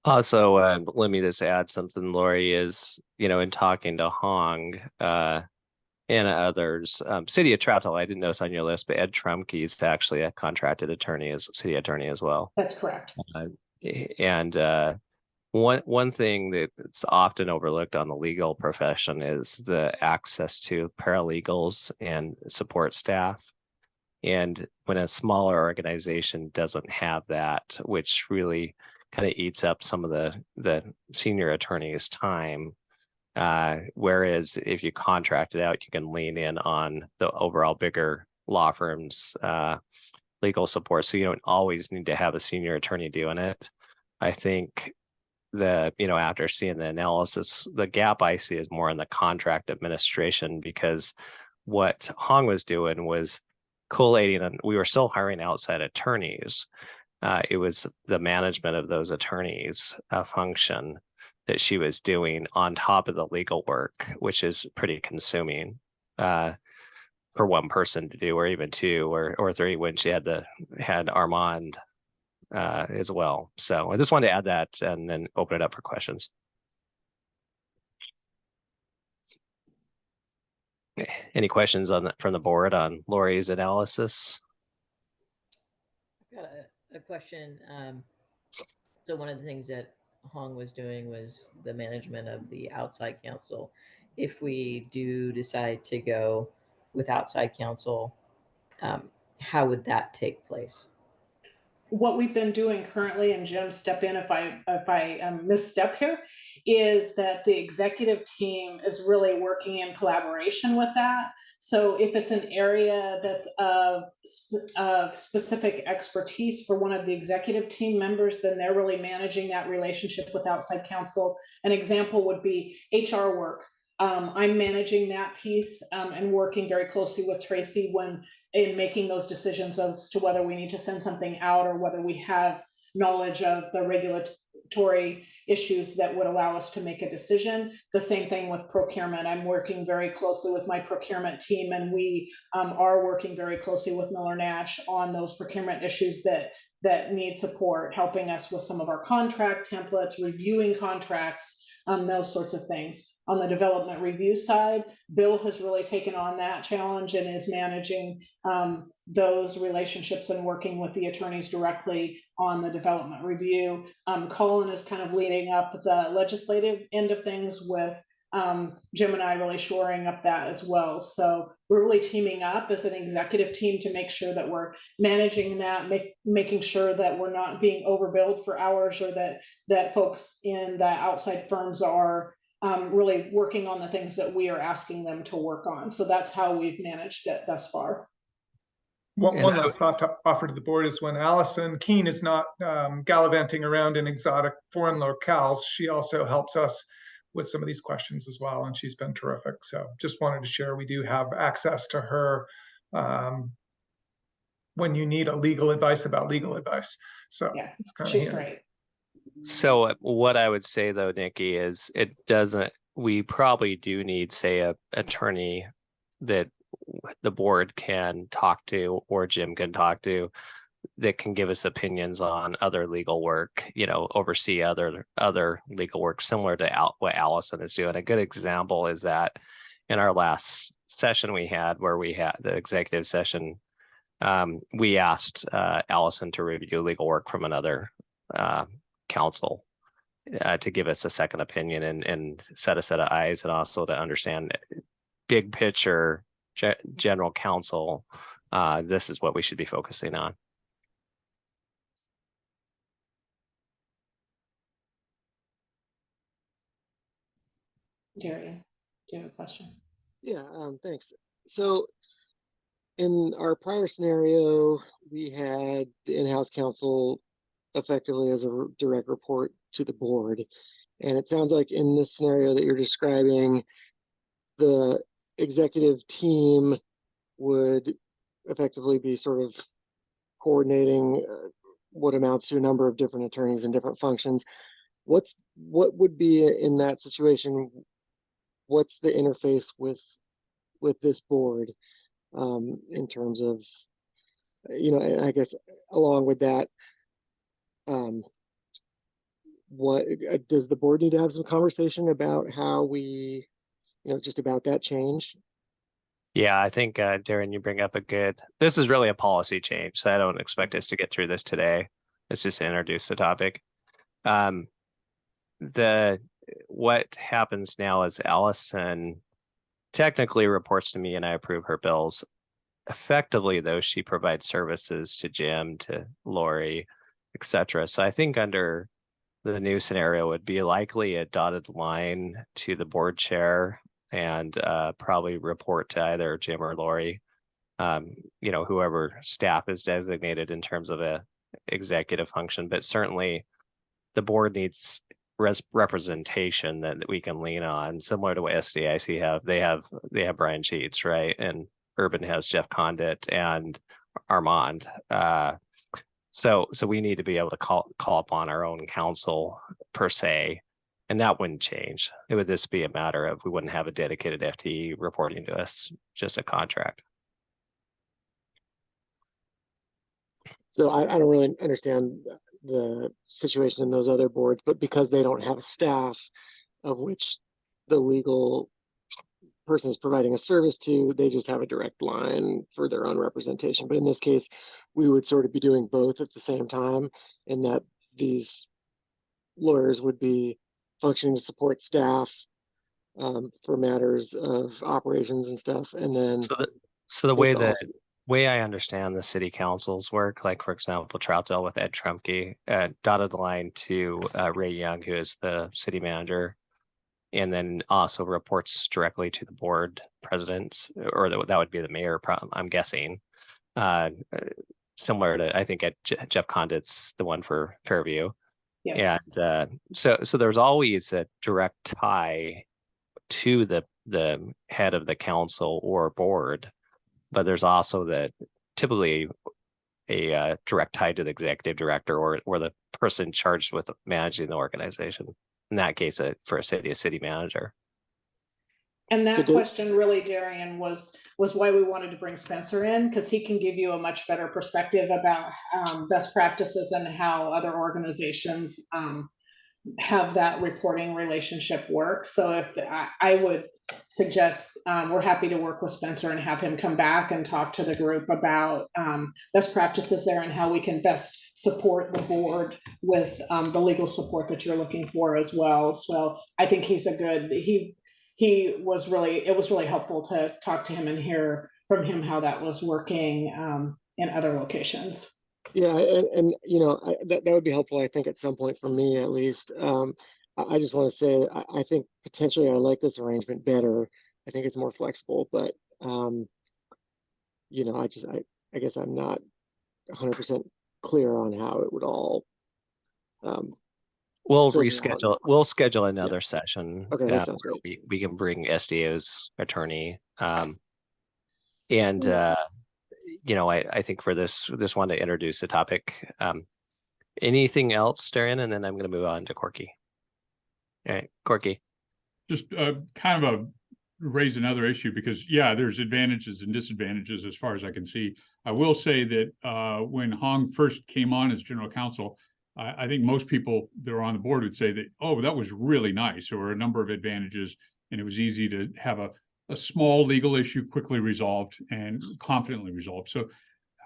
E: Also, let me just add something, Lori, is, in talking to Hong and others, City of Troutdale, I didn't notice on your list, but Ed Trumke is actually a contracted attorney, as city attorney as well.
T: That's correct.
E: And one thing that's often overlooked on the legal profession is the access to paralegals and support staff. And when a smaller organization doesn't have that, which really kind of eats up some of the senior attorney's time, whereas if you contract it out, you can lean in on the overall bigger law firms legal support, so you don't always need to have a senior attorney doing it. I think after seeing the analysis, the gap I see is more in the contract administration, because what Hong was doing was collating, and we were still hiring outside attorneys. It was the management of those attorneys function that she was doing on top of the legal work, which is pretty consuming for one person to do, or even two or three when she had Armand as well. So I just wanted to add that and then open it up for questions. Any questions from the board on Lori's analysis?
H: I've got a question. So one of the things that Hong was doing was the management of the outside counsel. If we do decide to go with outside counsel, how would that take place?
T: What we've been doing currently, and Jim, step in if I misstep here, is that the executive team is really working in collaboration with that. So if it's an area that's of specific expertise for one of the executive team members, then they're really managing that relationship with outside counsel. An example would be HR work. I'm managing that piece and working very closely with Tracy in making those decisions as to whether we need to send something out or whether we have knowledge of the regulatory issues that would allow us to make a decision. The same thing with procurement. I'm working very closely with my procurement team, and we are working very closely with Miller Nash on those procurement issues that need support, helping us with some of our contract templates, reviewing contracts, those sorts of things. On the development review side, Bill has really taken on that challenge and is managing those relationships and working with the attorneys directly on the development review. Colin is kind of leading up the legislative end of things, with Jim and I really shoring up that as well. So we're really teaming up as an executive team to make sure that we're managing that, making sure that we're not being overbilled for hours, or that folks in the outside firms are really working on the things that we are asking them to work on. So that's how we've managed it thus far.
J: One last thought to offer to the board is, when Allison Keene is not gallivanting around in exotic foreign locales, she also helps us with some of these questions as well, and she's been terrific. So just wanted to share, we do have access to her when you need a legal advice about legal advice. So
T: Yeah,
J: it's kind of
T: she's
J: handy.
T: great.
E: So what I would say though, Nikki, is we probably do need, say, a attorney that the board can talk to, or Jim can talk to, that can give us opinions on other legal work, oversee other legal work similar to what Allison is doing. A good example is that in our last session we had, where we had the executive session, we asked Allison to review legal work from another council to give us a second opinion and set a set of eyes, and also to understand big picture general counsel. This is what we should be focusing on.
T: Darian, do you have a question?
N: Yeah, thanks. So in our prior scenario, we had the in-house counsel effectively as a direct report to the board. And it sounds like in this scenario that you're describing, the executive team would effectively be sort of coordinating what amounts to a number of different attorneys in different functions. What would be in that situation? What's the interface with this board in terms of, and I guess along with that, what does the board need to have some conversation about how we, just about that change?
E: Yeah, I think Darren, you bring up this is really a policy change, so I don't expect us to get through this today. Let's just introduce the topic. What happens now is Allison technically reports to me and I approve her bills. Effectively, though, she provides services to Jim, to Lori, etc. So I think under the new scenario would be likely a dotted line to the board chair, and probably report to either Jim or Lori, whoever staff is designated in terms of a executive function. But certainly the board needs representation that we can lean on, similar to what SDIC have. They have Brian Sheets, right? And Urban has Jeff Condit and Armand. So we need to be able to call upon our own counsel per se, and that wouldn't change. It would just be a matter of we wouldn't have a dedicated FTE reporting to us, just a contract.
N: So I don't really understand the situation in those other boards, but because they don't have a staff of which the legal person is providing a service to, they just have a direct line for their own representation. But in this case, we would sort of be doing both at the same time, in that these lawyers would be functioning to support staff for matters of operations and stuff. And then
E: so the way I understand the city council's work, like for example, Troutdale with Ed Trumke, dotted line to Ray Young, who is the city manager, and then also reports directly to the board president, or that would be the mayor, I'm guessing. Similar to, I think, Jeff Condit's the one for Fairview.
T: Yes.
E: And so there's always a direct tie to the head of the council or board, but there's also typically a direct tie to the executive director or the person charged with managing the organization. In that case, for a city manager.
T: And that question really, Darian, was why we wanted to bring Spencer in, because he can give you a much better perspective about best practices and how other organizations have that reporting relationship work. So if I would suggest, we're happy to work with Spencer and have him come back and talk to the group about best practices there and how we can best support the board with the legal support that you're looking for as well. So I think it was really helpful to talk to him and hear from him how that was working in other locations.
N: Yeah, and that would be helpful, I think, at some point for me at least. I just want to say I think potentially I like this arrangement better. I think it's more flexible, but I guess I'm not 100% clear on how it would all.
E: We'll schedule another session.
N: Okay, that sounds great.
E: We can bring SDO's attorney, I think for this one to introduce the topic. Anything else, Darren? And then I'm going to move on to Corky. All right, Corky.
M: Just kind of raise another issue because, yeah, there's advantages and disadvantages as far as I can see. I will say that when Hong first came on as general counsel, I think most people that are on the board would say that, oh, that was really nice. There were a number of advantages, and it was easy to have a small legal issue quickly resolved and confidently resolved. So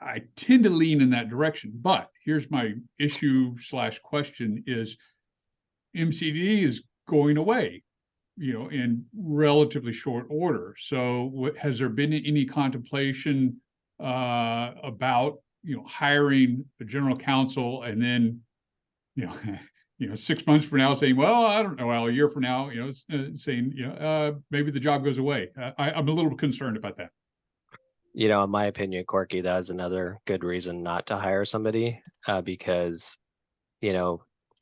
M: I tend to lean in that direction. But here's my issue / question is MCDD is going away, in relatively short order. So has there been any contemplation about, hiring a general counsel and then, 6 months from now saying, well, I don't know, well, a year from now, saying, maybe the job goes away. I'm a little concerned about that.
E: In my opinion, Corky, that is another good reason not to hire somebody because,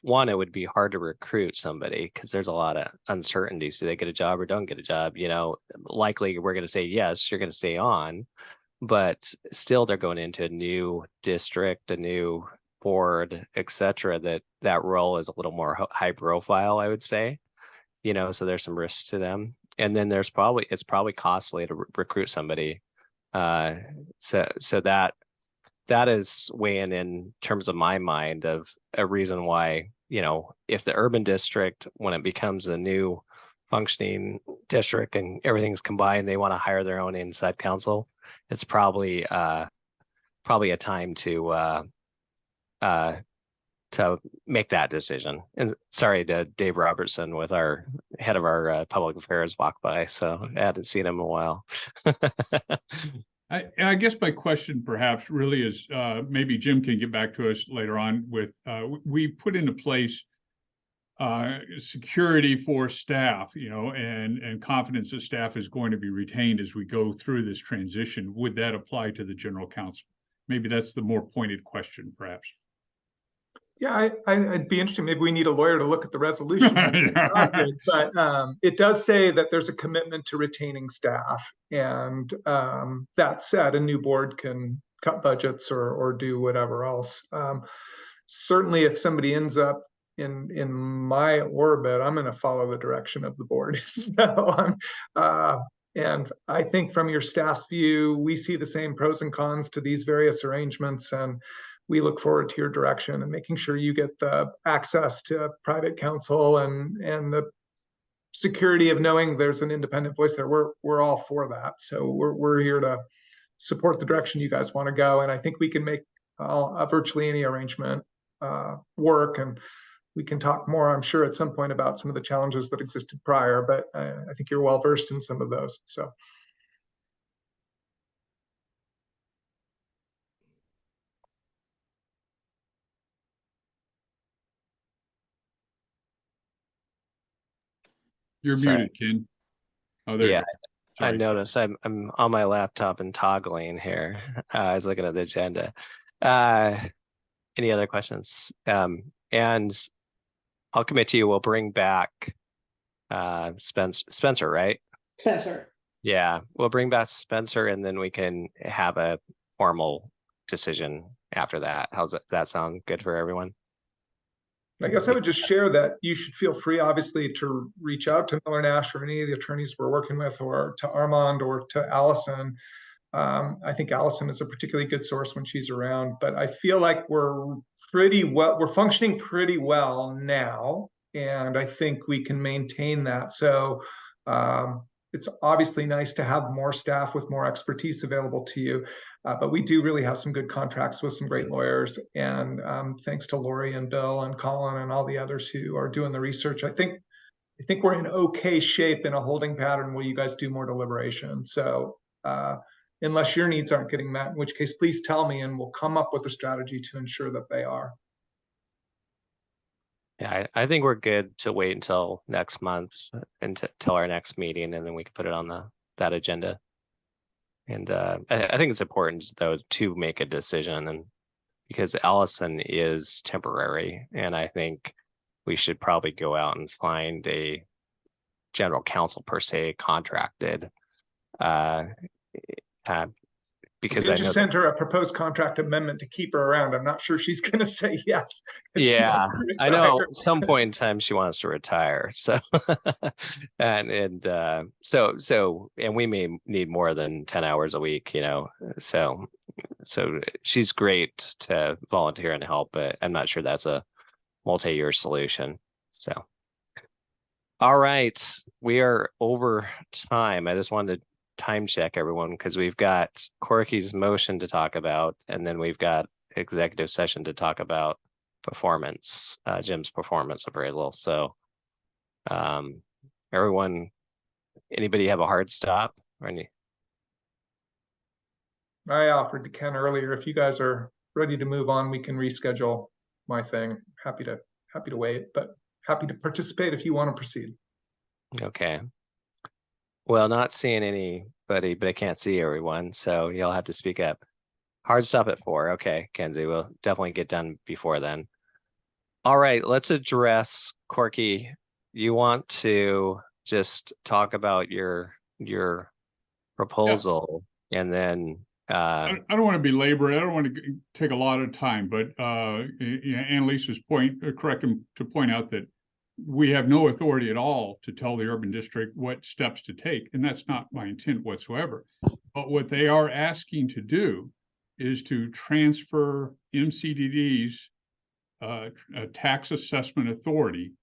E: one, it would be hard to recruit somebody because there's a lot of uncertainties. Do they get a job or don't get a job? Likely we're going to say, yes, you're going to stay on, but still they're going into a new district, a new board, etc. That role is a little more high profile, I would say, so there's some risks to them. And then it's probably costly to recruit somebody. So that is weighing in terms of my mind of a reason why, if the urban district, when it becomes a new functioning district and everything's combined, they want to hire their own inside counsel. It's probably a time to make that decision. And sorry to Dave Robertson with our head of our public affairs walk by. So I hadn't seen him in a while.
M: I guess my question perhaps really is, maybe Jim can get back to us later on with, we put into place security for staff, and confidence that staff is going to be retained as we go through this transition. Would that apply to the general counsel? Maybe that's the more pointed question, perhaps.
J: Yeah, I'd be interested. Maybe we need a lawyer to look at the resolution. But it does say that there's a commitment to retaining staff. And that said, a new board can cut budgets or do whatever else. Certainly, if somebody ends up in my orbit, I'm going to follow the direction of the board. And I think from your staff's view, we see the same pros and cons to these various arrangements. And we look forward to your direction and making sure you get the access to private counsel and the security of knowing there's an independent voice there. We're all for that. So we're here to support the direction you guys want to go. And I think we can make virtually any arrangement work. And we can talk more, I'm sure, at some point about some of the challenges that existed prior, but I think you're well versed in some of those. So.
M: You're muted, Ken. Oh, there you go.
E: I noticed I'm on my laptop and toggling here. I was looking at the agenda. Any other questions? And I'll commit to you, we'll bring back Spencer, right?
T: Spencer.
E: Yeah, we'll bring back Spencer and then we can have a formal decision after that. How's that sound good for everyone?
J: I guess I would just share that you should feel free, obviously, to reach out to Miller Nash or any of the attorneys we're working with, or to Armand or to Allison. I think Allison is a particularly good source when she's around, but I feel like we're functioning pretty well now, and I think we can maintain that. So it's obviously nice to have more staff with more expertise available to you. But we do really have some good contracts with some great lawyers. And thanks to Lori and Bill and Colin and all the others who are doing the research, I think we're in okay shape in a holding pattern where you guys do more deliberation. So unless your needs aren't getting met, in which case, please tell me and we'll come up with a strategy to ensure that they are.
E: Yeah, I think we're good to wait until next month, until our next meeting, and then we can put it on that agenda. And I think it's important, though, to make a decision, and because Allison is temporary, and I think we should probably go out and find a general counsel per se contracted because
J: Did
E: I
J: you
E: know that,
J: send her a proposed contract amendment to keep her around? I'm not sure she's going to say yes. if she
E: yeah,
J: wants to
E: I know
J: retire.
E: at some point in time she wants to retire. So, so and we may need more than 10 hours a week, you know, so she's great to volunteer and help, but I'm not sure that's a multi-year solution. So, all right, we are over time. I just wanted to time check everyone because we've got Corky's motion to talk about, and then we've got executive session to talk about performance, Jim's performance of Rayl. So, everyone, anybody have a hard stop or any?
J: I offered to Ken earlier, if you guys are ready to move on, we can reschedule my thing. Happy to wait, but happy to participate if you want to proceed.
E: Okay. Well, not seeing anybody, but I can't see everyone, so you'll have to speak up. Hard stop at 4. Okay, Kenzie, we'll definitely get done before then. All right, let's address Corky. You want to just talk about your proposal, and then
M: I don't want to belabor it. I don't want to take a lot of time, but Annalisa's point, correct him to point out that we have no authority at all to tell the urban district what steps to take, and that's not my intent whatsoever. But what they are asking to do is to transfer MCDD's tax assessment authority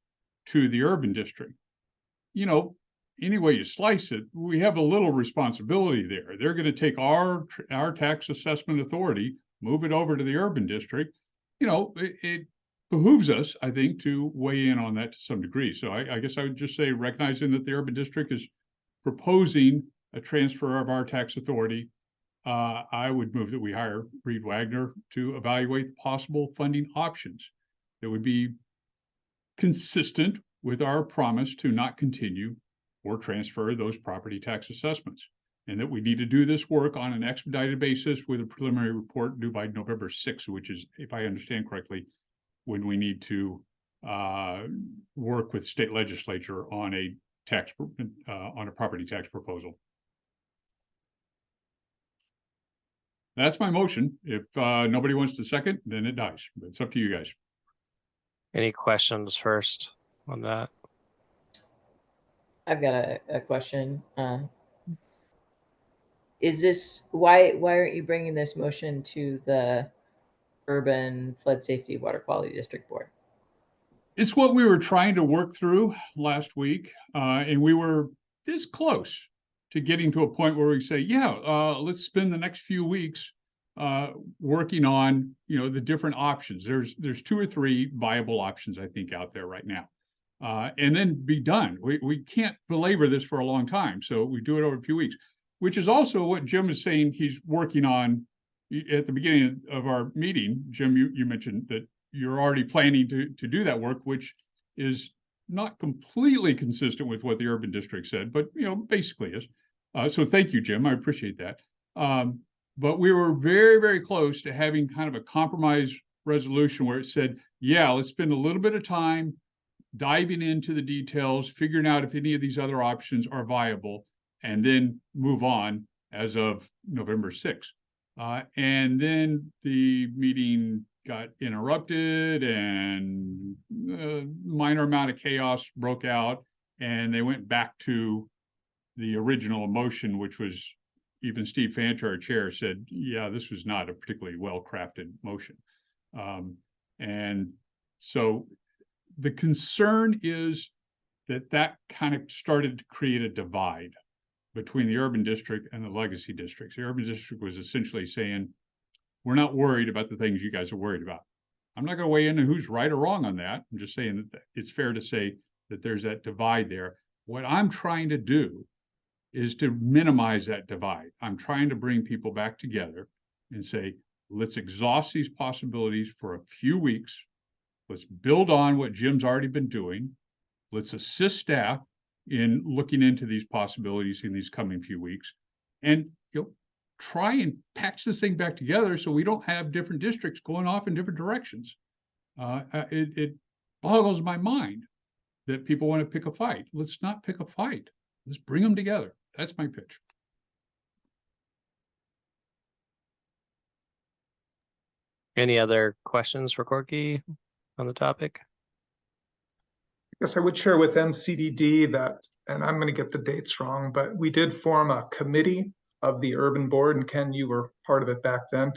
M: to the urban district. You know, any way you slice it, we have a little responsibility there. They're going to take our tax assessment authority, move it over to the urban district. You know, it behooves us, I think, to weigh in on that to some degree. So I guess I would just say, recognizing that the urban district is proposing a transfer of our tax authority, I would move that we hire Reed Wagner to evaluate possible funding options that would be consistent with our promise to not continue or transfer those property tax assessments, and that we need to do this work on an expedited basis with a preliminary report due by November 6th, which is, if I understand correctly, when we need to work with state legislature on a property tax proposal. That's my motion. If nobody wants to second, then it dies. But it's up to you guys.
E: any questions first on that?
H: I've got a question. Is this why aren't you bringing this motion to the Urban Flood Safety Water Quality District Board?
M: It's what we were trying to work through last week, and we were this close to getting to a point where we say, yeah, let's spend the next few weeks working on, you know, the different options. There's 2 or 3 viable options, I think, out there right now, and then be done. We can't belabor this for a long time, so we do it over a few weeks, which is also what Jim is saying he's working on. At the beginning of our meeting, Jim, you mentioned that you're already planning to do that work, which is not completely consistent with what the urban district said, but, you know, basically is. So thank you, Jim. I appreciate that. But we were very, very close to having kind of a compromise resolution where it said, yeah, let's spend a little bit of time diving into the details, figuring out if any of these other options are viable, and then move on as of November 6th. And then the meeting got interrupted, and a minor amount of chaos broke out, and they went back to the original motion, which was, even Steve Fancher, our chair, said, yeah, this was not a particularly well-crafted motion. And so the concern is that kind of started to create a divide between the urban district and the legacy districts. The urban district was essentially saying, we're not worried about the things you guys are worried about. I'm not going to weigh in on who's right or wrong on that. I'm just saying that it's fair to say that there's that divide there. What I'm trying to do is to minimize that divide. I'm trying to bring people back together and say, let's exhaust these possibilities for a few weeks. Let's build on what Jim's already been doing. Let's assist staff in looking into these possibilities in these coming few weeks, and, you know, try and patch this thing back together so we don't have different districts going off in different directions. It boggles my mind that people want to pick a fight. Let's not pick a fight. Let's bring them together. That's my pitch.
E: Any other questions for Corky on the topic?
J: I guess I would share with MCDD that, and I'm going to get the dates wrong, but we did form a committee of the urban board, and Ken, you were part of it back then.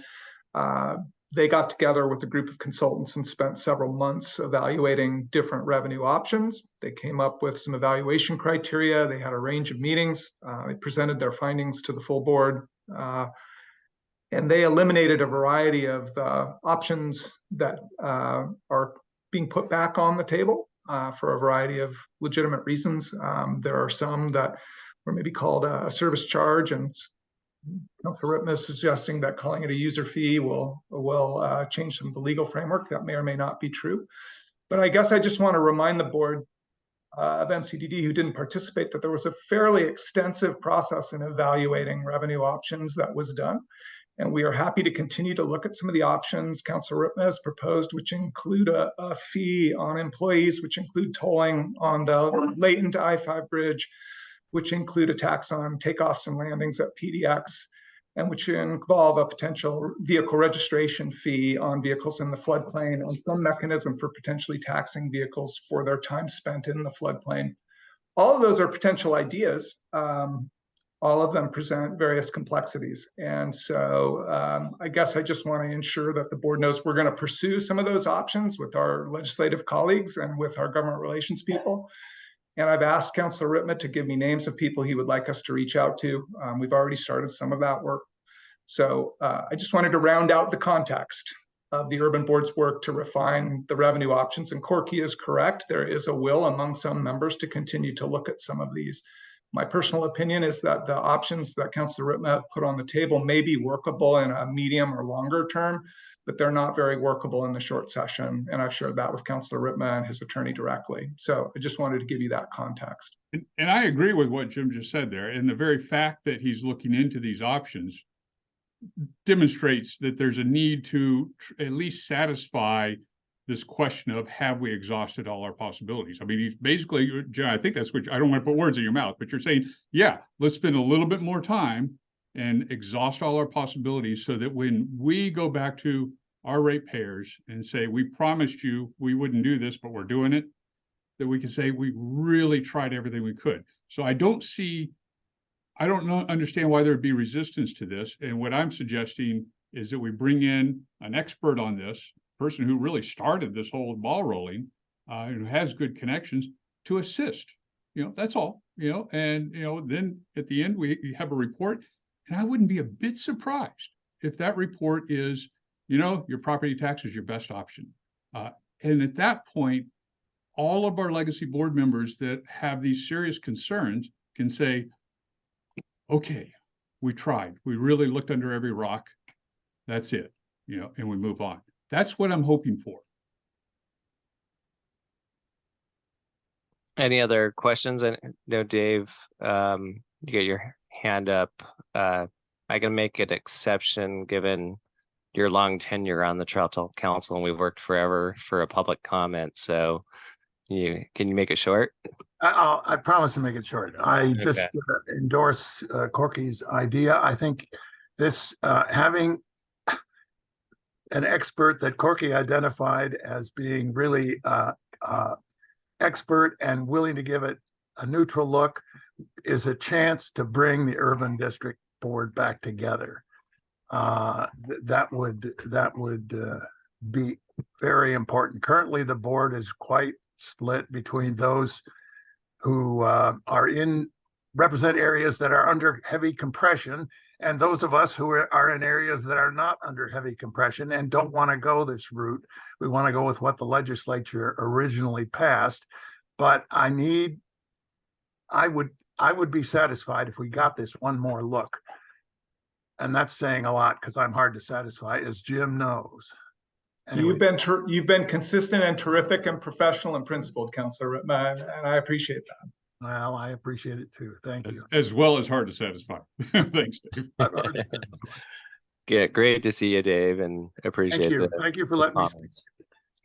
J: They got together with a group of consultants and spent several months evaluating different revenue options. They came up with some evaluation criteria. They had a range of meetings. They presented their findings to the full board. And they eliminated a variety of the options that are being put back on the table for a variety of legitimate reasons. There are some that were maybe called a service charge, and Councilor Rittman is suggesting that calling it a user fee will change some of the legal framework. That may or may not be true. But I guess I just want to remind the board of MCDD who didn't participate that there was a fairly extensive process in evaluating revenue options that was done. And we are happy to continue to look at some of the options Councilor Rittman has proposed, which include a fee on employees, which include tolling on the latent I-5 bridge, which include a tax on takeoffs and landings at PDX, and which involve a potential vehicle registration fee on vehicles in the floodplain, and some mechanism for potentially taxing vehicles for their time spent in the floodplain. All of those are potential ideas. All of them present various complexities. And so I guess I just want to ensure that the board knows we're going to pursue some of those options with our legislative colleagues and with our government relations people. And I've asked Councilor Rittman to give me names of people he would like us to reach out to. We've already started some of that work. So I just wanted to round out the context of the urban board's work to refine the revenue options. And Corky is correct. There is a will among some members to continue to look at some of these. My personal opinion is that the options that Councilor Rittman put on the table may be workable in a medium or longer term, but they're not very workable in the short session. And I've shared that with Councilor Rittman and his attorney directly. So I just wanted to give you that context.
M: And I agree with what Jim just said there. And the very fact that he's looking into these options demonstrates that there's a need to at least satisfy this question of, have we exhausted all our possibilities? I mean, he's basically, Jim, I think that's what, I don't want to put words in your mouth, but you're saying, yeah, let's spend a little bit more time and exhaust all our possibilities so that when we go back to our ratepayers and say, we promised you we wouldn't do this, but we're doing it, that we can say we really tried everything we could. So I don't understand why there'd be resistance to this. And what I'm suggesting is that we bring in an expert on this, person who really started this whole ball rolling, and who has good connections to assist. That's all. And then at the end we have a report, and I wouldn't be a bit surprised if that report is, your property tax is your best option. And at that point, all of our legacy board members that have these serious concerns can say, okay, we tried. We really looked under every rock. That's it, and we move on. That's what I'm hoping for.
E: Any other questions? I know, Dave, you get your hand up. I can make an exception given your long tenure on the Troutell Council, and we've worked forever for a public comment. So can you make it short?
S: I promise to make it short. I just endorse Corky's idea. I think this having an expert that Corky identified as being really expert and willing to give it a neutral look is a chance to bring the urban district board back together. That would be very important. Currently, the board is quite split between those who represent areas that are under heavy compression, and those of us who are in areas that are not under heavy compression and don't want to go this route. We want to go with what the legislature originally passed. But I would be satisfied if we got this one more look. And that's saying a lot because I'm hard to satisfy, as Jim knows. Anyway.
J: You've been consistent and terrific and professional and principled, Councilor Rittman, and I appreciate that.
S: Well, I appreciate it too. Thank you.
M: As well as hard to satisfy. Thanks, Dave.
E: Yeah, great to see you, Dave, and appreciate it.
S: Thank you for letting me speak.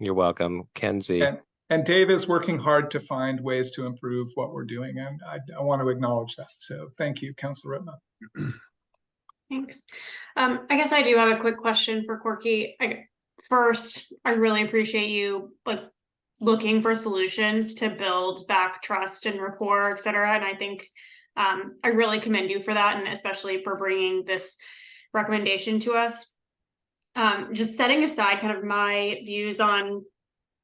E: You're welcome, Kenzie.
J: And Dave is working hard to find ways to improve what we're doing, and I want to acknowledge that. So thank you, Councilor Rittman.
U: Thanks. I guess I do have a quick question for Corky.
I: first, I really appreciate you like looking for solutions to build back trust and rapport, et cetera. And I think I really commend you for that, and especially for bringing this recommendation to us. Just setting aside kind of my views on,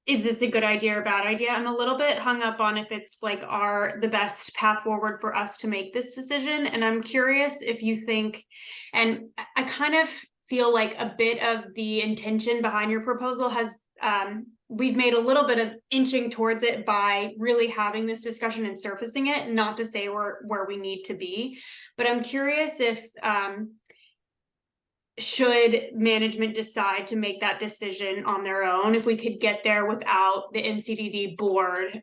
I: is this a good idea or bad idea? I'm a little bit hung up on if it's like the best path forward for us to make this decision. And I'm curious if you think, and I kind of feel like a bit of the intention behind your proposal has, we've made a little bit of inching towards it by really having this discussion and surfacing it, not to say we're where we need to be, but I'm curious if, should management decide to make that decision on their own, if we could get there without the MCDD board,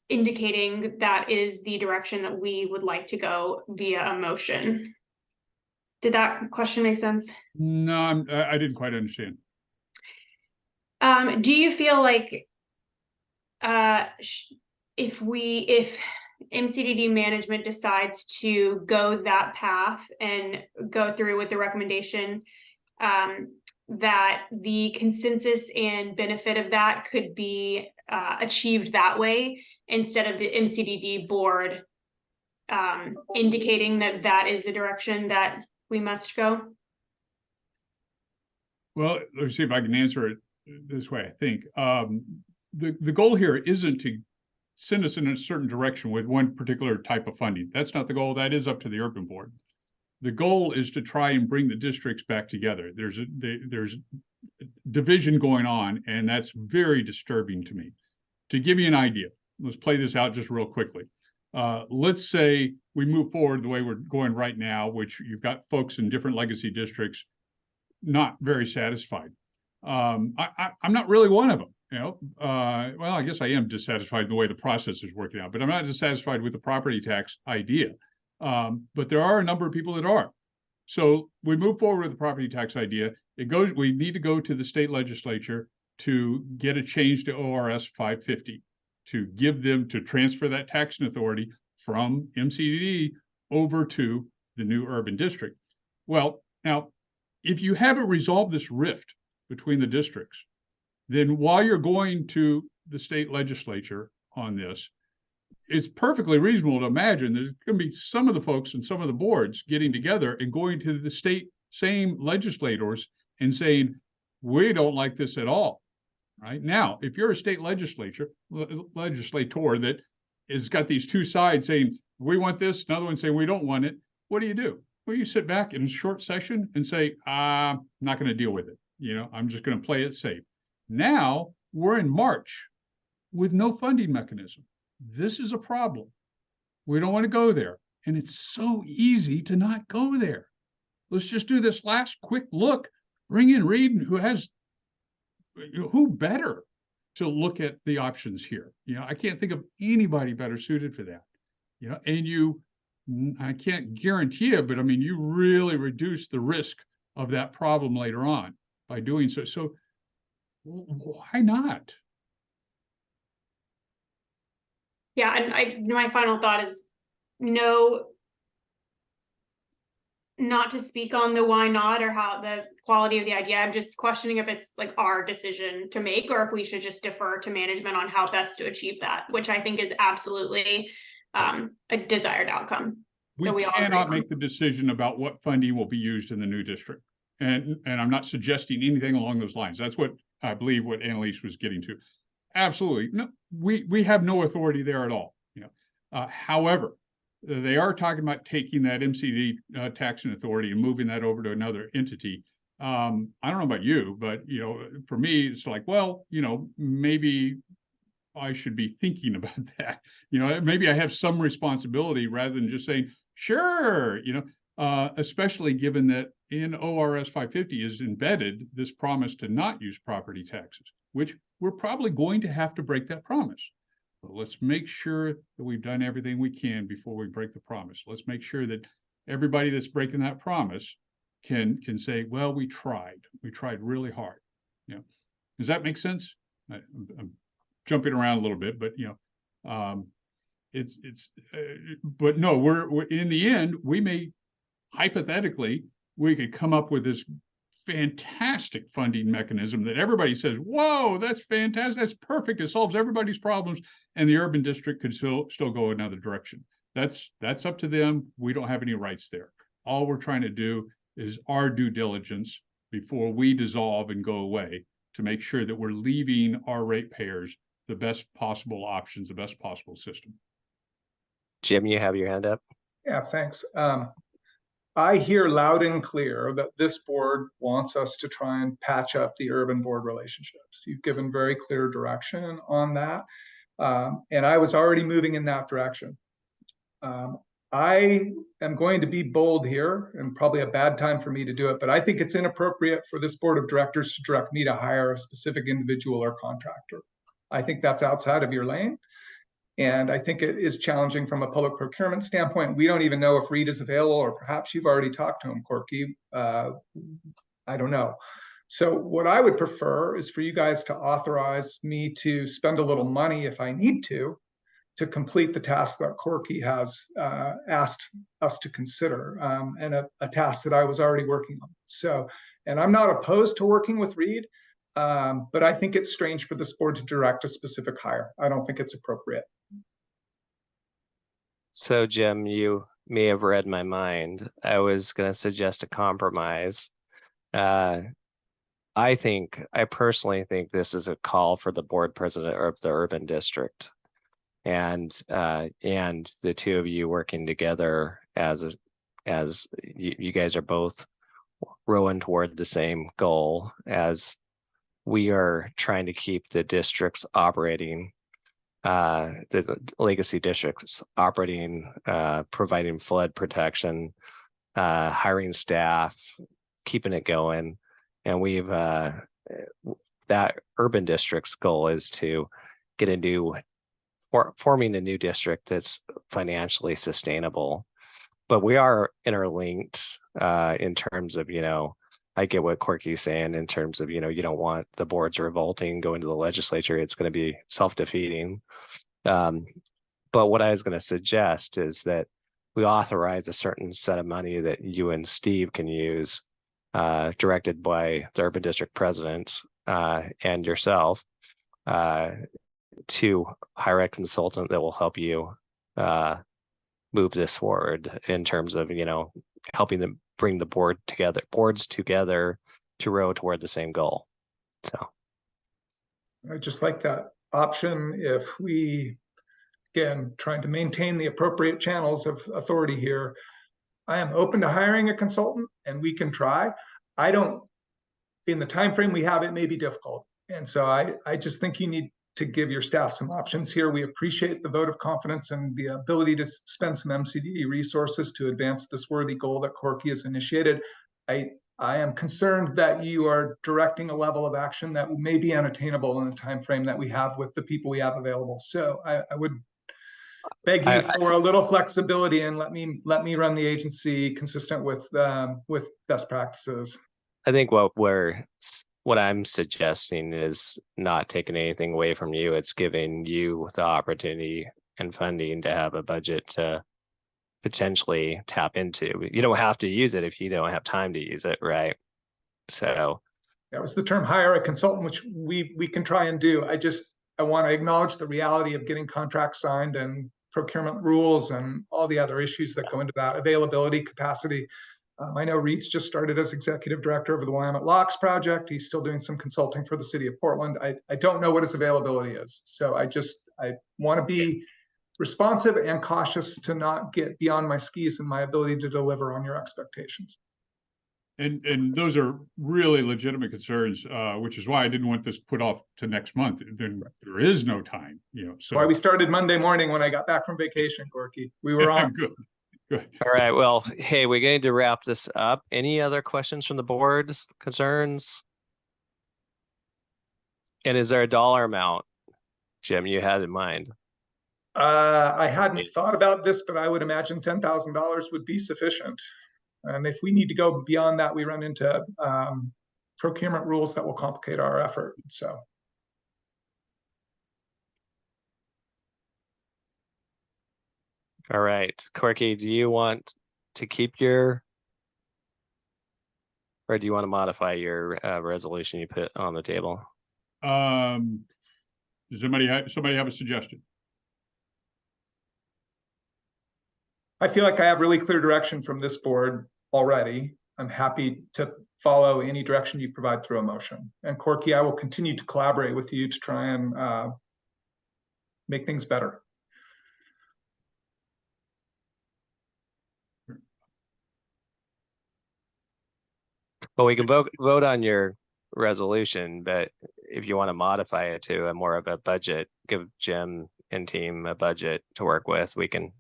I: indicating that is the direction that we would like to go via a motion. Did that question make sense?
M: No, I didn't quite understand.
I: Do you feel like if MCDD management decides to go that path and go through with the recommendation, that the consensus and benefit of that could be achieved that way instead of the MCDD board indicating that that is the direction that we must go?
M: Well, let's see if I can answer it this way. I think the goal here isn't to send us in a certain direction with one particular type of funding. That's not the goal. That is up to the urban board. The goal is to try and bring the districts back together. There's division going on, and that's very disturbing to me. To give you an idea, let's play this out just real quickly. Let's say we move forward the way we're going right now, which you've got folks in different legacy districts not very satisfied. I'm not really one of them. Well, I guess I am dissatisfied with the way the process is working out, but I'm not dissatisfied with the property tax idea. But there are a number of people that are. So we move forward with the property tax idea. We need to go to the state legislature to get a change to ORS 550 to transfer that taxing authority from MCDD over to the new urban district. Well, now, if you haven't resolved this rift between the districts, then while you're going to the state legislature on this, it's perfectly reasonable to imagine there's going to be some of the folks and some of the boards getting together and going to the same legislators and saying, we don't like this at all. Right now, if you're a state legislator that has got these two sides saying, we want this, another one saying we don't want it, what do? Well, you sit back in a short session and say, I'm not going to deal with it. I'm just going to play it safe. Now we're in March with no funding mechanism. This is a problem. We don't want to go there. And it's so easy to not go there. Let's just do this last quick look, bring in Reed, who better to look at the options here. I can't think of anybody better suited for that. And I can't guarantee it, but I mean, you really reduce the risk of that problem later on by doing so. So why not?
I: Yeah, and my final thought is not to speak on the why not or how the quality of the idea. I'm just questioning if it's like our decision to make, or if we should just defer to management on how best to achieve that, which I think is absolutely a desired outcome.
M: We cannot make the decision about what funding will be used in the new district. And I'm not suggesting anything along those lines. That's what I believe what Annalise was getting to. Absolutely. No, we have no authority there at all. However, they are talking about taking that MCD taxing authority and moving that over to another entity. I don't know about you, but for me, it's like, well, maybe I should be thinking about that. Maybe I have some responsibility rather than just saying, sure, especially given that in ORS 550 is embedded this promise to not use property taxes, which we're probably going to have to break that promise. But let's make sure that we've done everything we can before we break the promise. Let's make sure that everybody that's breaking that promise can say, well, we tried really hard. Does that make sense? I'm jumping around a little bit, but but no, we're in the end, we may hypothetically, we could come up with this fantastic funding mechanism that everybody says, whoa, that's fantastic, that's perfect, it solves everybody's problems, and the urban district could still go another direction. That's up to them. We don't have any rights there. All we're trying to do is our due diligence before we dissolve and go away to make sure that we're leaving our ratepayers the best possible options, the best possible system.
E: Jim, you have your hand up.
J: Yeah, thanks. I hear loud and clear that this board wants us to try and patch up the urban board relationships. You've given very clear direction on that. And I was already moving in that direction. I am going to be bold here, and probably a bad time for me to do it, but I think it's inappropriate for this board of directors to direct me to hire a specific individual or contractor. I think that's outside of your lane. And I think it is challenging from a public procurement standpoint. We don't even know if Reed is available, or perhaps you've already talked to him, Corky. I don't know. So what I would prefer is for you guys to authorize me to spend a little money if I need to complete the task that Corky has asked us to consider, and a task that I was already working on. So, and I'm not opposed to working with Reed, but I think it's strange for this board to direct a specific hire. I don't think it's appropriate.
E: So Jim, you may have read my mind. I was going to suggest a compromise. I personally think this is a call for the board president of the urban district, and the two of you working together as you guys are both rowing toward the same goal, as we are trying to keep the districts operating, the legacy districts operating, providing flood protection, hiring staff, keeping it going. And we've that urban district's goal is to get forming a new district that's financially sustainable. But we are interlinked in terms of, I get what Corky's saying in terms of, you don't want the boards revolting, going to the legislature. It's going to be self-defeating. But what I was going to suggest is that we authorize a certain set of money that you and Steve can use, directed by the urban district president and yourself, to hire a consultant that will help you move this forward in terms of, helping them bring the boards together to row toward the same goal. So
J: I just like that option. If we, again, trying to maintain the appropriate channels of authority here, I am open to hiring a consultant, and we can try. I don't, in the time frame we have, it may be difficult. And so I just think you need to give your staff some options here. We appreciate the vote of confidence and the ability to spend some MCDD resources to advance this worthy goal that Corky has initiated. I am concerned that you are directing a level of action that may be unattainable in the time frame that we have with the people we have available. So I would beg you for a little flexibility, and let me run the agency consistent with best practices.
E: I think what I'm suggesting is not taking anything away from you. It's giving you the opportunity and funding to have a budget to potentially tap into. You don't have to use it if you don't have time to use it, right? So
J: that was the term, hire a consultant, which we can try and do. I want to acknowledge the reality of getting contracts signed and procurement rules and all the other issues that go into that, availability, capacity. I know Reed's just started as executive director of the Willamette Locks project. He's still doing some consulting for the city of Portland. I don't know what his availability is. So I want to be responsive and cautious to not get beyond my skis and my ability to deliver on your expectations.
M: And those are really legitimate concerns, which is why I didn't want this put off to next month. Then there is no time, So
J: that's why we started Monday morning when I got back from vacation, Corky. We were on.
M: Good.
E: All right. Well, hey, we're going to wrap this up. Any other questions from the board, concerns? And is there a dollar amount, Jim, you had in mind?
J: I hadn't thought about this, but I would imagine $10,000 would be sufficient. And if we need to go beyond that, we run into procurement rules that will complicate our effort. So.
E: All right, Corky, do you want to keep your Or do you want to modify your resolution you put on the table?
M: Does somebody have a suggestion?
J: I feel like I have really clear direction from this board already. I'm happy to follow any direction you provide through a motion. And Corky, I will continue to collaborate with you to try and make things better.
E: Well, we can vote on your resolution, but if you want to modify it to a more of a budget, give Jim and team a budget to work with, we can.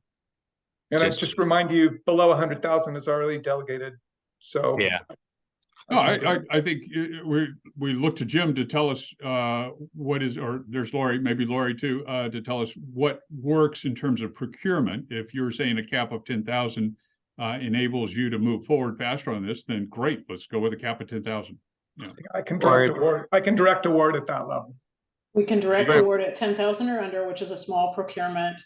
J: And I just remind you, below 100,000 is already delegated. So
M: yeah. No, I think we look to Jim to tell us what is, or there's Lori, maybe Lori too, to tell us what works in terms of procurement. If you're saying a cap of 10,000 enables you to move forward faster on this, then great, let's go with a cap of 10,000. Yeah.
J: I can direct award. I can direct award at that level.
T: We can direct award at 10,000 or under, which is a small procurement.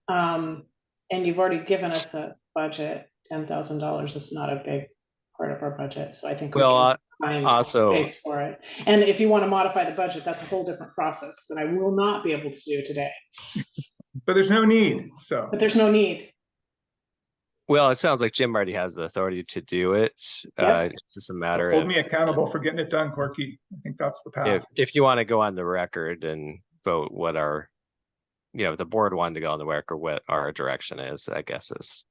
T: And you've already given us a budget. $10,000 is not a big part of our budget, so I think we can find space for it. And if you want to modify the budget, that's a whole different process that I will not be able to do today.
J: But there's no need.
T: But there's no need.
E: Well, it sounds like Jim already has the authority to do it.
T: Yep.
E: It's just a matter
J: Hold
E: of
J: me accountable for getting it done, Corky. I think that's the path.
E: If you want to go on the record and vote what our, the board wanted to go on the record, what our direction is, I guess is.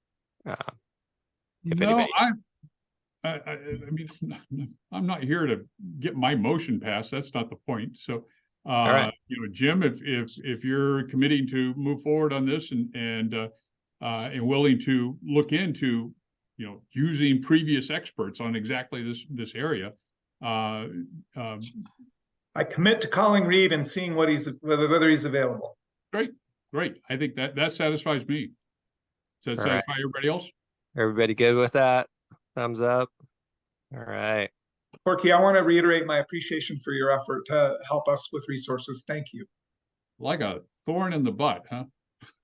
E: If anybody.
M: I mean, I'm not here to get my motion passed. That's not the point. So,
E: right.
M: Jim, if you're committing to move forward on this and willing to look into, using previous experts on exactly this area.
J: I commit to calling Reed and seeing whether he's available.
M: Great. I think that satisfies me. Does that satisfy everybody else?
E: Everybody good with that? Thumbs up. All right.
J: Corky, I want to reiterate my appreciation for your effort to help us with resources. Thank you.
M: Like a thorn in the butt, huh?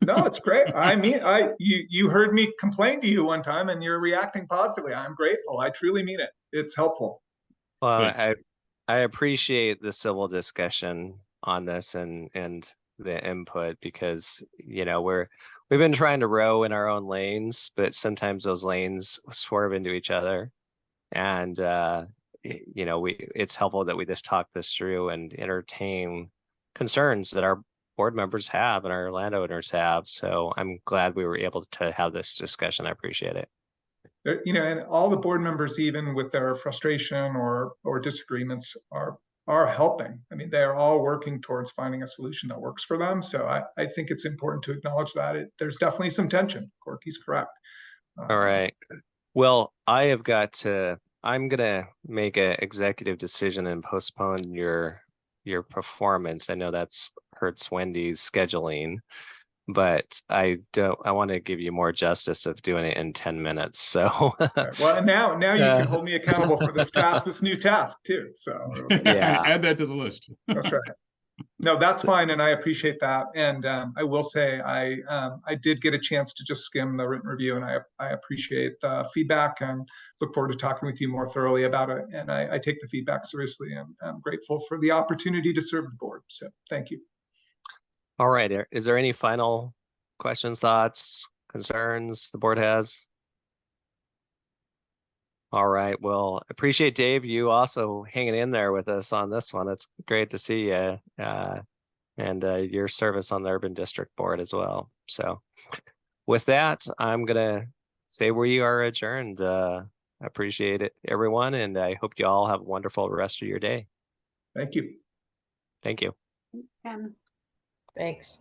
J: No, it's great. I mean, you heard me complain to you one time and you're reacting positively. I'm grateful. I truly mean it. It's helpful.
E: Well, I appreciate the civil discussion on this and the input because, we've been trying to row in our own lanes, but sometimes those lanes swerve into each other. And, it's helpful that we just talk this through and entertain concerns that our board members have and our landowners have. So I'm glad we were able to have this discussion. I appreciate it.
J: And all the board members, even with their frustration or disagreements, are helping. I mean, they are all working towards finding a solution that works for them. So I think it's important to acknowledge that there's definitely some tension. Corky's correct.
E: All right. Well, I'm gonna make an executive decision and postpone your performance. I know that's hurts Wendy's scheduling, but I want to give you more justice of doing it in 10 minutes. So
J: well, now you can hold me accountable for this new task too. So
E: yeah,
M: add that to the list.
J: That's right. No, that's fine, and I appreciate that. And I will say I did get a chance to just skim the written review, and I appreciate the feedback and look forward to talking with you more thoroughly about it. And I take the feedback seriously, and I'm grateful for the opportunity to serve the board. So thank you.
E: All right. Is there any final questions, thoughts, concerns the board has? All right. Well, appreciate Dave, you also hanging in there with us on this one. It's great to see you and your service on the Urban District Board as well. So with that, I'm going to say we are adjourned. Appreciate it, everyone. And I hope you all have a wonderful rest of your day.
J: Thank you.
E: Thank you.
D: Thanks.
H: Thanks.